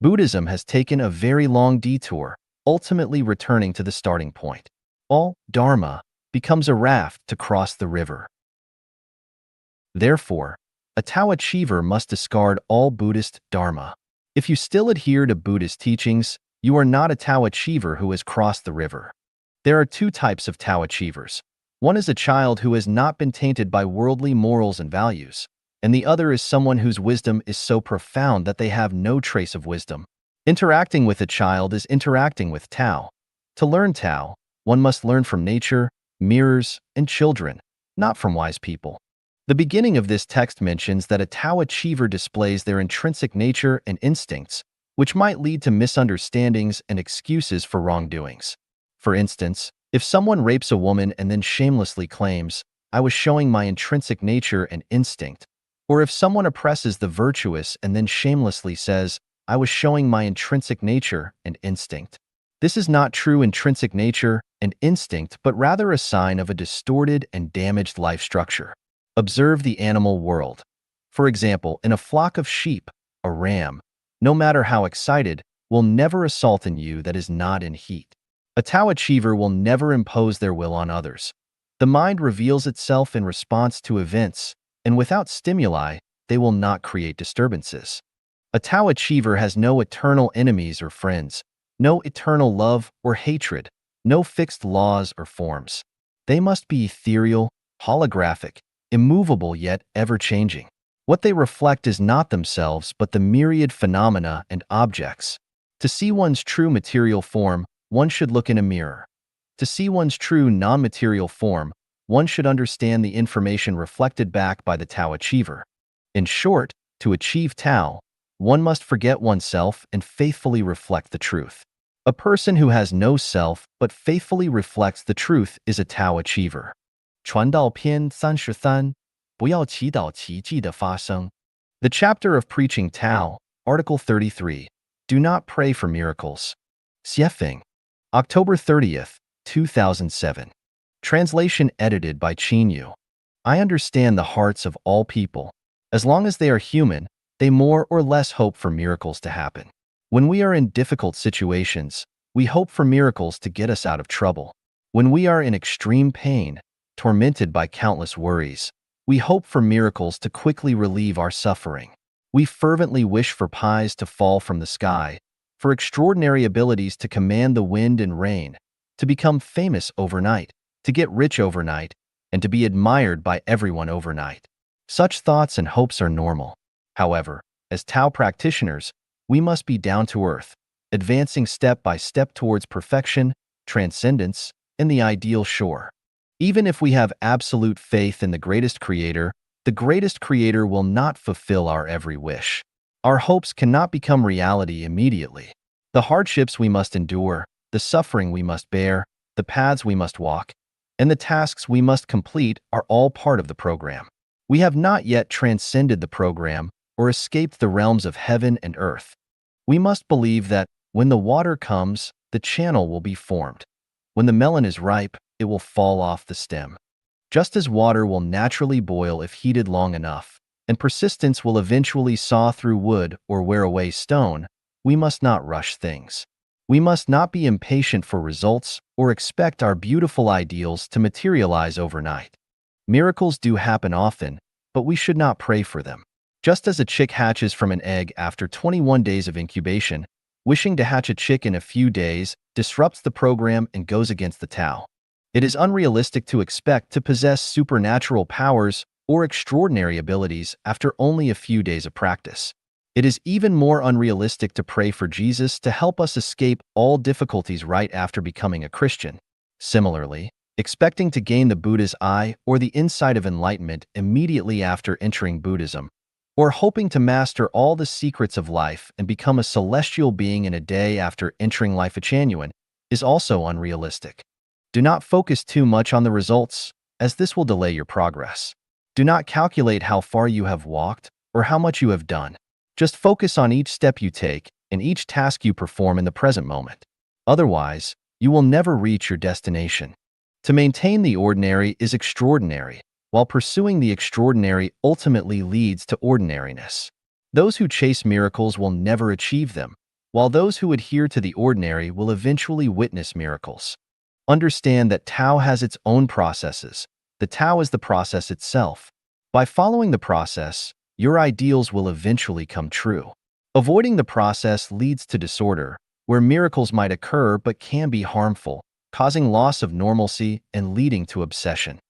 Buddhism has taken a very long detour, ultimately returning to the starting point. All Dharma becomes a raft to cross the river. Therefore, a Tao achiever must discard all Buddhist Dharma. If you still adhere to Buddhist teachings, you are not a Tao achiever who has crossed the river. There are two types of Tao achievers. One is a child who has not been tainted by worldly morals and values, and the other is someone whose wisdom is so profound that they have no trace of wisdom. Interacting with a child is interacting with Tao. To learn Tao, one must learn from nature, mirrors, and children, not from wise people. The beginning of this text mentions that a Tao achiever displays their intrinsic nature and instincts, which might lead to misunderstandings and excuses for wrongdoings. For instance, if someone rapes a woman and then shamelessly claims, "I was showing my intrinsic nature and instinct," or if someone oppresses the virtuous and then shamelessly says, "I was showing my intrinsic nature and instinct," this is not true intrinsic nature and instinct, but rather a sign of a distorted and damaged life structure. Observe the animal world. For example, in a flock of sheep, a ram, no matter how excited, will never assault in you that is not in heat. A Tao achiever will never impose their will on others. The mind reveals itself in response to events, and without stimuli, they will not create disturbances. A Tao achiever has no eternal enemies or friends, no eternal love or hatred, no fixed laws or forms. They must be ethereal, holographic, immovable yet ever-changing. What they reflect is not themselves but the myriad phenomena and objects. To see one's true material form, one should look in a mirror. To see one's true non-material form, one should understand the information reflected back by the Tao achiever. In short, to achieve Tao, one must forget oneself and faithfully reflect the truth. A person who has no self but faithfully reflects the truth is a Tao achiever. 传道篇33，不要祈祷奇迹的发生。The chapter of preaching Tao, Article 33. Do not pray for miracles. Xiefeng. October 30th, 2007. Translation edited by Qin Yu. I understand the hearts of all people. As long as they are human, they more or less hope for miracles to happen. When we are in difficult situations, we hope for miracles to get us out of trouble. When we are in extreme pain, tormented by countless worries, we hope for miracles to quickly relieve our suffering. We fervently wish for pies to fall from the sky, for extraordinary abilities to command the wind and rain, to become famous overnight, to get rich overnight, and to be admired by everyone overnight. Such thoughts and hopes are normal. However, as Tao practitioners, we must be down to earth, advancing step by step towards perfection, transcendence, and the ideal shore. Even if we have absolute faith in the greatest creator will not fulfill our every wish. Our hopes cannot become reality immediately. The hardships we must endure, the suffering we must bear, the paths we must walk, and the tasks we must complete are all part of the program. We have not yet transcended the program or escaped the realms of heaven and earth. We must believe that when the water comes, the channel will be formed. When the melon is ripe, it will fall off the stem. Just as water will naturally boil if heated long enough, and persistence will eventually saw through wood or wear away stone, we must not rush things. We must not be impatient for results or expect our beautiful ideals to materialize overnight. Miracles do happen often, but we should not pray for them. Just as a chick hatches from an egg after 21 days of incubation, wishing to hatch a chick in a few days disrupts the program and goes against the Tao. It is unrealistic to expect to possess supernatural powers or extraordinary abilities after only a few days of practice. It is even more unrealistic to pray for Jesus to help us escape all difficulties right after becoming a Christian. Similarly, expecting to gain the Buddha's eye or the insight of enlightenment immediately after entering Buddhism, or hoping to master all the secrets of life and become a celestial being in a day after entering Life Genuine, is also unrealistic. Do not focus too much on the results, as this will delay your progress. Do not calculate how far you have walked or how much you have done. Just focus on each step you take and each task you perform in the present moment. Otherwise, you will never reach your destination. To maintain the ordinary is extraordinary, while pursuing the extraordinary ultimately leads to ordinariness. Those who chase miracles will never achieve them, while those who adhere to the ordinary will eventually witness miracles. Understand that Tao has its own processes. The Tao is the process itself. By following the process, your ideals will eventually come true. Avoiding the process leads to disorder, where miracles might occur but can be harmful, causing loss of normalcy and leading to obsession.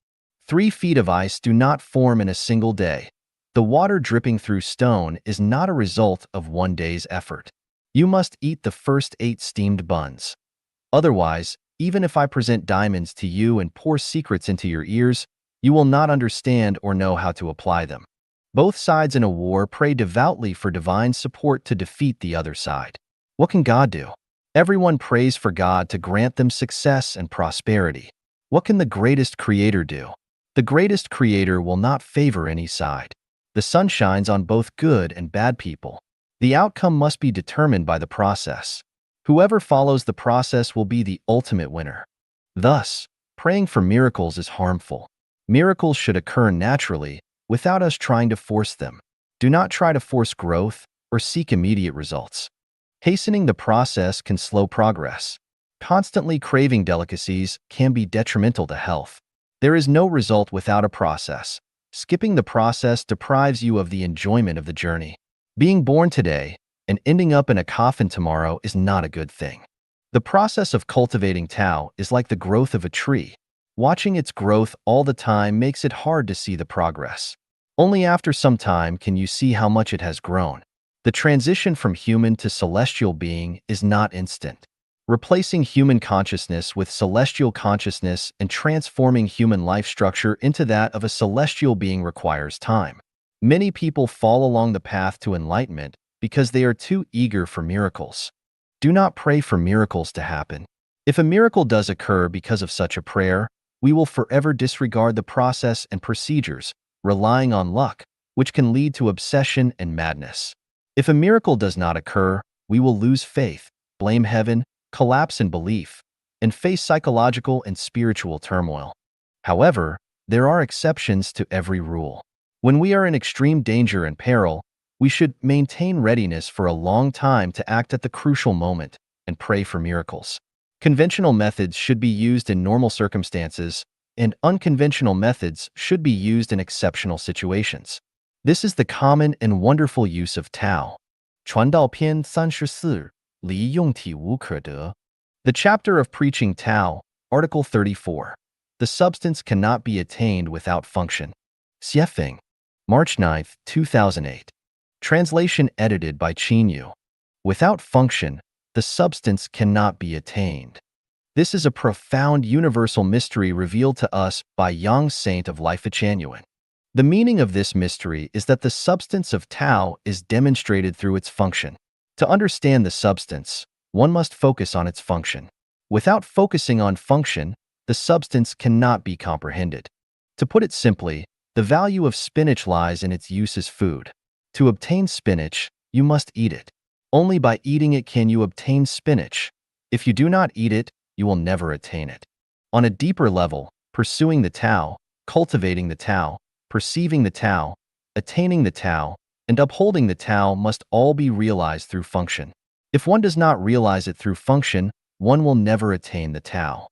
3 feet of ice do not form in a single day. The water dripping through stone is not a result of one day's effort. You must eat the first 8 steamed buns. Otherwise, even if I present diamonds to you and pour secrets into your ears, you will not understand or know how to apply them. Both sides in a war pray devoutly for divine support to defeat the other side. What can God do? Everyone prays for God to grant them success and prosperity. What can the greatest creator do? The greatest creator will not favor any side. The sun shines on both good and bad people. The outcome must be determined by the process. Whoever follows the process will be the ultimate winner. Thus, praying for miracles is harmful. Miracles should occur naturally, without us trying to force them. Do not try to force growth or seek immediate results. Hastening the process can slow progress. Constantly craving delicacies can be detrimental to health. There is no result without a process. Skipping the process deprives you of the enjoyment of the journey. Being born today and ending up in a coffin tomorrow is not a good thing. The process of cultivating Tao is like the growth of a tree. Watching its growth all the time makes it hard to see the progress. Only after some time can you see how much it has grown. The transition from human to celestial being is not instant. Replacing human consciousness with celestial consciousness and transforming human life structure into that of a celestial being requires time. Many people fall along the path to enlightenment because they are too eager for miracles. Do not pray for miracles to happen. If a miracle does occur because of such a prayer, we will forever disregard the process and procedures, relying on luck, which can lead to obsession and madness. If a miracle does not occur, we will lose faith, blame heaven, collapse in belief, and face psychological and spiritual turmoil. However, there are exceptions to every rule. When we are in extreme danger and peril, we should maintain readiness for a long time to act at the crucial moment and pray for miracles. Conventional methods should be used in normal circumstances, and unconventional methods should be used in exceptional situations. This is the common and wonderful use of Tao. 传道篇34离用体无可得. The chapter of preaching Tao, Article 34. The substance cannot be attained without function. Xiefeng, March 9, 2008. Translation edited by Qin Yu. Without function, the substance cannot be attained. This is a profound universal mystery revealed to us by Yang Saint of Life Changyuan. The meaning of this mystery is that the substance of Tao is demonstrated through its function. To understand the substance, one must focus on its function. Without focusing on function, the substance cannot be comprehended. To put it simply, the value of spinach lies in its use as food. To obtain spinach, you must eat it. Only by eating it can you obtain spinach. If you do not eat it, you will never attain it. On a deeper level, pursuing the Tao, cultivating the Tao, perceiving the Tao, attaining the Tao, and upholding the Tao must all be realized through function. If one does not realize it through function, one will never attain the Tao.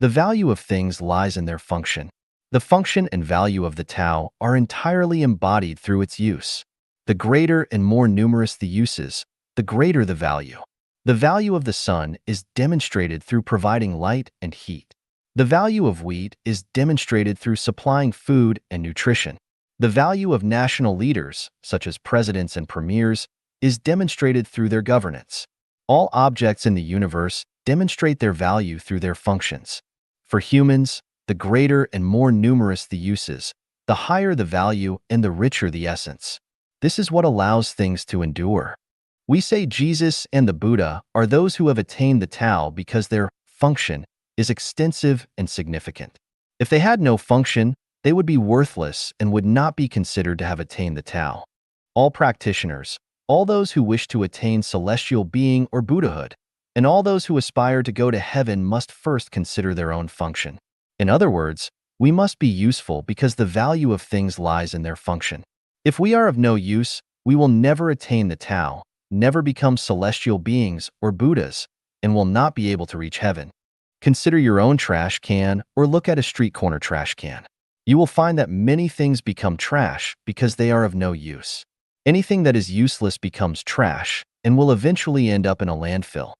The value of things lies in their function. The function and value of the Tao are entirely embodied through its use. The greater and more numerous the uses, the greater the value. The value of the sun is demonstrated through providing light and heat. The value of wheat is demonstrated through supplying food and nutrition. The value of national leaders, such as presidents and premiers, is demonstrated through their governance. All objects in the universe demonstrate their value through their functions. For humans, the greater and more numerous the uses, the higher the value and the richer the essence. This is what allows things to endure. We say Jesus and the Buddha are those who have attained the Tao because their function is extensive and significant. If they had no function, they would be worthless and would not be considered to have attained the Tao. All practitioners, all those who wish to attain celestial being or Buddhahood, and all those who aspire to go to heaven must first consider their own function. In other words, we must be useful because the value of things lies in their function. If we are of no use, we will never attain the Tao, never become celestial beings or Buddhas, and will not be able to reach heaven. Consider your own trash can or look at a street corner trash can. You will find that many things become trash because they are of no use. Anything that is useless becomes trash and will eventually end up in a landfill.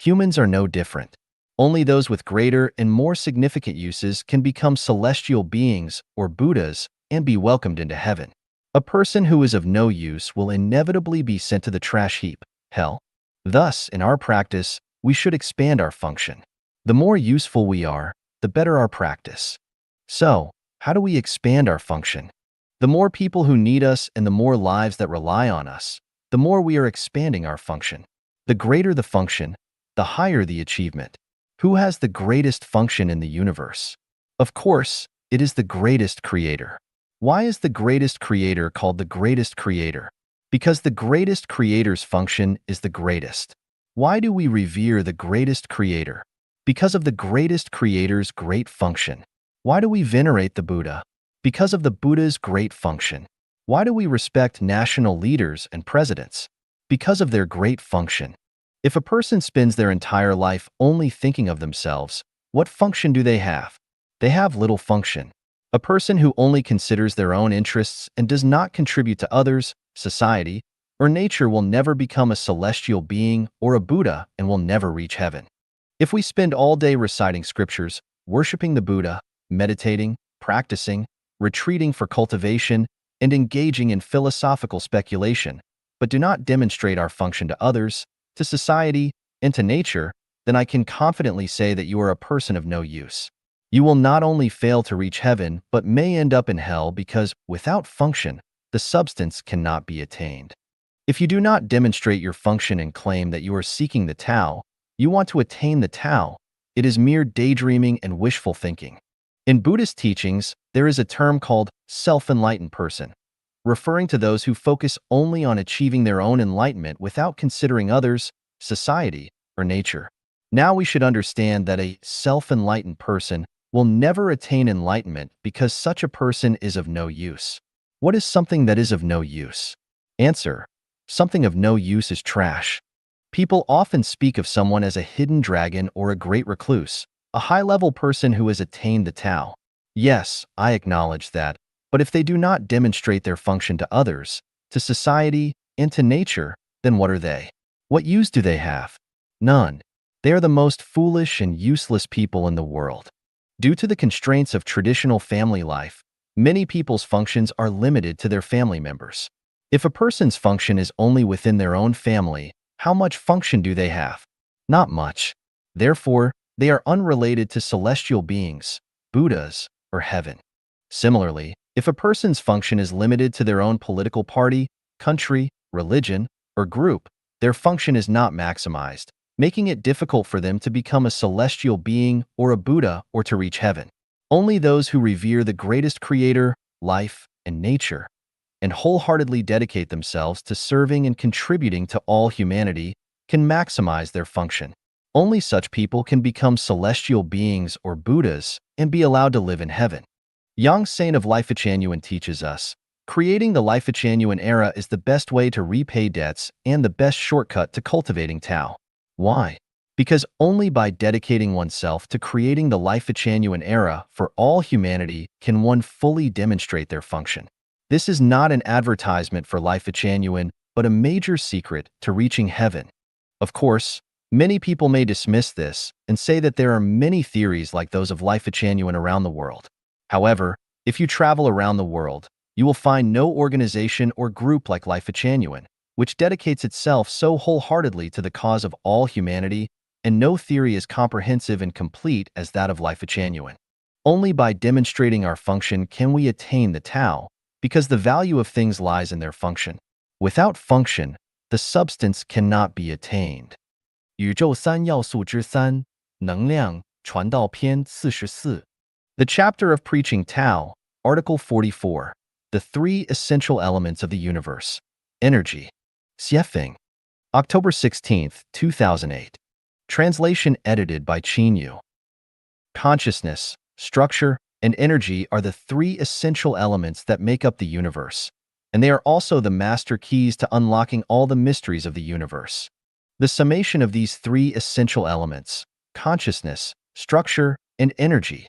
Humans are no different. Only those with greater and more significant uses can become celestial beings or Buddhas and be welcomed into heaven. A person who is of no use will inevitably be sent to the trash heap, hell. Thus, in our practice, we should expand our function. The more useful we are, the better our practice. So, how do we expand our function? The more people who need us and the more lives that rely on us, the more we are expanding our function. The greater the function, the higher the achievement. Who has the greatest function in the universe? Of course, it is the greatest creator. Why is the greatest creator called the greatest creator? Because the greatest creator's function is the greatest. Why do we revere the greatest creator? Because of the greatest creator's great function. Why do we venerate the Buddha? Because of the Buddha's great function. Why do we respect national leaders and presidents? Because of their great function. If a person spends their entire life only thinking of themselves, what function do they have? They have little function. A person who only considers their own interests and does not contribute to others, society, or nature will never become a celestial being or a Buddha and will never reach heaven. If we spend all day reciting scriptures, worshiping the Buddha, meditating, practicing, retreating for cultivation, and engaging in philosophical speculation, but do not demonstrate our function to others, to society, and to nature, then I can confidently say that you are a person of no use. You will not only fail to reach heaven, but may end up in hell because, without function, the substance cannot be attained. If you do not demonstrate your function and claim that you are seeking the Tao, you want to attain the Tao, it is mere daydreaming and wishful thinking. In Buddhist teachings, there is a term called self-enlightened person, referring to those who focus only on achieving their own enlightenment without considering others, society, or nature. Now we should understand that a self-enlightened person will never attain enlightenment because such a person is of no use. What is something that is of no use? Answer: something of no use is trash. People often speak of someone as a hidden dragon or a great recluse, a high-level person who has attained the Tao. Yes, I acknowledge that, but if they do not demonstrate their function to others, to society, and to nature, then what are they? What use do they have? None. They are the most foolish and useless people in the world. Due to the constraints of traditional family life, many people's functions are limited to their family members. If a person's function is only within their own family, how much function do they have? Not much. Therefore, they are unrelated to celestial beings, Buddhas, or heaven. Similarly, if a person's function is limited to their own political party, country, religion, or group, their function is not maximized, making it difficult for them to become a celestial being or a Buddha or to reach heaven. Only those who revere the greatest creator, life, and nature, and wholeheartedly dedicate themselves to serving and contributing to all humanity can maximize their function. Only such people can become celestial beings or Buddhas and be allowed to live in heaven. Yang Saint of Life-Chanuen teaches us, creating the Life-Chanuen era is the best way to repay debts and the best shortcut to cultivating Tao. Why? Because only by dedicating oneself to creating the Life-Chanuen era for all humanity can one fully demonstrate their function. This is not an advertisement for Life-Chanuen, but a major secret to reaching heaven. Of course, many people may dismiss this and say that there are many theories like those of Life-Chanuen around the world. However, if you travel around the world, you will find no organization or group like Life-Chanuen, which dedicates itself so wholeheartedly to the cause of all humanity, and no theory is comprehensive and complete as that of Life-Chanuen. Only by demonstrating our function can we attain the Tao, because the value of things lies in their function. Without function, the substance cannot be attained. 宇宙三要素之三，能量，传道篇44。The chapter of preaching Tao, Article 44, the three essential elements of the universe. Energy. Xiefeng. October 16, 2008. Translation edited by Qin Yu. Consciousness, structure, and energy are the three essential elements that make up the universe, and they are also the master keys to unlocking all the mysteries of the universe. The summation of these three essential elements, consciousness, structure, and energy,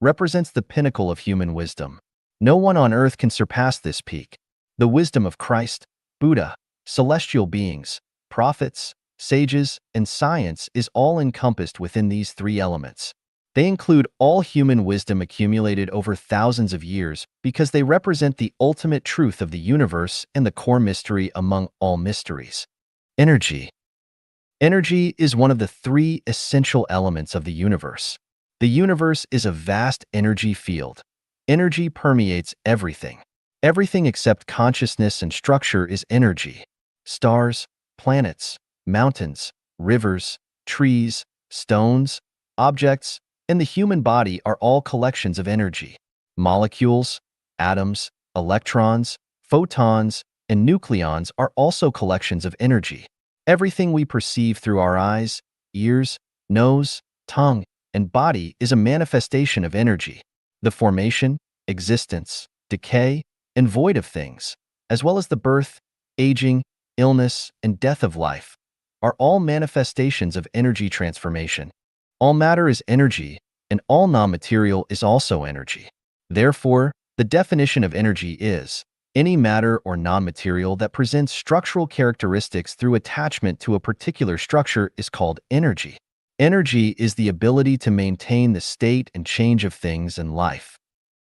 represents the pinnacle of human wisdom. No one on earth can surpass this peak. The wisdom of Christ, Buddha, celestial beings, prophets, sages, and science is all encompassed within these three elements. They include all human wisdom accumulated over thousands of years because they represent the ultimate truth of the universe and the core mystery among all mysteries. Energy. Energy is one of the three essential elements of the universe. The universe is a vast energy field. Energy permeates everything. Everything except consciousness and structure is energy. Stars, planets, mountains, rivers, trees, stones, objects, and the human body are all collections of energy. Molecules, atoms, electrons, photons, and nucleons are also collections of energy. Everything we perceive through our eyes, ears, nose, tongue, and body is a manifestation of energy. The formation, existence, decay, and void of things, as well as the birth, aging, illness, and death of life, are all manifestations of energy transformation. All matter is energy, and all non-material is also energy. Therefore, the definition of energy is any matter or non-material that presents structural characteristics through attachment to a particular structure is called energy. Energy is the ability to maintain the state and change of things in life.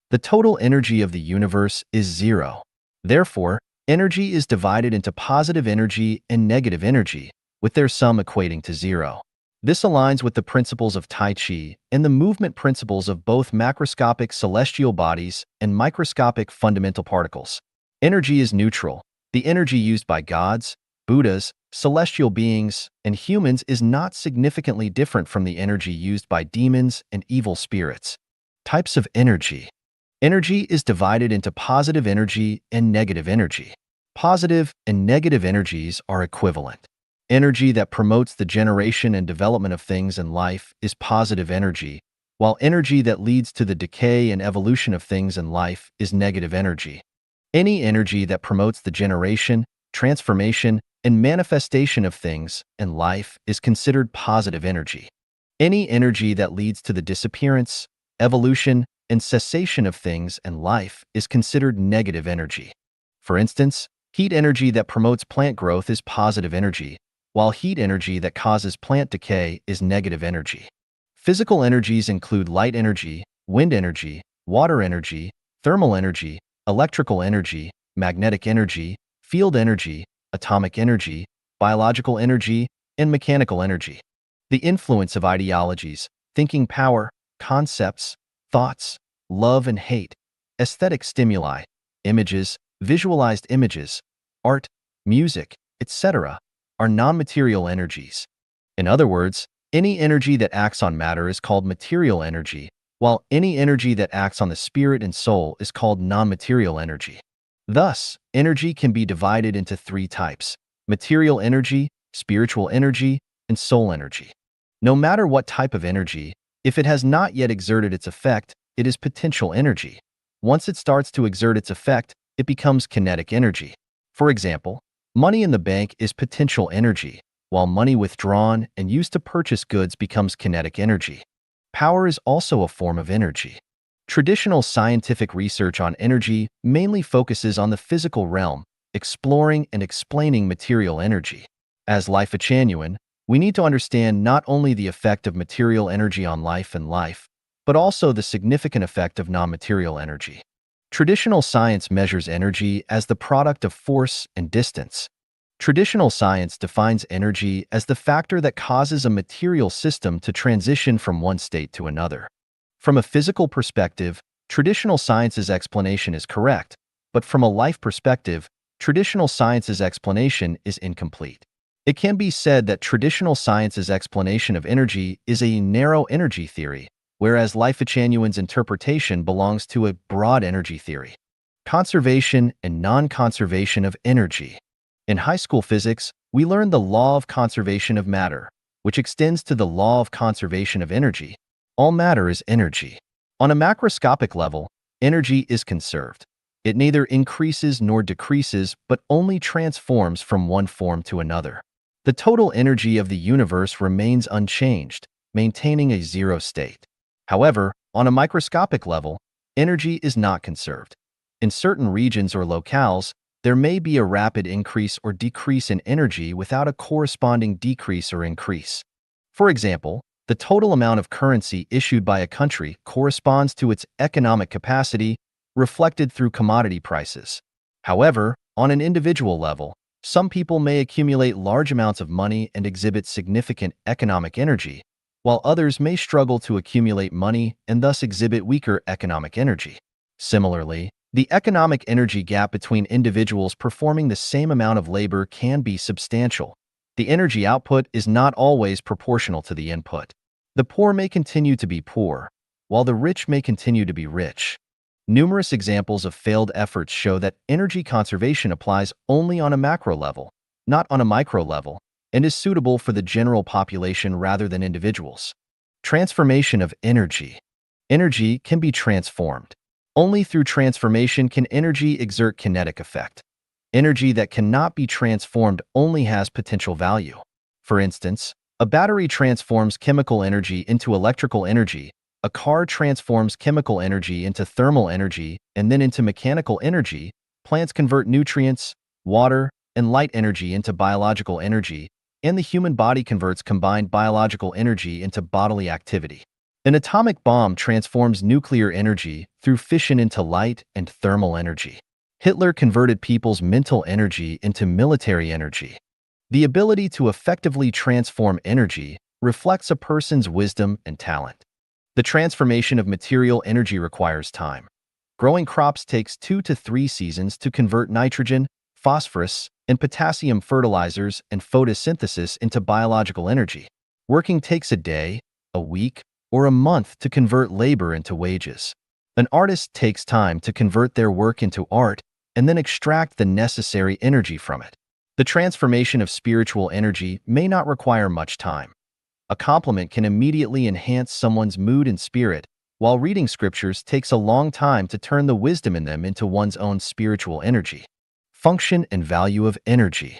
The total energy of the universe is zero. Therefore, energy is divided into positive energy and negative energy, with their sum equating to zero. This aligns with the principles of Tai Chi and the movement principles of both macroscopic celestial bodies and microscopic fundamental particles. Energy is neutral. The energy used by gods, Buddhas, celestial beings, and humans is not significantly different from the energy used by demons and evil spirits. Types of energy. Energy is divided into positive energy and negative energy. Positive and negative energies are equivalent. Energy that promotes the generation and development of things in life is positive energy, while energy that leads to the decay and evolution of things in life is negative energy. Any energy that promotes the generation, transformation, and manifestation of things in life is considered positive energy. Any energy that leads to the disappearance, evolution, and cessation of things in life is considered negative energy. For instance, heat energy that promotes plant growth is positive energy, while heat energy that causes plant decay is negative energy. Physical energies include light energy, wind energy, water energy, thermal energy, electrical energy, magnetic energy, field energy, atomic energy, biological energy, and mechanical energy. The influence of ideologies, thinking power, concepts, thoughts, love and hate, aesthetic stimuli, images, visualized images, art, music, etc., are non-material energies. In other words, any energy that acts on matter is called material energy, while any energy that acts on the spirit and soul is called non-material energy. Thus, energy can be divided into three types: material energy, spiritual energy, and soul energy. No matter what type of energy, if it has not yet exerted its effect, it is potential energy. Once it starts to exert its effect, it becomes kinetic energy. For example, money in the bank is potential energy, while money withdrawn and used to purchase goods becomes kinetic energy. Power is also a form of energy. Traditional scientific research on energy mainly focuses on the physical realm, exploring and explaining material energy. As Life-Chanyan, we need to understand not only the effect of material energy on life and life, but also the significant effect of non-material energy. Traditional science measures energy as the product of force and distance. Traditional science defines energy as the factor that causes a material system to transition from one state to another. From a physical perspective, traditional science's explanation is correct, but from a life perspective, traditional science's explanation is incomplete. It can be said that traditional science's explanation of energy is a narrow energy theory, whereas Life-Chanyan's interpretation belongs to a broad energy theory. Conservation and non-conservation of energy. In high school physics, we learned the law of conservation of matter, which extends to the law of conservation of energy. All matter is energy. On a macroscopic level, energy is conserved. It neither increases nor decreases, but only transforms from one form to another. The total energy of the universe remains unchanged, maintaining a zero state. However, on a microscopic level, energy is not conserved. In certain regions or locales, there may be a rapid increase or decrease in energy without a corresponding decrease or increase. For example, the total amount of currency issued by a country corresponds to its economic capacity reflected through commodity prices. However, on an individual level, some people may accumulate large amounts of money and exhibit significant economic energy, while others may struggle to accumulate money and thus exhibit weaker economic energy. Similarly, the economic energy gap between individuals performing the same amount of labor can be substantial. The energy output is not always proportional to the input. The poor may continue to be poor, while the rich may continue to be rich. Numerous examples of failed efforts show that energy conservation applies only on a macro level, not on a micro level, and is suitable for the general population rather than individuals. Transformation of energy. Energy can be transformed. Only through transformation can energy exert kinetic effect. Energy that cannot be transformed only has potential value. For instance, a battery transforms chemical energy into electrical energy, a car transforms chemical energy into thermal energy and then into mechanical energy, plants convert nutrients, water, and light energy into biological energy, and the human body converts combined biological energy into bodily activity. An atomic bomb transforms nuclear energy through fission into light and thermal energy. Hitler converted people's mental energy into military energy. The ability to effectively transform energy reflects a person's wisdom and talent. The transformation of material energy requires time. Growing crops takes 2 to 3 seasons to convert nitrogen, phosphorus, and potassium fertilizers and photosynthesis into biological energy. Working takes a day, a week, or a month to convert labor into wages. An artist takes time to convert their work into art and then extract the necessary energy from it. The transformation of spiritual energy may not require much time. A compliment can immediately enhance someone's mood and spirit, while reading scriptures takes a long time to turn the wisdom in them into one's own spiritual energy. Function and value of energy.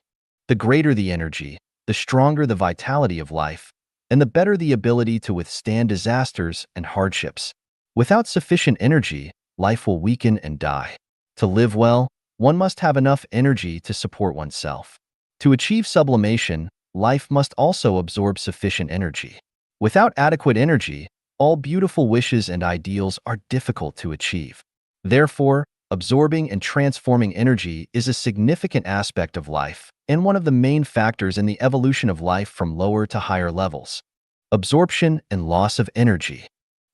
The greater the energy, the stronger the vitality of life, and the better the ability to withstand disasters and hardships. Without sufficient energy, life will weaken and die. To live well, one must have enough energy to support oneself. To achieve sublimation, life must also absorb sufficient energy. Without adequate energy, all beautiful wishes and ideals are difficult to achieve. Therefore, absorbing and transforming energy is a significant aspect of life and one of the main factors in the evolution of life from lower to higher levels. Absorption and loss of energy.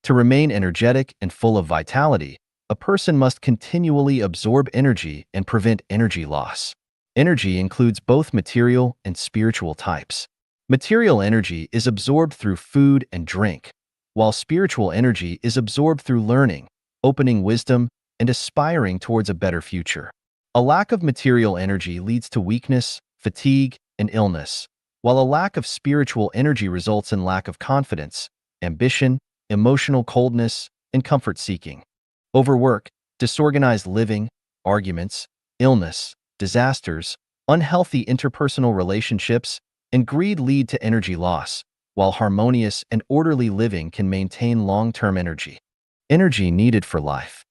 To remain energetic and full of vitality, a person must continually absorb energy and prevent energy loss. Energy includes both material and spiritual types. Material energy is absorbed through food and drink, while spiritual energy is absorbed through learning, opening wisdom, and aspiring towards a better future. A lack of material energy leads to weakness, fatigue, and illness, while a lack of spiritual energy results in lack of confidence, ambition, emotional coldness, and comfort-seeking. Overwork, disorganized living, arguments, illness, disasters, unhealthy interpersonal relationships, and greed lead to energy loss, while harmonious and orderly living can maintain long-term energy. Energy needed for life.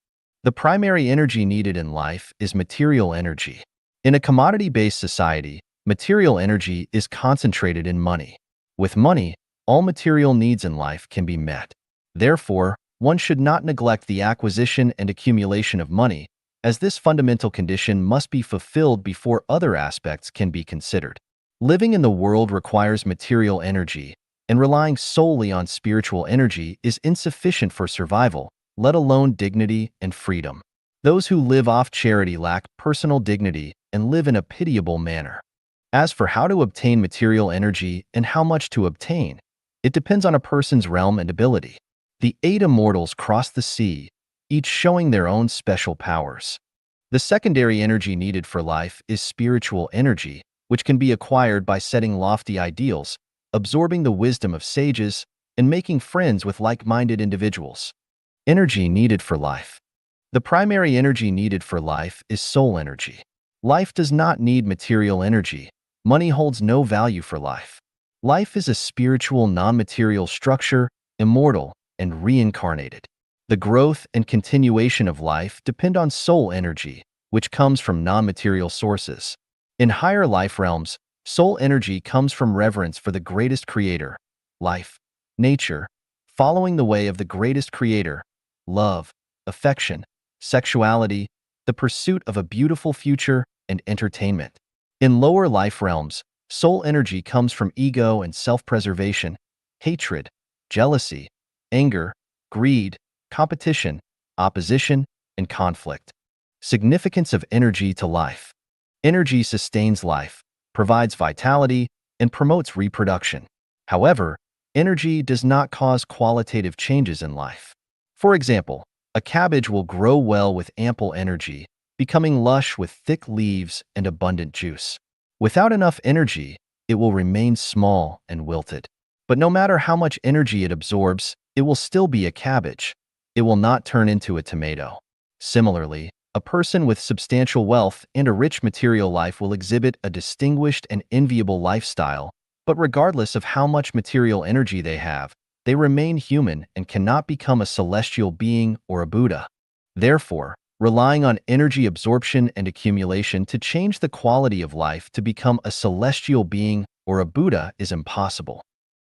The primary energy needed in life is material energy. In a commodity-based society, material energy is concentrated in money. With money, all material needs in life can be met. Therefore, one should not neglect the acquisition and accumulation of money, as this fundamental condition must be fulfilled before other aspects can be considered. Living in the world requires material energy, and relying solely on spiritual energy is insufficient for survival, let alone dignity and freedom. Those who live off charity lack personal dignity and live in a pitiable manner. As for how to obtain material energy and how much to obtain, it depends on a person's realm and ability. The 8 immortals crossed the sea, each showing their own special powers. The secondary energy needed for life is spiritual energy, which can be acquired by setting lofty ideals, absorbing the wisdom of sages, and making friends with like-minded individuals. Energy needed for life. The primary energy needed for life is soul energy. Life does not need material energy. Money holds no value for life. Life is a spiritual, non-material structure, immortal, and reincarnated. The growth and continuation of life depend on soul energy, which comes from non-material sources. In higher life realms, soul energy comes from reverence for the greatest creator, life, nature, following the way of the greatest creator, love, affection, sexuality, the pursuit of a beautiful future, and entertainment. In lower life realms, soul energy comes from ego and self-preservation, hatred, jealousy, anger, greed, competition, opposition, and conflict. Significance of energy to life. Energy sustains life, provides vitality, and promotes reproduction. However, energy does not cause qualitative changes in life. For example, a cabbage will grow well with ample energy, becoming lush with thick leaves and abundant juice. Without enough energy, it will remain small and wilted. But no matter how much energy it absorbs, it will still be a cabbage. It will not turn into a tomato. Similarly, a person with substantial wealth and a rich material life will exhibit a distinguished and enviable lifestyle, but regardless of how much material energy they have, they remain human and cannot become a celestial being or a Buddha. Therefore, relying on energy absorption and accumulation to change the quality of life to become a celestial being or a Buddha is impossible.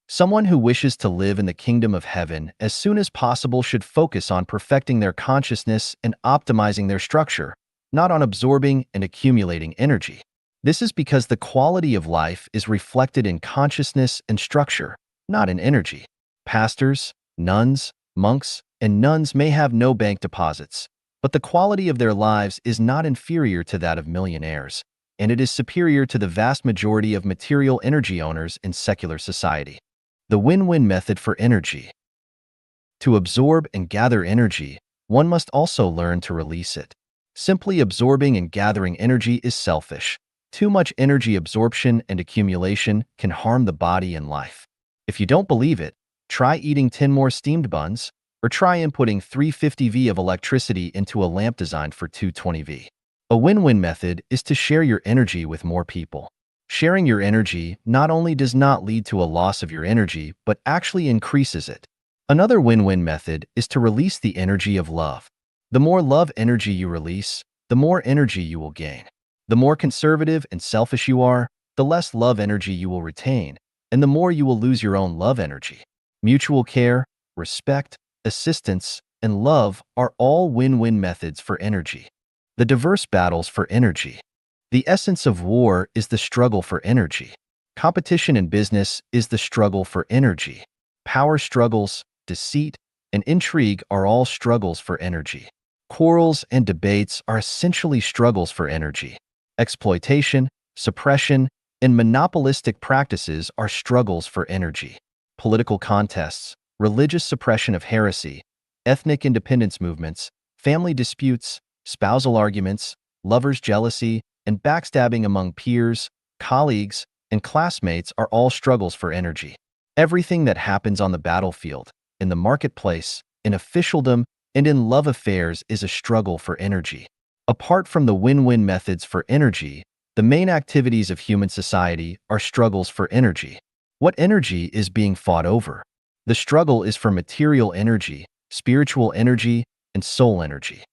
Someone who wishes to live in the kingdom of heaven as soon as possible should focus on perfecting their consciousness and optimizing their structure, not on absorbing and accumulating energy. This is because the quality of life is reflected in consciousness and structure, not in energy. Pastors, nuns, monks, and nuns may have no bank deposits, but the quality of their lives is not inferior to that of millionaires, and it is superior to the vast majority of material energy owners in secular society. The win-win method for energy. To absorb and gather energy, one must also learn to release it. Simply absorbing and gathering energy is selfish. Too much energy absorption and accumulation can harm the body and life. If you don't believe it, try eating 10 more steamed buns, or try inputting 350 V of electricity into a lamp designed for 220 V. A win-win method is to share your energy with more people. Sharing your energy not only does not lead to a loss of your energy, but actually increases it. Another win-win method is to release the energy of love. The more love energy you release, the more energy you will gain. The more conservative and selfish you are, the less love energy you will retain, and the more you will lose your own love energy. Mutual care, respect, assistance, and love are all win-win methods for energy. The diverse battles for energy. The essence of war is the struggle for energy. Competition in business is the struggle for energy. Power struggles, deceit, and intrigue are all struggles for energy. Quarrels and debates are essentially struggles for energy. Exploitation, suppression, and monopolistic practices are struggles for energy. Political contests, religious suppression of heresy, ethnic independence movements, family disputes, spousal arguments, lovers' jealousy, and backstabbing among peers, colleagues, and classmates are all struggles for energy. Everything that happens on the battlefield, in the marketplace, in officialdom, and in love affairs is a struggle for energy. Apart from the win-win methods for energy, the main activities of human society are struggles for energy. What energy is being fought over? The struggle is for material energy, spiritual energy, and soul energy.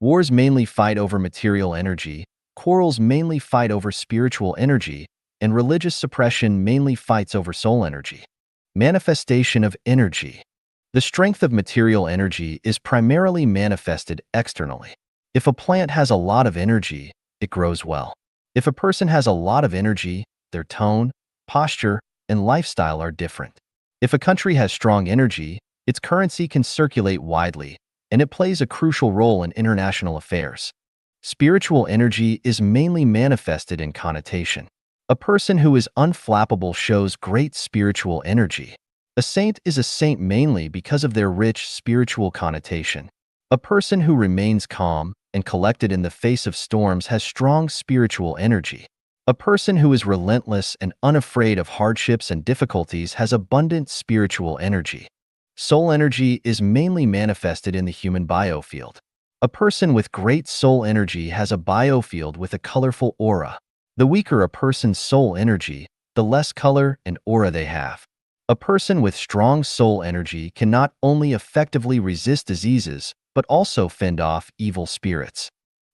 Wars mainly fight over material energy, quarrels mainly fight over spiritual energy, and religious suppression mainly fights over soul energy. Manifestation of energy. The strength of material energy is primarily manifested externally. If a plant has a lot of energy, it grows well. If a person has a lot of energy, their tone, posture, and lifestyle are different. If a country has strong energy, its currency can circulate widely, and it plays a crucial role in international affairs. Spiritual energy is mainly manifested in connotation. A person who is unflappable shows great spiritual energy. A saint is a saint mainly because of their rich spiritual connotation. A person who remains calm and collected in the face of storms has strong spiritual energy. A person who is relentless and unafraid of hardships and difficulties has abundant spiritual energy. Soul energy is mainly manifested in the human biofield. A person with great soul energy has a biofield with a colorful aura. The weaker a person's soul energy, the less color and aura they have. A person with strong soul energy can not only effectively resist diseases, but also fend off evil spirits.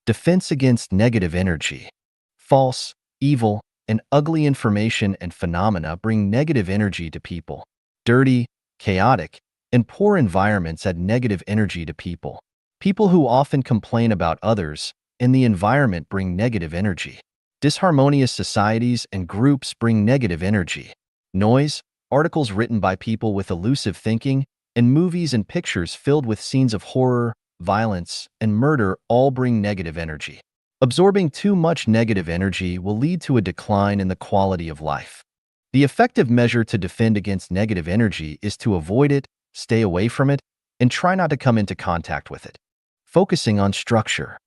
Defense against negative energy. False, evil, and ugly information and phenomena bring negative energy to people. Dirty, chaotic, and poor environments add negative energy to people. People who often complain about others and the environment bring negative energy. Disharmonious societies and groups bring negative energy. Noise, articles written by people with elusive thinking, and movies and pictures filled with scenes of horror, violence, and murder all bring negative energy. Absorbing too much negative energy will lead to a decline in the quality of life. The effective measure to defend against negative energy is to avoid it, stay away from it, and try not to come into contact with it. Focusing on structure.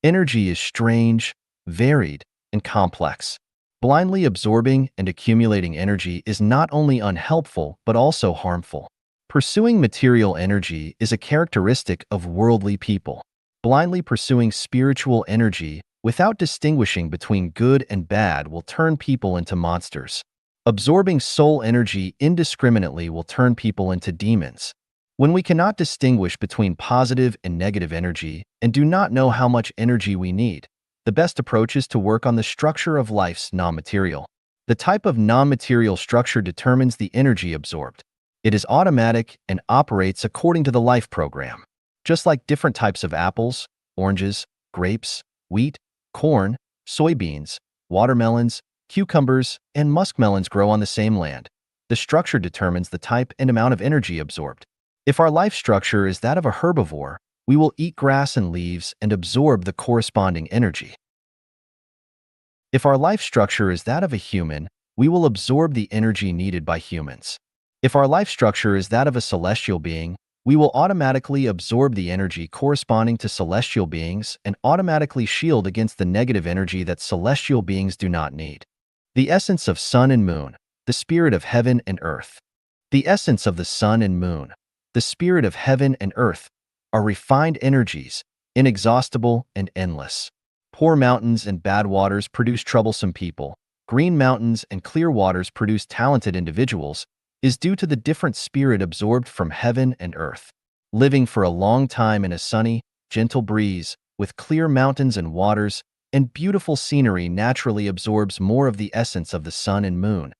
Energy is strange, varied, and complex. Blindly absorbing and accumulating energy is not only unhelpful but also harmful. Pursuing material energy is a characteristic of worldly people. Blindly pursuing spiritual energy without distinguishing between good and bad will turn people into monsters. Absorbing soul energy indiscriminately will turn people into demons. When we cannot distinguish between positive and negative energy and do not know how much energy we need, the best approach is to work on the structure of life's non-material. The type of non-material structure determines the energy absorbed. It is automatic and operates according to the life program. Just like different types of apples, oranges, grapes, wheat, corn, soybeans, watermelons, cucumbers, and muskmelons grow on the same land, the structure determines the type and amount of energy absorbed. If our life structure is that of a herbivore, we will eat grass and leaves and absorb the corresponding energy. If our life structure is that of a human, we will absorb the energy needed by humans. If our life structure is that of a celestial being, we will automatically absorb the energy corresponding to celestial beings and automatically shield against the negative energy that celestial beings do not need. The essence of sun and moon, the spirit of heaven and earth. The essence of the sun and moon, the spirit of heaven and earth, are refined energies, inexhaustible and endless. Poor mountains and bad waters produce troublesome people. Green mountains and clear waters produce talented individuals, is due to the different spirit absorbed from heaven and earth. Living for a long time in a sunny, gentle breeze, with clear mountains and waters, and beautiful scenery naturally absorbs more of the essence of the sun and moon,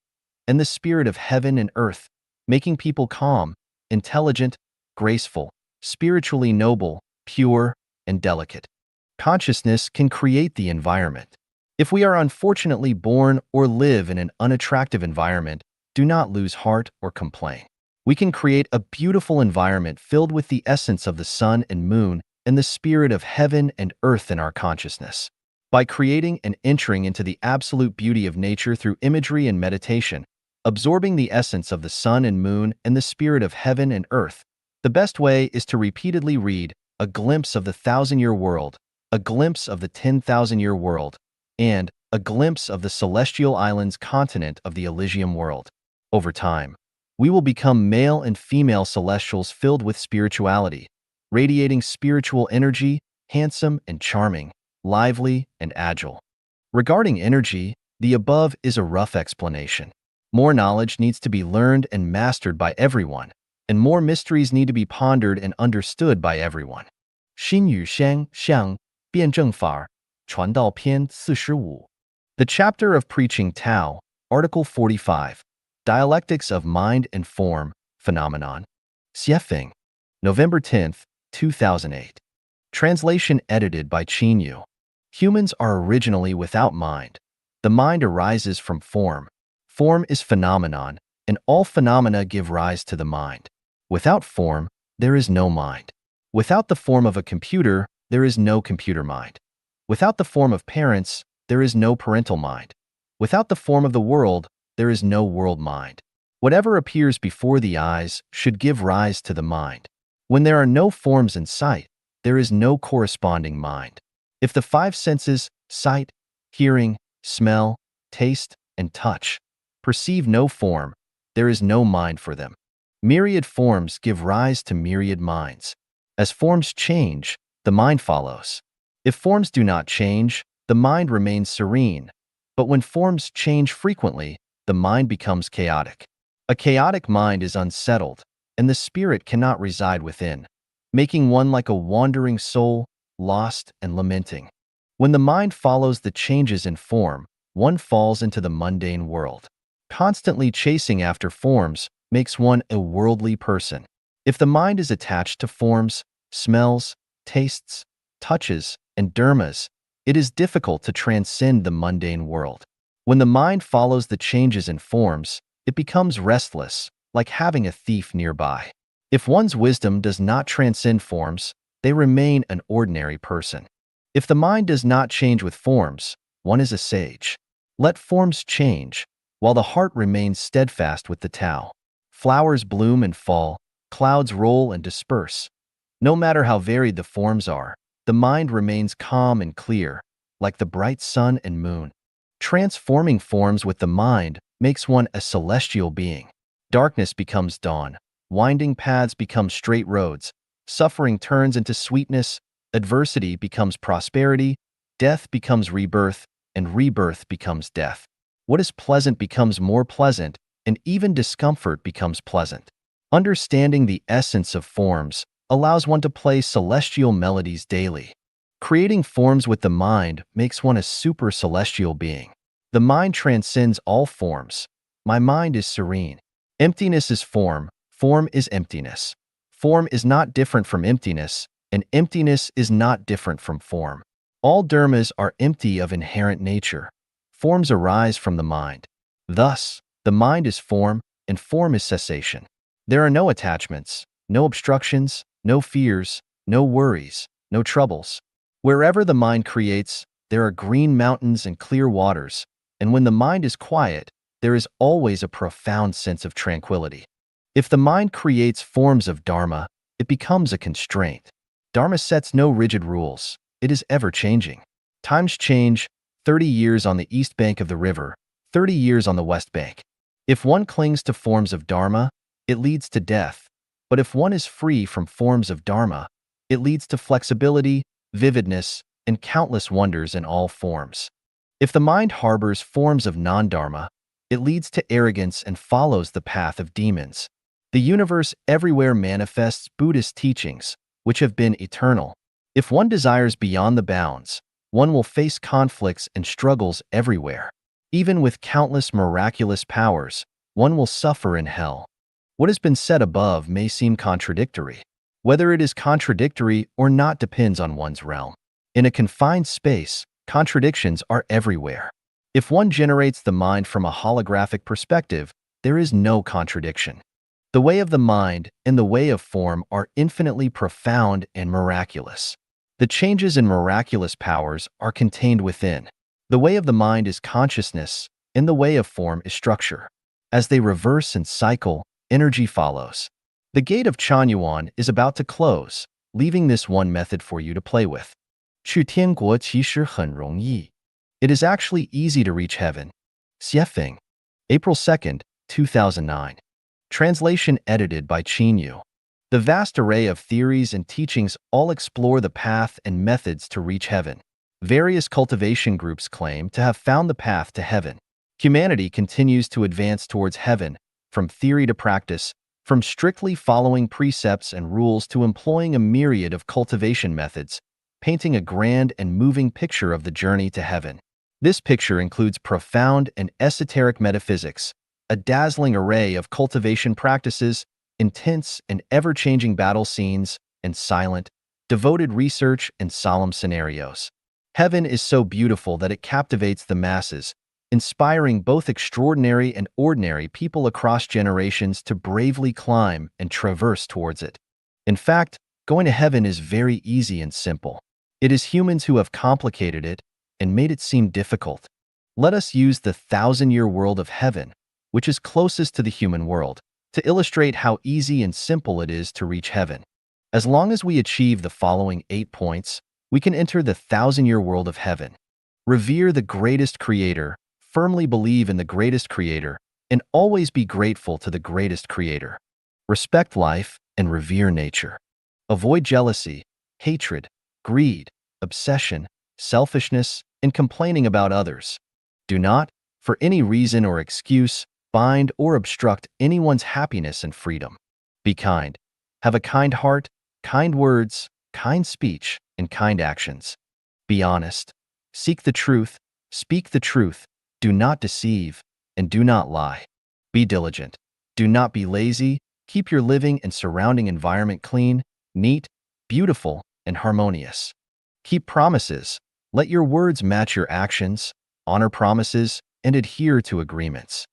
and the spirit of heaven and earth, making people calm, intelligent, graceful, spiritually noble, pure, and delicate. Consciousness can create the environment. If we are unfortunately born or live in an unattractive environment, do not lose heart or complain. We can create a beautiful environment filled with the essence of the sun and moon and the spirit of heaven and earth in our consciousness. By creating and entering into the absolute beauty of nature through imagery and meditation, absorbing the essence of the sun and moon and the spirit of heaven and earth, the best way is to repeatedly read A Glimpse of the Thousand-Year World, A Glimpse of the 10,000-Year World, and A Glimpse of the Celestial Islands continent of the Elysium world. Over time, we will become male and female celestials filled with spirituality, radiating spiritual energy, handsome and charming, lively and agile. Regarding energy, the above is a rough explanation. More knowledge needs to be learned and mastered by everyone, and more mysteries need to be pondered and understood by everyone. 心与相向辩证法传道篇45. The chapter of preaching Tao, Article 45, Dialectics of Mind and Form, Phenomenon. Xiefeng, November 10, 2008. Translation edited by Qin Yu. Humans are originally without mind. The mind arises from form. Form is phenomenon, and all phenomena give rise to the mind. Without form, there is no mind. Without the form of a computer, there is no computer mind. Without the form of parents, there is no parental mind. Without the form of the world, there is no world mind. Whatever appears before the eyes should give rise to the mind. When there are no forms in sight, there is no corresponding mind. If the five senses, sight, hearing, smell, taste, and touch, perceive no form, there is no mind for them. Myriad forms give rise to myriad minds. As forms change, the mind follows. If forms do not change, the mind remains serene. But when forms change frequently, the mind becomes chaotic. A chaotic mind is unsettled, and the spirit cannot reside within, making one like a wandering soul, lost and lamenting. When the mind follows the changes in form, one falls into the mundane world. Constantly chasing after forms makes one a worldly person. If the mind is attached to forms, smells, tastes, touches, and dharmas, it is difficult to transcend the mundane world. When the mind follows the changes in forms, it becomes restless, like having a thief nearby. If one's wisdom does not transcend forms, they remain an ordinary person. If the mind does not change with forms, one is a sage. Let forms change, while the heart remains steadfast with the Tao. Flowers bloom and fall, clouds roll and disperse. No matter how varied the forms are, the mind remains calm and clear, like the bright sun and moon. Transforming forms with the mind makes one a celestial being. Darkness becomes dawn. Winding paths become straight roads, suffering turns into sweetness, adversity becomes prosperity, death becomes rebirth, and rebirth becomes death. What is pleasant becomes more pleasant, and even discomfort becomes pleasant. Understanding the essence of forms allows one to play celestial melodies daily. Creating forms with the mind makes one a super celestial being. The mind transcends all forms. My mind is serene. Emptiness is form. Form is emptiness. Form is not different from emptiness, and emptiness is not different from form. All dharmas are empty of inherent nature. Forms arise from the mind. Thus, the mind is form, and form is cessation. There are no attachments, no obstructions, no fears, no worries, no troubles. Wherever the mind creates, there are green mountains and clear waters, and when the mind is quiet, there is always a profound sense of tranquility. If the mind creates forms of dharma, it becomes a constraint. Dharma sets no rigid rules. It is ever-changing. Times change, 30 years on the east bank of the river, 30 years on the west bank. If one clings to forms of dharma, it leads to death. But if one is free from forms of dharma, it leads to flexibility, vividness, and countless wonders in all forms. If the mind harbors forms of non-dharma, it leads to arrogance and follows the path of demons. The universe everywhere manifests Buddhist teachings, which have been eternal. If one desires beyond the bounds, one will face conflicts and struggles everywhere. Even with countless miraculous powers, one will suffer in hell. What has been said above may seem contradictory. Whether it is contradictory or not depends on one's realm. In a confined space, contradictions are everywhere. If one generates the mind from a holographic perspective, there is no contradiction. The way of the mind and the way of form are infinitely profound and miraculous. The changes in miraculous powers are contained within. The way of the mind is consciousness, and the way of form is structure. As they reverse and cycle, energy follows. The gate of Chanyuan is about to close, leaving this one method for you to play with. 去天国其实很容易. It is actually easy to reach heaven. Xiefeng. April 2nd, 2009. Translation edited by Qin Yu. The vast array of theories and teachings all explore the path and methods to reach heaven. Various cultivation groups claim to have found the path to heaven. Humanity continues to advance towards heaven, from theory to practice, from strictly following precepts and rules to employing a myriad of cultivation methods, painting a grand and moving picture of the journey to heaven. This picture includes profound and esoteric metaphysics, a dazzling array of cultivation practices, intense and ever-changing battle scenes, and silent, devoted research and solemn scenarios. Heaven is so beautiful that it captivates the masses, inspiring both extraordinary and ordinary people across generations to bravely climb and traverse towards it. In fact, going to heaven is very easy and simple. It is humans who have complicated it and made it seem difficult. Let us use the 1,000-year world of heaven, which is closest to the human world, to illustrate how easy and simple it is to reach heaven. As long as we achieve the following 8 points, we can enter the 1,000-year world of heaven. Revere the greatest creator, firmly believe in the greatest creator, and always be grateful to the greatest creator. Respect life and revere nature. Avoid jealousy, hatred, greed, obsession, selfishness, and complaining about others. Do not, for any reason or excuse, bind or obstruct anyone's happiness and freedom. Be kind. Have a kind heart, kind words, kind speech, and kind actions. Be honest. Seek the truth, speak the truth, do not deceive, and do not lie. Be diligent. Do not be lazy. Keep your living and surrounding environment clean, neat, beautiful, and harmonious. Keep promises. Let your words match your actions, honor promises, and adhere to agreements.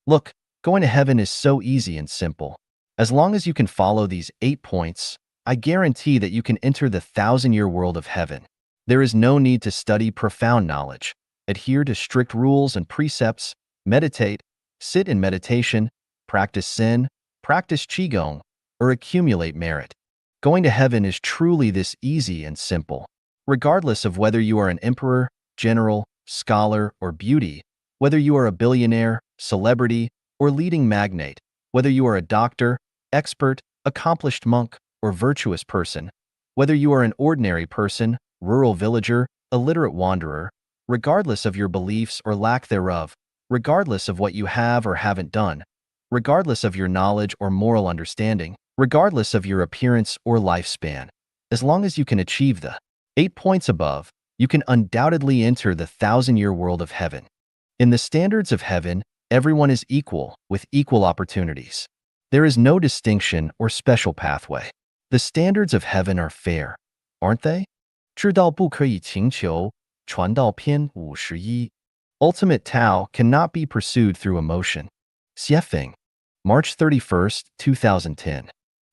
Look, going to heaven is so easy and simple. As long as you can follow these 8 points, I guarantee that you can enter the 1,000-year world of heaven. There is no need to study profound knowledge, adhere to strict rules and precepts, meditate, sit in meditation, practice Zen, practice Qigong, or accumulate merit. Going to heaven is truly this easy and simple. Regardless of whether you are an emperor, general, scholar, or beauty, whether you are a billionaire, celebrity, or leading magnate, whether you are a doctor, expert, accomplished monk, or virtuous person. Whether you are an ordinary person, rural villager, illiterate wanderer, regardless of your beliefs or lack thereof, regardless of what you have or haven't done, regardless of your knowledge or moral understanding, regardless of your appearance or lifespan, as long as you can achieve the 8 points above, you can undoubtedly enter the 1,000-year world of heaven. In the standards of heaven, everyone is equal, with equal opportunities. There is no distinction or special pathway. The standards of heaven are fair, aren't they? 知道不可以强求，传道篇51. Ultimate Tao cannot be pursued through emotion. Xiefeng, March 31st, 2010.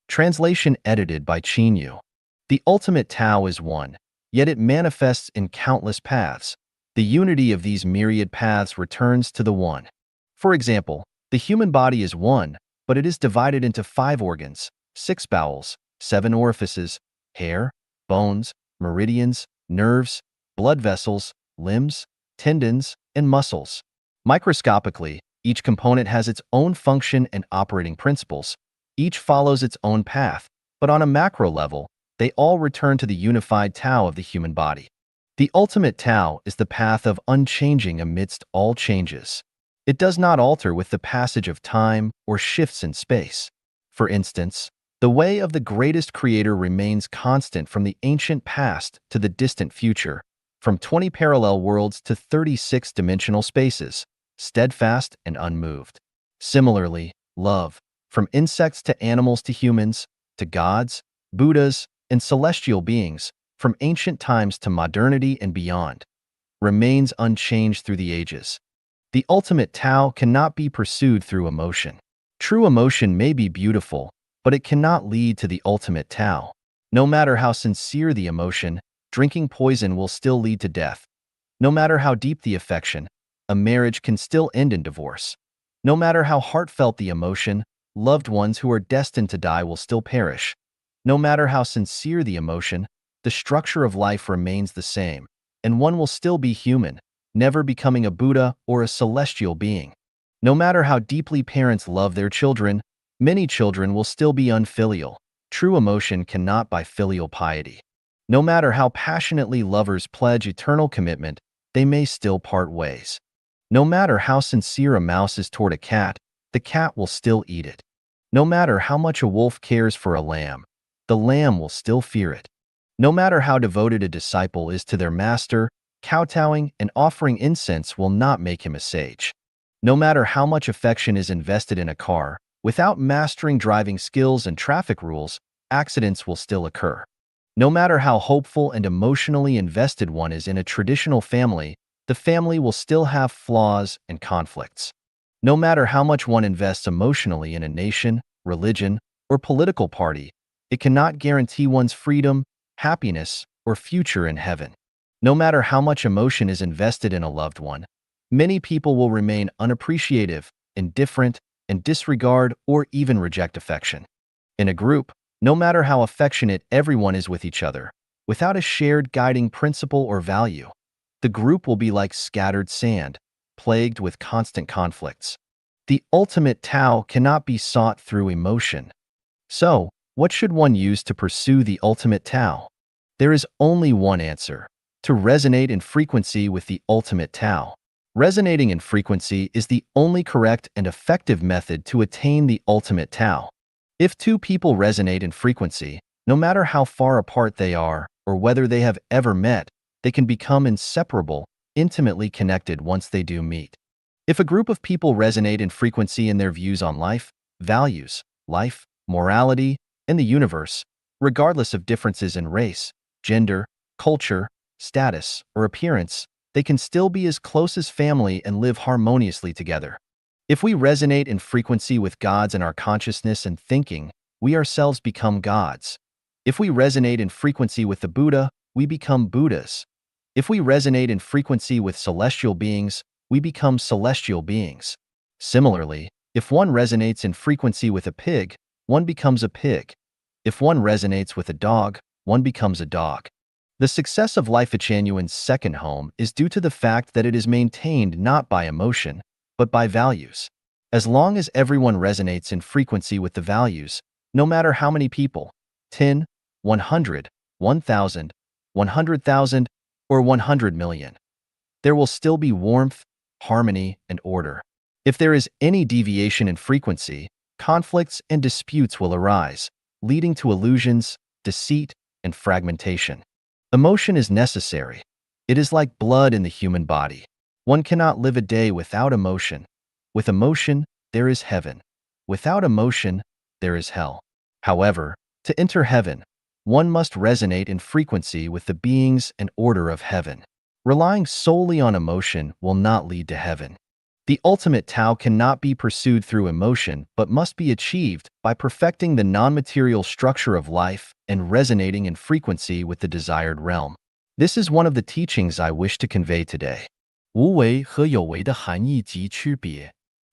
Translation edited by Qin Yu. The ultimate Tao is one, yet it manifests in countless paths. The unity of these myriad paths returns to the one. For example, the human body is one, but it is divided into 5 organs, 6 bowels, 7 orifices, hair, bones, meridians, nerves, blood vessels, limbs, tendons, and muscles. Microscopically, each component has its own function and operating principles. Each follows its own path, but on a macro level, they all return to the unified Tao of the human body. The ultimate Tao is the path of unchanging amidst all changes. It does not alter with the passage of time or shifts in space. For instance, the way of the greatest creator remains constant from the ancient past to the distant future, from 20 parallel worlds to 36-dimensional spaces, steadfast and unmoved. Similarly, love, from insects to animals to humans, to gods, Buddhas, and celestial beings, from ancient times to modernity and beyond, remains unchanged through the ages. The ultimate Tao cannot be pursued through emotion. True emotion may be beautiful, but it cannot lead to the ultimate Tao. No matter how sincere the emotion, drinking poison will still lead to death. No matter how deep the affection, a marriage can still end in divorce. No matter how heartfelt the emotion, loved ones who are destined to die will still perish. No matter how sincere the emotion, the structure of life remains the same, and one will still be human, never becoming a Buddha or a celestial being. No matter how deeply parents love their children, many children will still be unfilial. True emotion cannot buy filial piety. No matter how passionately lovers pledge eternal commitment, they may still part ways. No matter how sincere a mouse is toward a cat, the cat will still eat it. No matter how much a wolf cares for a lamb, the lamb will still fear it. No matter how devoted a disciple is to their master, kowtowing and offering incense will not make him a sage. No matter how much affection is invested in a car, without mastering driving skills and traffic rules, accidents will still occur. No matter how hopeful and emotionally invested one is in a traditional family, the family will still have flaws and conflicts. No matter how much one invests emotionally in a nation, religion, or political party, it cannot guarantee one's freedom, happiness, or future in heaven. No matter how much emotion is invested in a loved one, many people will remain unappreciative, indifferent, and disregard or even reject affection. In a group, no matter how affectionate everyone is with each other, without a shared guiding principle or value, the group will be like scattered sand, plagued with constant conflicts. The ultimate Tao cannot be sought through emotion. So, what should one use to pursue the ultimate Tao? There is only one answer: to resonate in frequency with the ultimate Tao. Resonating in frequency is the only correct and effective method to attain the ultimate Tao. If two people resonate in frequency, no matter how far apart they are or whether they have ever met, they can become inseparable, intimately connected once they do meet. If a group of people resonate in frequency in their views on life, values, life, morality, and the universe, regardless of differences in race, gender, culture, status, or appearance, they can still be as close as family and live harmoniously together. If we resonate in frequency with gods in our consciousness and thinking, we ourselves become gods. If we resonate in frequency with the Buddha, we become Buddhas. If we resonate in frequency with celestial beings, we become celestial beings. Similarly, if one resonates in frequency with a pig, one becomes a pig. If one resonates with a dog, one becomes a dog. The success of Life Genuine's second home is due to the fact that it is maintained not by emotion, but by values. As long as everyone resonates in frequency with the values, no matter how many people, 10, 100, 1,000, 100,000, or 100 million, there will still be warmth, harmony, and order. If there is any deviation in frequency, conflicts and disputes will arise, leading to illusions, deceit, and fragmentation. Emotion is necessary. It is like blood in the human body. One cannot live a day without emotion. With emotion, there is heaven. Without emotion, there is hell. However, to enter heaven, one must resonate in frequency with the beings and order of heaven. Relying solely on emotion will not lead to heaven. The ultimate Tao cannot be pursued through emotion but must be achieved by perfecting the non-material structure of life and resonating in frequency with the desired realm. This is one of the teachings I wish to convey today. 无为和有为的含义及区别。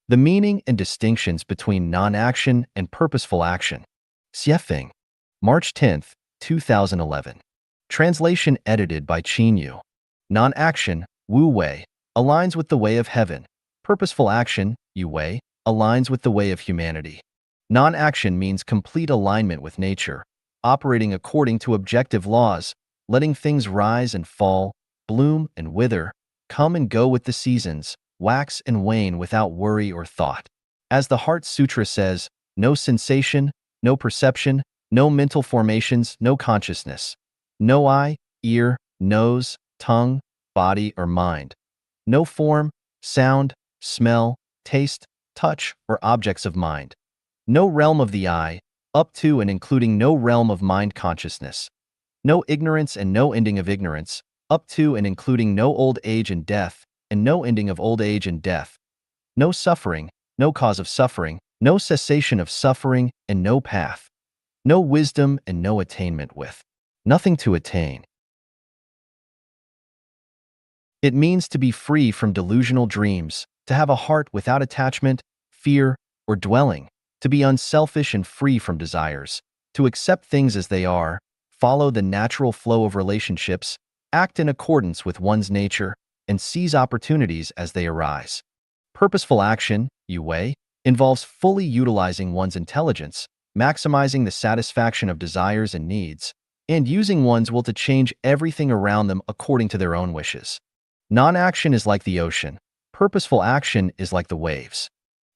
The meaning and distinctions between non-action and purposeful action. Xiefeng, March 10th, 2011. Translation edited by Qin Yu. Non-action, Wu Wei, aligns with the way of heaven. Purposeful action, Yu Wei, aligns with the way of humanity. Non-action means complete alignment with nature, operating according to objective laws, letting things rise and fall, bloom and wither, come and go with the seasons, wax and wane without worry or thought. As the Heart Sutra says, no sensation, no perception, no mental formations, no consciousness. No eye, ear, nose, tongue, body, or mind. No form, sound, smell, taste, touch, or objects of mind. No realm of the eye, up to and including no realm of mind consciousness. No ignorance and no ending of ignorance, up to and including no old age and death, and no ending of old age and death. No suffering, no cause of suffering, no cessation of suffering, and no path. No wisdom and no attainment with. Nothing to attain. It means to be free from delusional dreams, to have a heart without attachment, fear, or dwelling, to be unselfish and free from desires, to accept things as they are, follow the natural flow of relationships, act in accordance with one's nature, and seize opportunities as they arise. Purposeful action, Yu Wei, involves fully utilizing one's intelligence, maximizing the satisfaction of desires and needs, and using one's will to change everything around them according to their own wishes. Non-action is like the ocean. Purposeful action is like the waves.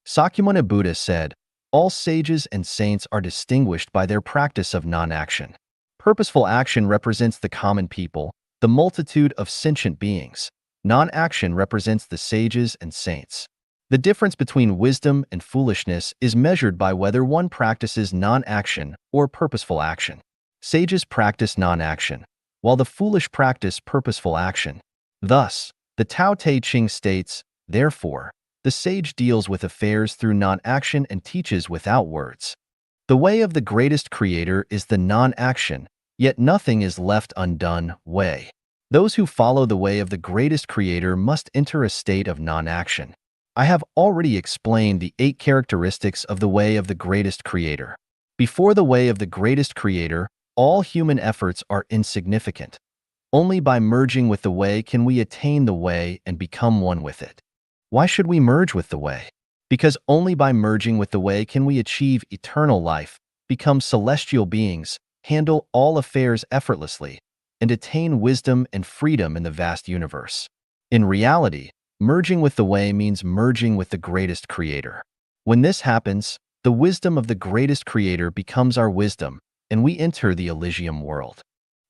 Sakyamuni Buddha said, all sages and saints are distinguished by their practice of non-action. Purposeful action represents the common people, the multitude of sentient beings. Non-action represents the sages and saints. The difference between wisdom and foolishness is measured by whether one practices non-action or purposeful action. Sages practice non-action, while the foolish practice purposeful action. Thus, the Tao Te Ching states, therefore, the sage deals with affairs through non-action and teaches without words. The way of the greatest creator is the non-action, yet nothing is left undone way. Those who follow the way of the greatest creator must enter a state of non-action. I have already explained the 8 characteristics of the way of the greatest creator. Before the way of the greatest creator, all human efforts are insignificant. Only by merging with the way can we attain the way and become one with it. Why should we merge with the way? Because only by merging with the way can we achieve eternal life, become celestial beings, handle all affairs effortlessly, and attain wisdom and freedom in the vast universe. In reality, merging with the way means merging with the greatest creator. When this happens, the wisdom of the greatest creator becomes our wisdom, and we enter the Elysium world.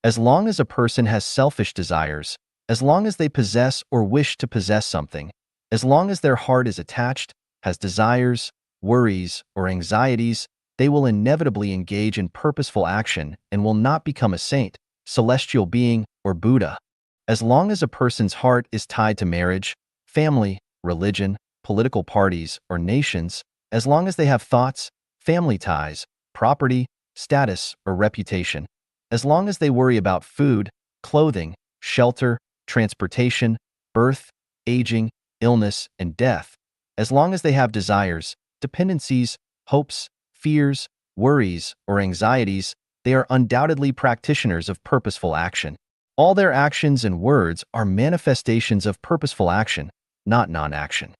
As long as a person has selfish desires, as long as they possess or wish to possess something, as long as their heart is attached, has desires, worries, or anxieties, they will inevitably engage in purposeful action and will not become a saint, celestial being, or Buddha. As long as a person's heart is tied to marriage, family, religion, political parties, or nations, as long as they have thoughts, family ties, property, status, or reputation, as long as they worry about food, clothing, shelter, transportation, birth, aging, illness, and death, as long as they have desires, dependencies, hopes, fears, worries, or anxieties, they are undoubtedly practitioners of purposeful action. All their actions and words are manifestations of purposeful action, not non-action.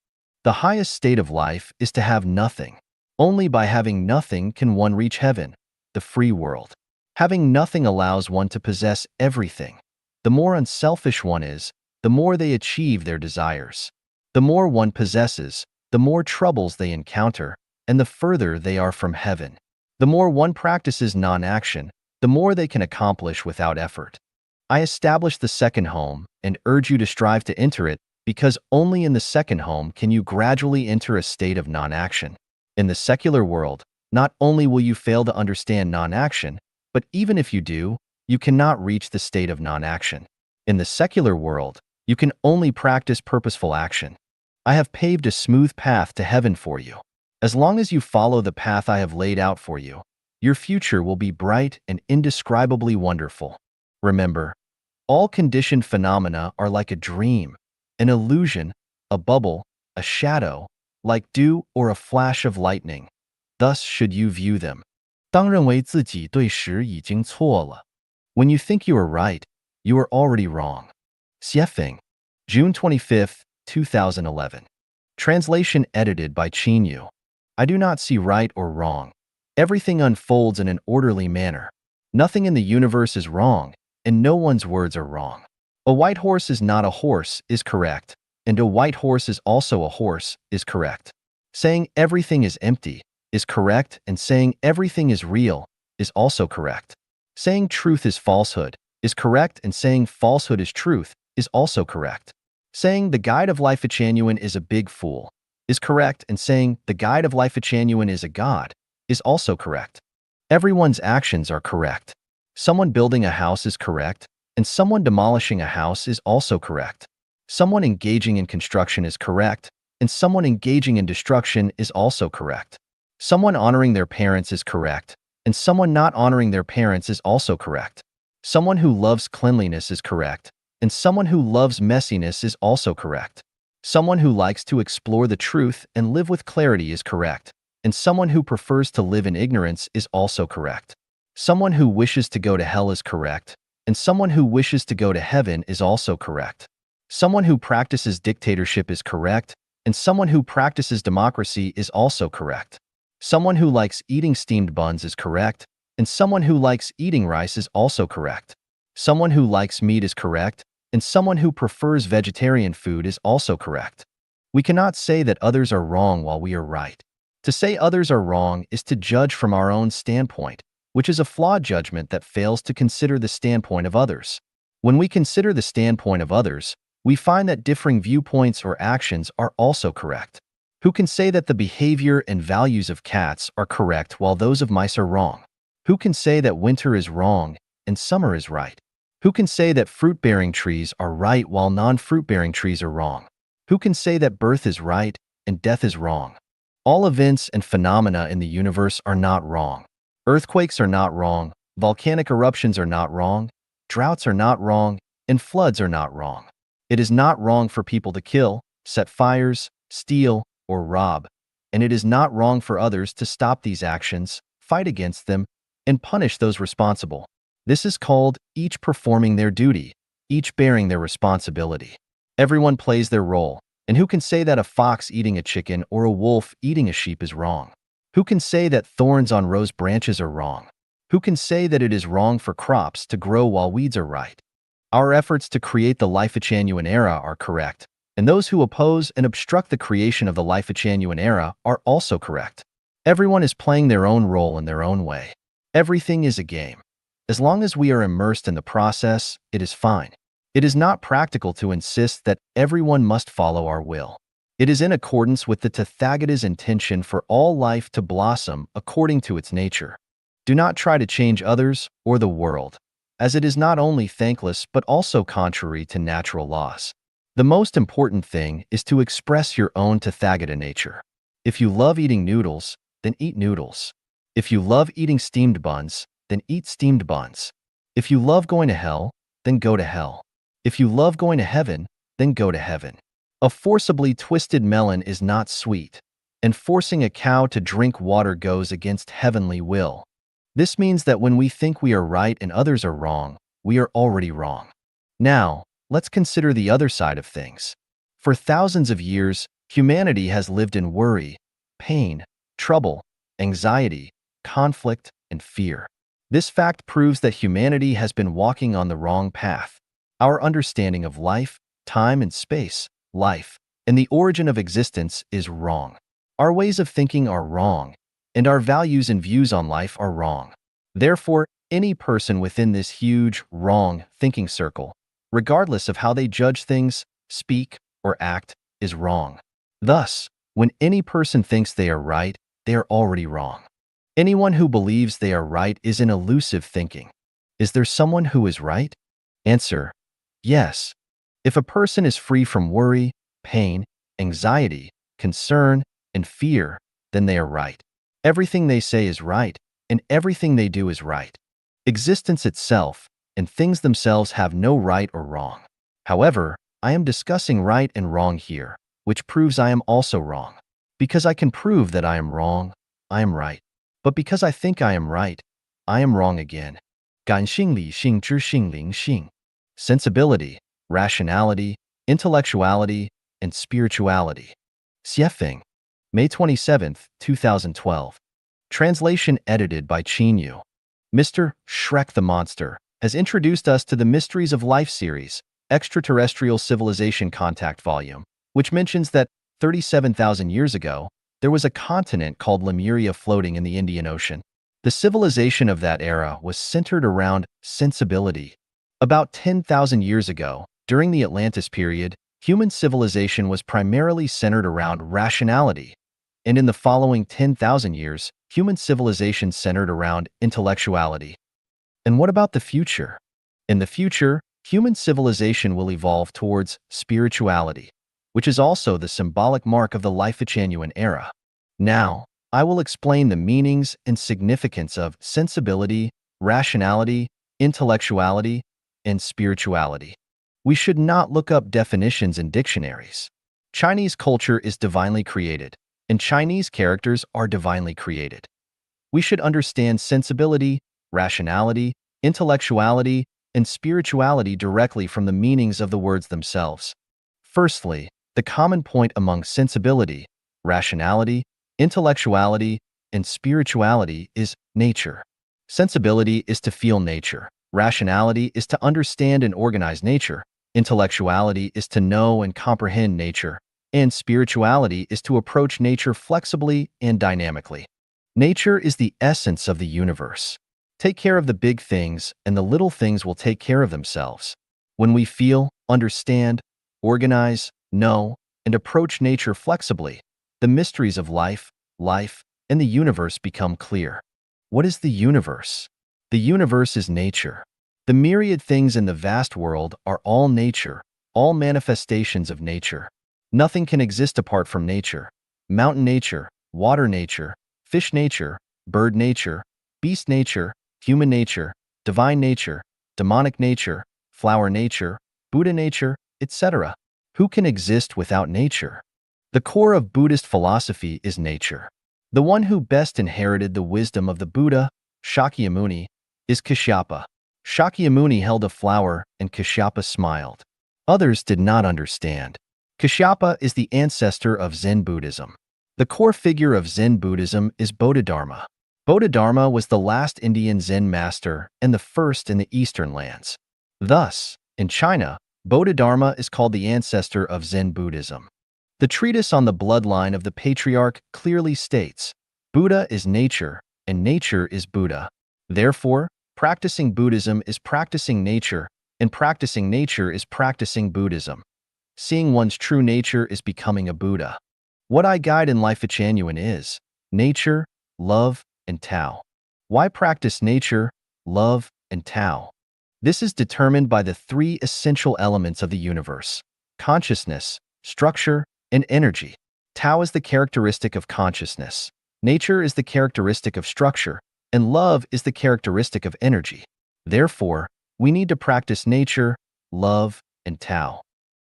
The highest state of life is to have nothing. Only by having nothing can one reach heaven, the free world. Having nothing allows one to possess everything. The more unselfish one is, the more they achieve their desires. The more one possesses, the more troubles they encounter, and the further they are from heaven. The more one practices non-action, the more they can accomplish without effort. I establish the second home and urge you to strive to enter it, because only in the second home can you gradually enter a state of non-action. In the secular world, not only will you fail to understand non-action, but even if you do, you cannot reach the state of non-action. In the secular world, you can only practice purposeful action. I have paved a smooth path to heaven for you. As long as you follow the path I have laid out for you, your future will be bright and indescribably wonderful. Remember, all conditioned phenomena are like a dream, an illusion, a bubble, a shadow, like dew or a flash of lightning. Thus should you view them. 当认为自己对时已经错了， When you think you are right, you are already wrong. Xiefeng, June 25, 2011. Translation edited by Qin Yu. I do not see right or wrong. Everything unfolds in an orderly manner. Nothing in the universe is wrong, and no one's words are wrong. A white horse is not a horse is correct, and a white horse is also a horse is correct. Saying everything is empty is correct, and saying everything is real is also correct. Saying truth is falsehood is correct, and saying falsehood is truth is also correct. Saying the guide of Life Genuine is a big fool is correct, and saying the guide of Life Genuine is a god is also correct. Everyone's actions are correct. Someone building a house is correct, and someone demolishing a house is also correct. Someone engaging in construction is correct, and someone engaging in destruction is also correct. Someone honoring their parents is correct, and someone not honoring their parents is also correct. Someone who loves cleanliness is correct, and someone who loves messiness is also correct. Someone who likes to explore the truth and live with clarity is correct, and someone who prefers to live in ignorance is also correct. Someone who wishes to go to hell is correct, and someone who wishes to go to heaven is also correct. Someone who practices dictatorship is correct, and someone who practices democracy is also correct. Someone who likes eating steamed buns is correct, and someone who likes eating rice is also correct. Someone who likes meat is correct, and someone who prefers vegetarian food is also correct. We cannot say that others are wrong while we are right. To say others are wrong is to judge from our own standpoint, which is a flawed judgment that fails to consider the standpoint of others. When we consider the standpoint of others, we find that differing viewpoints or actions are also correct. Who can say that the behavior and values of cats are correct while those of mice are wrong? Who can say that winter is wrong and summer is right? Who can say that fruit-bearing trees are right while non-fruit-bearing trees are wrong? Who can say that birth is right and death is wrong? All events and phenomena in the universe are not wrong. Earthquakes are not wrong, volcanic eruptions are not wrong, droughts are not wrong, and floods are not wrong. It is not wrong for people to kill, set fires, steal, or rob, and it is not wrong for others to stop these actions, fight against them, and punish those responsible. This is called each performing their duty, each bearing their responsibility. Everyone plays their role, and who can say that a fox eating a chicken or a wolf eating a sheep is wrong? Who can say that thorns on rose branches are wrong? Who can say that it is wrong for crops to grow while weeds are right? Our efforts to create the Life Genuine era are correct, and those who oppose and obstruct the creation of the Life Genuine era are also correct. Everyone is playing their own role in their own way. Everything is a game. As long as we are immersed in the process, it is fine. It is not practical to insist that everyone must follow our will. It is in accordance with the Tathagata's intention for all life to blossom according to its nature. Do not try to change others or the world, as it is not only thankless but also contrary to natural laws. The most important thing is to express your own Tathagata nature. If you love eating noodles, then eat noodles. If you love eating steamed buns, then eat steamed buns. If you love going to hell, then go to hell. If you love going to heaven, then go to heaven. A forcibly twisted melon is not sweet, and forcing a cow to drink water goes against heavenly will. This means that when we think we are right and others are wrong, we are already wrong. Now, let's consider the other side of things. For thousands of years, Humanity has lived in worry, pain, trouble, anxiety, conflict, and fear. This fact proves that humanity has been walking on the wrong path. Our understanding of life, time and space, life, and the origin of existence is wrong. Our ways of thinking are wrong, and our values and views on life are wrong. Therefore, any person within this huge, wrong thinking circle, regardless of how they judge things, speak, or act, is wrong. Thus, when any person thinks they are right, they are already wrong. Anyone who believes they are right is in elusive thinking. Is there someone who is right? Answer: yes. If a person is free from worry, pain, anxiety, concern, and fear, then they are right. Everything they say is right, and everything they do is right. Existence itself and things themselves have no right or wrong. However, I am discussing right and wrong here, which proves I am also wrong. Because I can prove that I am wrong, I am right. But because I think I am right, I am wrong again. 感性理性知性灵性 Sensibility, rationality, intellectuality, and spirituality. Xiefeng, May 27, 2012. Translation edited by Qin Yu. Mr. Shrek the Monster has introduced us to the Mysteries of Life series, Extraterrestrial Civilization Contact Volume, which mentions that 37,000 years ago, there was a continent called Lemuria floating in the Indian Ocean. The civilization of that era was centered around sensibility. About 10,000 years ago, during the Atlantis period, human civilization was primarily centered around rationality. And in the following 10,000 years, human civilization centered around intellectuality. And what about the future? In the future, human civilization will evolve towards spirituality, which is also the symbolic mark of the Life-Genuine era. Now, I will explain the meanings and significance of sensibility, rationality, intellectuality, and spirituality. We should not look up definitions in dictionaries. Chinese culture is divinely created, and Chinese characters are divinely created. We should understand sensibility, rationality, intellectuality, and spirituality directly from the meanings of the words themselves. Firstly, the common point among sensibility, rationality, intellectuality, and spirituality is nature. Sensibility is to feel nature. Rationality is to understand and organize nature. Intellectuality is to know and comprehend nature. And spirituality is to approach nature flexibly and dynamically. Nature is the essence of the universe. Take care of the big things, and the little things will take care of themselves. When we feel, understand, organize, know, and approach nature flexibly, the mysteries of life, and the universe become clear. What is the universe? The universe is nature. The myriad things in the vast world are all nature, all manifestations of nature. Nothing can exist apart from nature. Mountain nature, water nature, fish nature, bird nature, beast nature, human nature, divine nature, demonic nature, flower nature, Buddha nature, etc. Who can exist without nature? The core of Buddhist philosophy is nature. The one who best inherited the wisdom of the Buddha, Shakyamuni, is Kashyapa. Shakyamuni held a flower and Kashyapa smiled. Others did not understand. Kashyapa is the ancestor of Zen Buddhism. The core figure of Zen Buddhism is Bodhidharma. Bodhidharma was the last Indian Zen master and the first in the Eastern lands. Thus, in China, Bodhidharma is called the ancestor of Zen Buddhism. The treatise on the bloodline of the patriarch clearly states, Buddha is nature, and nature is Buddha. Therefore, practicing Buddhism is practicing nature, and practicing nature is practicing Buddhism. Seeing one's true nature is becoming a Buddha. What I guide in Life-Genuine is nature, love, and Tao. Why practice nature, love, and Tao? This is determined by the three essential elements of the universe: consciousness, structure, and energy. Tao is the characteristic of consciousness. Nature is the characteristic of structure, and love is the characteristic of energy. Therefore, we need to practice nature, love, and Tao.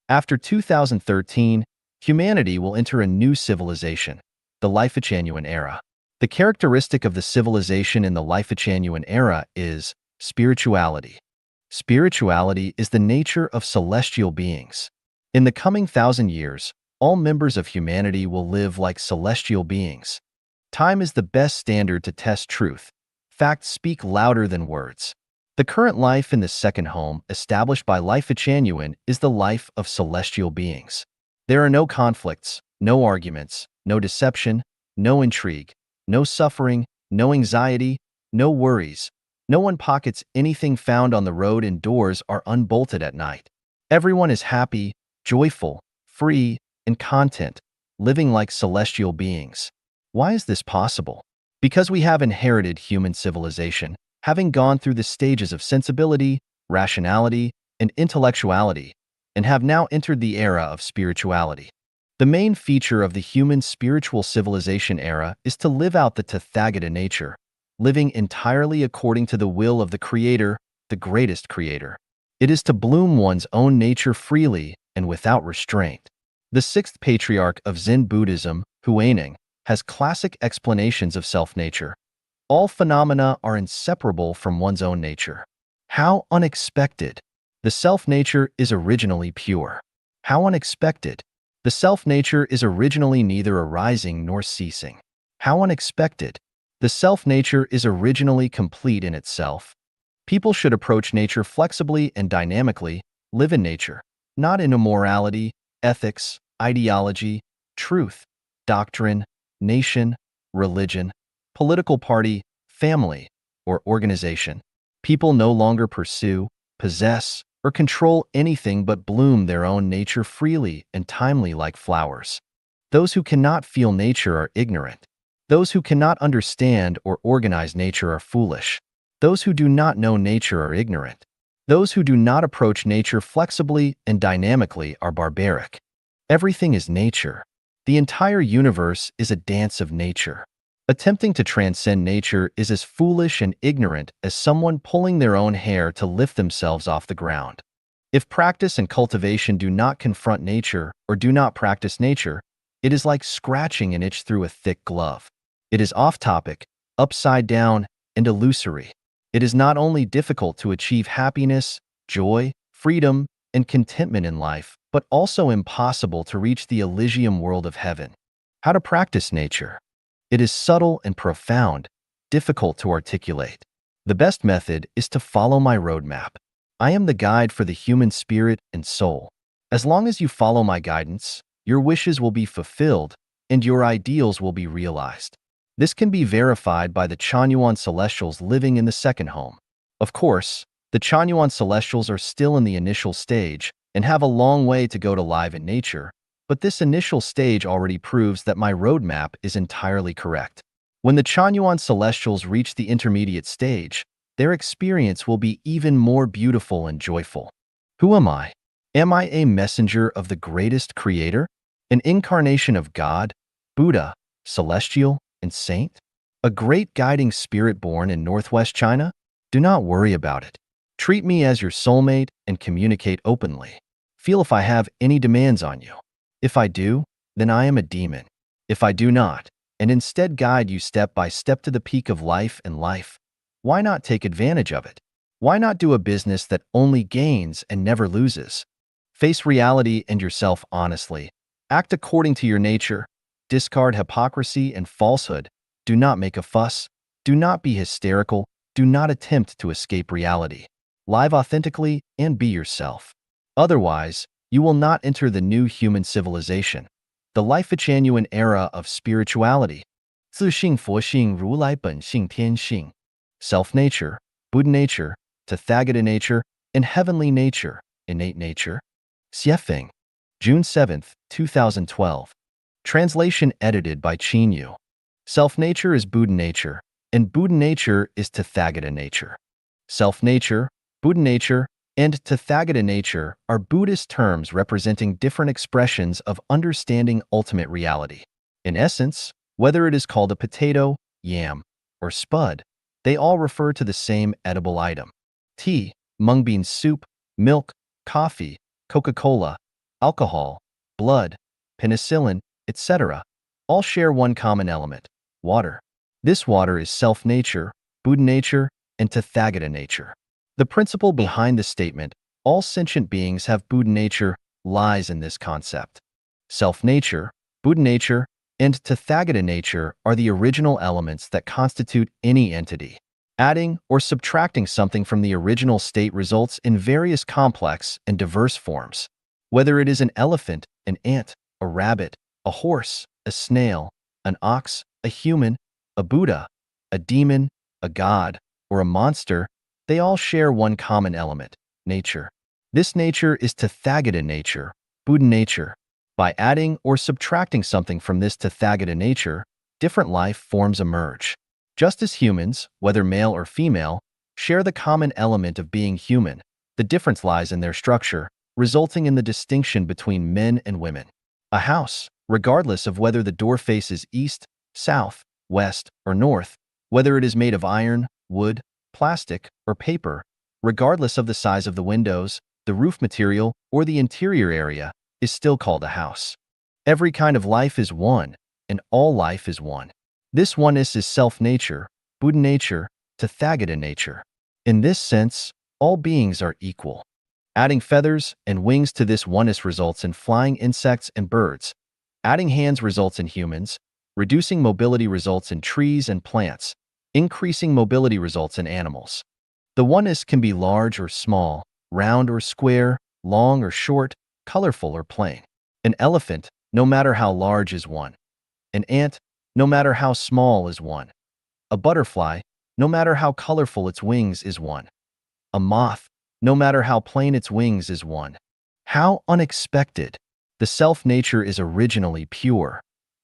After 2013, humanity will enter a new civilization, the Life-Genuine era. The characteristic of the civilization in the Life-Genuine era is spirituality. Spirituality is the nature of celestial beings. In the coming 1,000 years, All members of humanity will live like celestial beings. Time is the best standard to test truth. Facts speak louder than words. The current life in the second home, established by Life Genuine, is the life of celestial beings. There are no conflicts, no arguments, no deception, no intrigue, no suffering, no anxiety, no worries. No one pockets anything found on the road, and doors are unbolted at night. Everyone is happy, joyful, free, and content, living like celestial beings. Why is this possible? Because we have inherited human civilization, having gone through the stages of sensibility, rationality, and intellectuality, and have now entered the era of spirituality. The main feature of the human spiritual civilization era is to live out the Tathagata nature, living entirely according to the will of the Creator, the greatest Creator. It is to bloom one's own nature freely and without restraint. The sixth patriarch of Zen Buddhism, Huineng, has classic explanations of self-nature. All phenomena are inseparable from one's own nature. How unexpected! The self-nature is originally pure. How unexpected! The self-nature is originally neither arising nor ceasing. How unexpected! The self-nature is originally complete in itself. People should approach nature flexibly and dynamically, live in nature, not in immorality, ethics, ideology, truth, doctrine, nation, religion, political party, family, or organization. People no longer pursue, possess, or control anything but bloom their own nature freely and timely like flowers. Those who cannot feel nature are ignorant. Those who cannot understand or organize nature are foolish. Those who do not know nature are ignorant. Those who do not approach nature flexibly and dynamically are barbaric. Everything is nature. The entire universe is a dance of nature. Attempting to transcend nature is as foolish and ignorant as someone pulling their own hair to lift themselves off the ground. If practice and cultivation do not confront nature or do not practice nature, it is like scratching an itch through a thick glove. It is off-topic, upside down, and illusory. It is not only difficult to achieve happiness, joy, freedom, and contentment in life, but also impossible to reach the Elysium world of heaven. How to practice nature? It is subtle and profound, difficult to articulate. The best method is to follow my roadmap. I am the guide for the human spirit and soul. As long as you follow my guidance, your wishes will be fulfilled and your ideals will be realized. This can be verified by the Chanyuan Celestials living in the second home. Of course, the Chanyuan Celestials are still in the initial stage and have a long way to go to live in nature, but this initial stage already proves that my roadmap is entirely correct. When the Chanyuan Celestials reach the intermediate stage, their experience will be even more beautiful and joyful. Who am I? Am I a messenger of the greatest Creator? An incarnation of God, Buddha, Celestial, and Saint? A great guiding spirit born in Northwest China? Do not worry about it. Treat me as your soulmate and communicate openly. Feel if I have any demands on you. If I do, then I am a demon. If I do not, and instead guide you step by step to the peak of life and life, why not take advantage of it? Why not do a business that only gains and never loses? Face reality and yourself honestly. Act according to your nature. Discard hypocrisy and falsehood. Do not make a fuss. Do not be hysterical. Do not attempt to escape reality. Live authentically and be yourself. Otherwise, you will not enter the new human civilization, the Life Genuine era of spirituality. 自性佛性如来本性天性. Self-nature, Buddha nature, Tathagata nature, and heavenly nature, innate nature. Xiefeng. June 7, 2012. Translation edited by Qin Yu. Self-nature is Buddha nature, and Buddha nature is Tathagata nature. Self-nature, Buddha nature, and Tathagata nature are Buddhist terms representing different expressions of understanding ultimate reality. In essence, whether it is called a potato, yam, or spud, they all refer to the same edible item. Tea, mung bean soup, milk, coffee, Coca-Cola, alcohol, blood, penicillin, etc. all share one common element, water. This water is self-nature, Buddha nature, and Tathagata nature. The principle behind the statement, all sentient beings have Buddha nature, lies in this concept. Self-nature, Buddha nature, and Tathagata nature are the original elements that constitute any entity. Adding or subtracting something from the original state results in various complex and diverse forms. Whether it is an elephant, an ant, a rabbit, a horse, a snail, an ox, a human, a Buddha, a demon, a god, or a monster, they all share one common element, nature. This nature is Tathagata nature, Buddha nature. By adding or subtracting something from this Tathagata nature, different life forms emerge. Just as humans, whether male or female, share the common element of being human, the difference lies in their structure, resulting in the distinction between men and women. A house, regardless of whether the door faces east, south, west, or north, whether it is made of iron, wood, plastic, or paper, regardless of the size of the windows, the roof material, or the interior area, is still called a house. Every kind of life is one, and all life is one. This oneness is self-nature, Buddha nature, Tathagata nature. In this sense, all beings are equal. Adding feathers and wings to this oneness results in flying insects and birds. Adding hands results in humans. Reducing mobility results in trees and plants. Increasing mobility results in animals. The oneness can be large or small, round or square, long or short, colorful or plain. An elephant, no matter how large, is one. An ant, no matter how small, is one. A butterfly, no matter how colorful its wings, is one. A moth, no matter how plain its wings, is one. How unexpected! The self-nature is originally pure.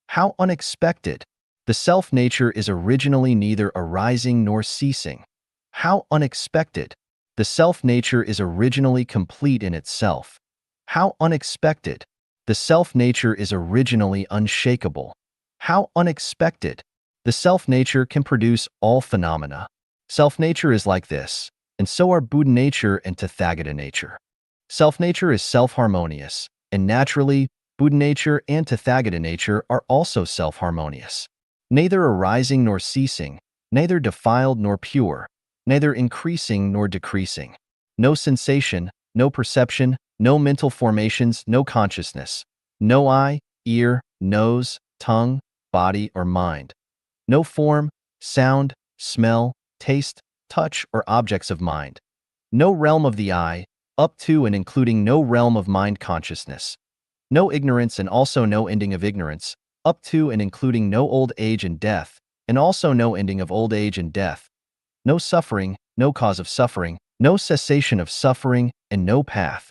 How unexpected! The self-nature is originally neither arising nor ceasing. How unexpected! The self-nature is originally complete in itself. How unexpected! The self-nature is originally unshakable. How unexpected! The self-nature can produce all phenomena. Self-nature is like this, and so are Buddha nature and Tathagata nature. Self-nature is self-harmonious, and naturally, Buddha nature and Tathagata nature are also self-harmonious. Neither arising nor ceasing, neither defiled nor pure, neither increasing nor decreasing. No sensation, no perception, no mental formations, no consciousness. No eye, ear, nose, tongue, body, or mind. No form, sound, smell, taste, touch, or objects of mind. No realm of the eye, up to and including no realm of mind consciousness. No ignorance and also no ending of ignorance, up to and including no old age and death, and also no ending of old age and death. No suffering, no cause of suffering, no cessation of suffering, and no path.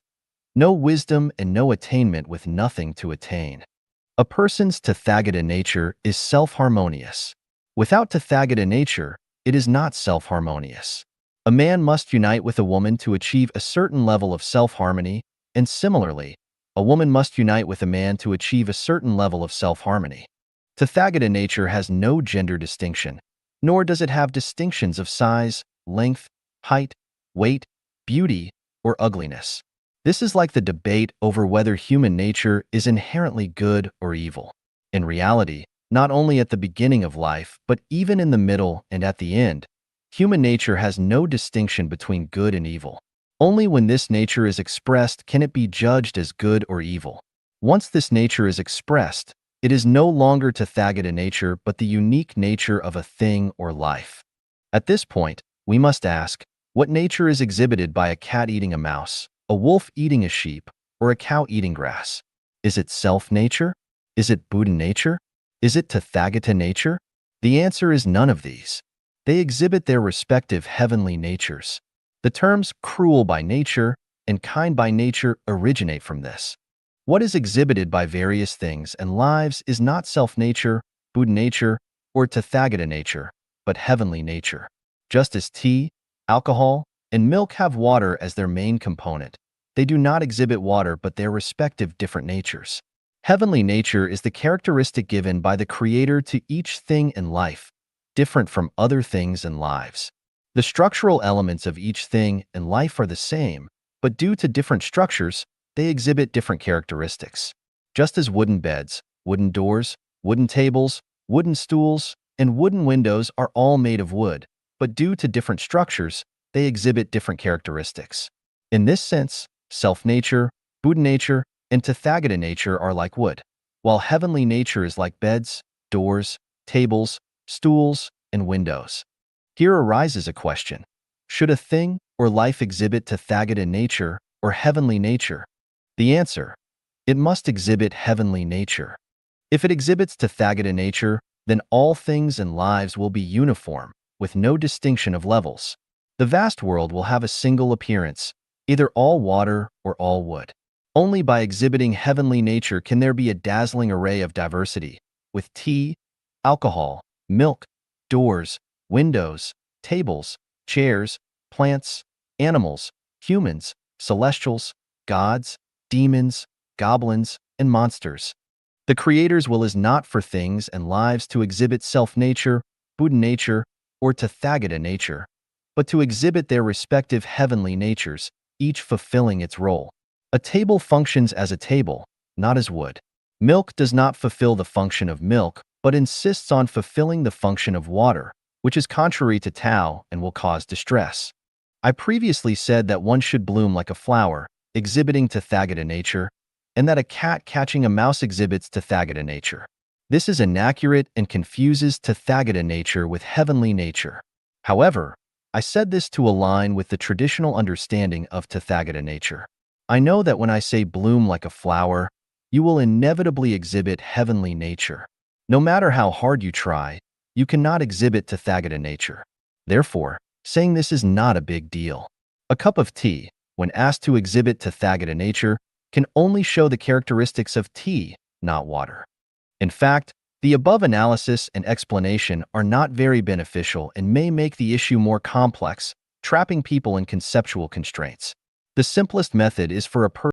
No wisdom and no attainment with nothing to attain. A person's Tathagata nature is self-harmonious. Without Tathagata nature, it is not self-harmonious. A man must unite with a woman to achieve a certain level of self-harmony, and similarly, a woman must unite with a man to achieve a certain level of self-harmony. Tathagata nature has no gender distinction, nor does it have distinctions of size, length, height, weight, beauty, or ugliness. This is like the debate over whether human nature is inherently good or evil. In reality, not only at the beginning of life, but even in the middle and at the end, human nature has no distinction between good and evil. Only when this nature is expressed can it be judged as good or evil. Once this nature is expressed, it is no longer Tathagata nature but the unique nature of a thing or life. At this point, we must ask, what nature is exhibited by a cat eating a mouse, a wolf eating a sheep, or a cow eating grass? Is it self-nature? Is it Buddha nature? Is it Tathagata nature? The answer is none of these. They exhibit their respective heavenly natures. The terms cruel by nature and kind by nature originate from this. What is exhibited by various things and lives is not self-nature, Buddha nature, or Tathagata nature, but heavenly nature. Just as tea, alcohol, and milk have water as their main component, they do not exhibit water but their respective different natures. Heavenly nature is the characteristic given by the Creator to each thing in life, different from other things and lives. The structural elements of each thing and life are the same, but due to different structures, they exhibit different characteristics. Just as wooden beds, wooden doors, wooden tables, wooden stools, and wooden windows are all made of wood, but due to different structures, they exhibit different characteristics. In this sense, self-nature, Buddha nature, and Tathagata nature are like wood, while heavenly nature is like beds, doors, tables, stools, and windows. Here arises a question. Should a thing or life exhibit Tathagata nature or heavenly nature? The answer: it must exhibit heavenly nature. If it exhibits Tathagata nature, then all things and lives will be uniform, with no distinction of levels. The vast world will have a single appearance, either all water or all wood. Only by exhibiting heavenly nature can there be a dazzling array of diversity, with tea, alcohol, milk, doors, windows, tables, chairs, plants, animals, humans, celestials, gods, demons, goblins, and monsters. The Creator's will is not for things and lives to exhibit self-nature, Buddha nature, or Tathagata nature, but to exhibit their respective heavenly natures, each fulfilling its role. A table functions as a table, not as wood. Milk does not fulfill the function of milk, but insists on fulfilling the function of water, which is contrary to Tao and will cause distress. I previously said that one should bloom like a flower, exhibiting Tathagata nature, and that a cat catching a mouse exhibits Tathagata nature. This is inaccurate and confuses Tathagata nature with heavenly nature. However, I said this to align with the traditional understanding of Tathagata nature. I know that when I say bloom like a flower, you will inevitably exhibit heavenly nature. No matter how hard you try, you cannot exhibit Tathagata nature. Therefore, saying this is not a big deal. A cup of tea, when asked to exhibit Tathagata nature, can only show the characteristics of tea, not water. In fact, the above analysis and explanation are not very beneficial and may make the issue more complex, trapping people in conceptual constraints. The simplest method is for a person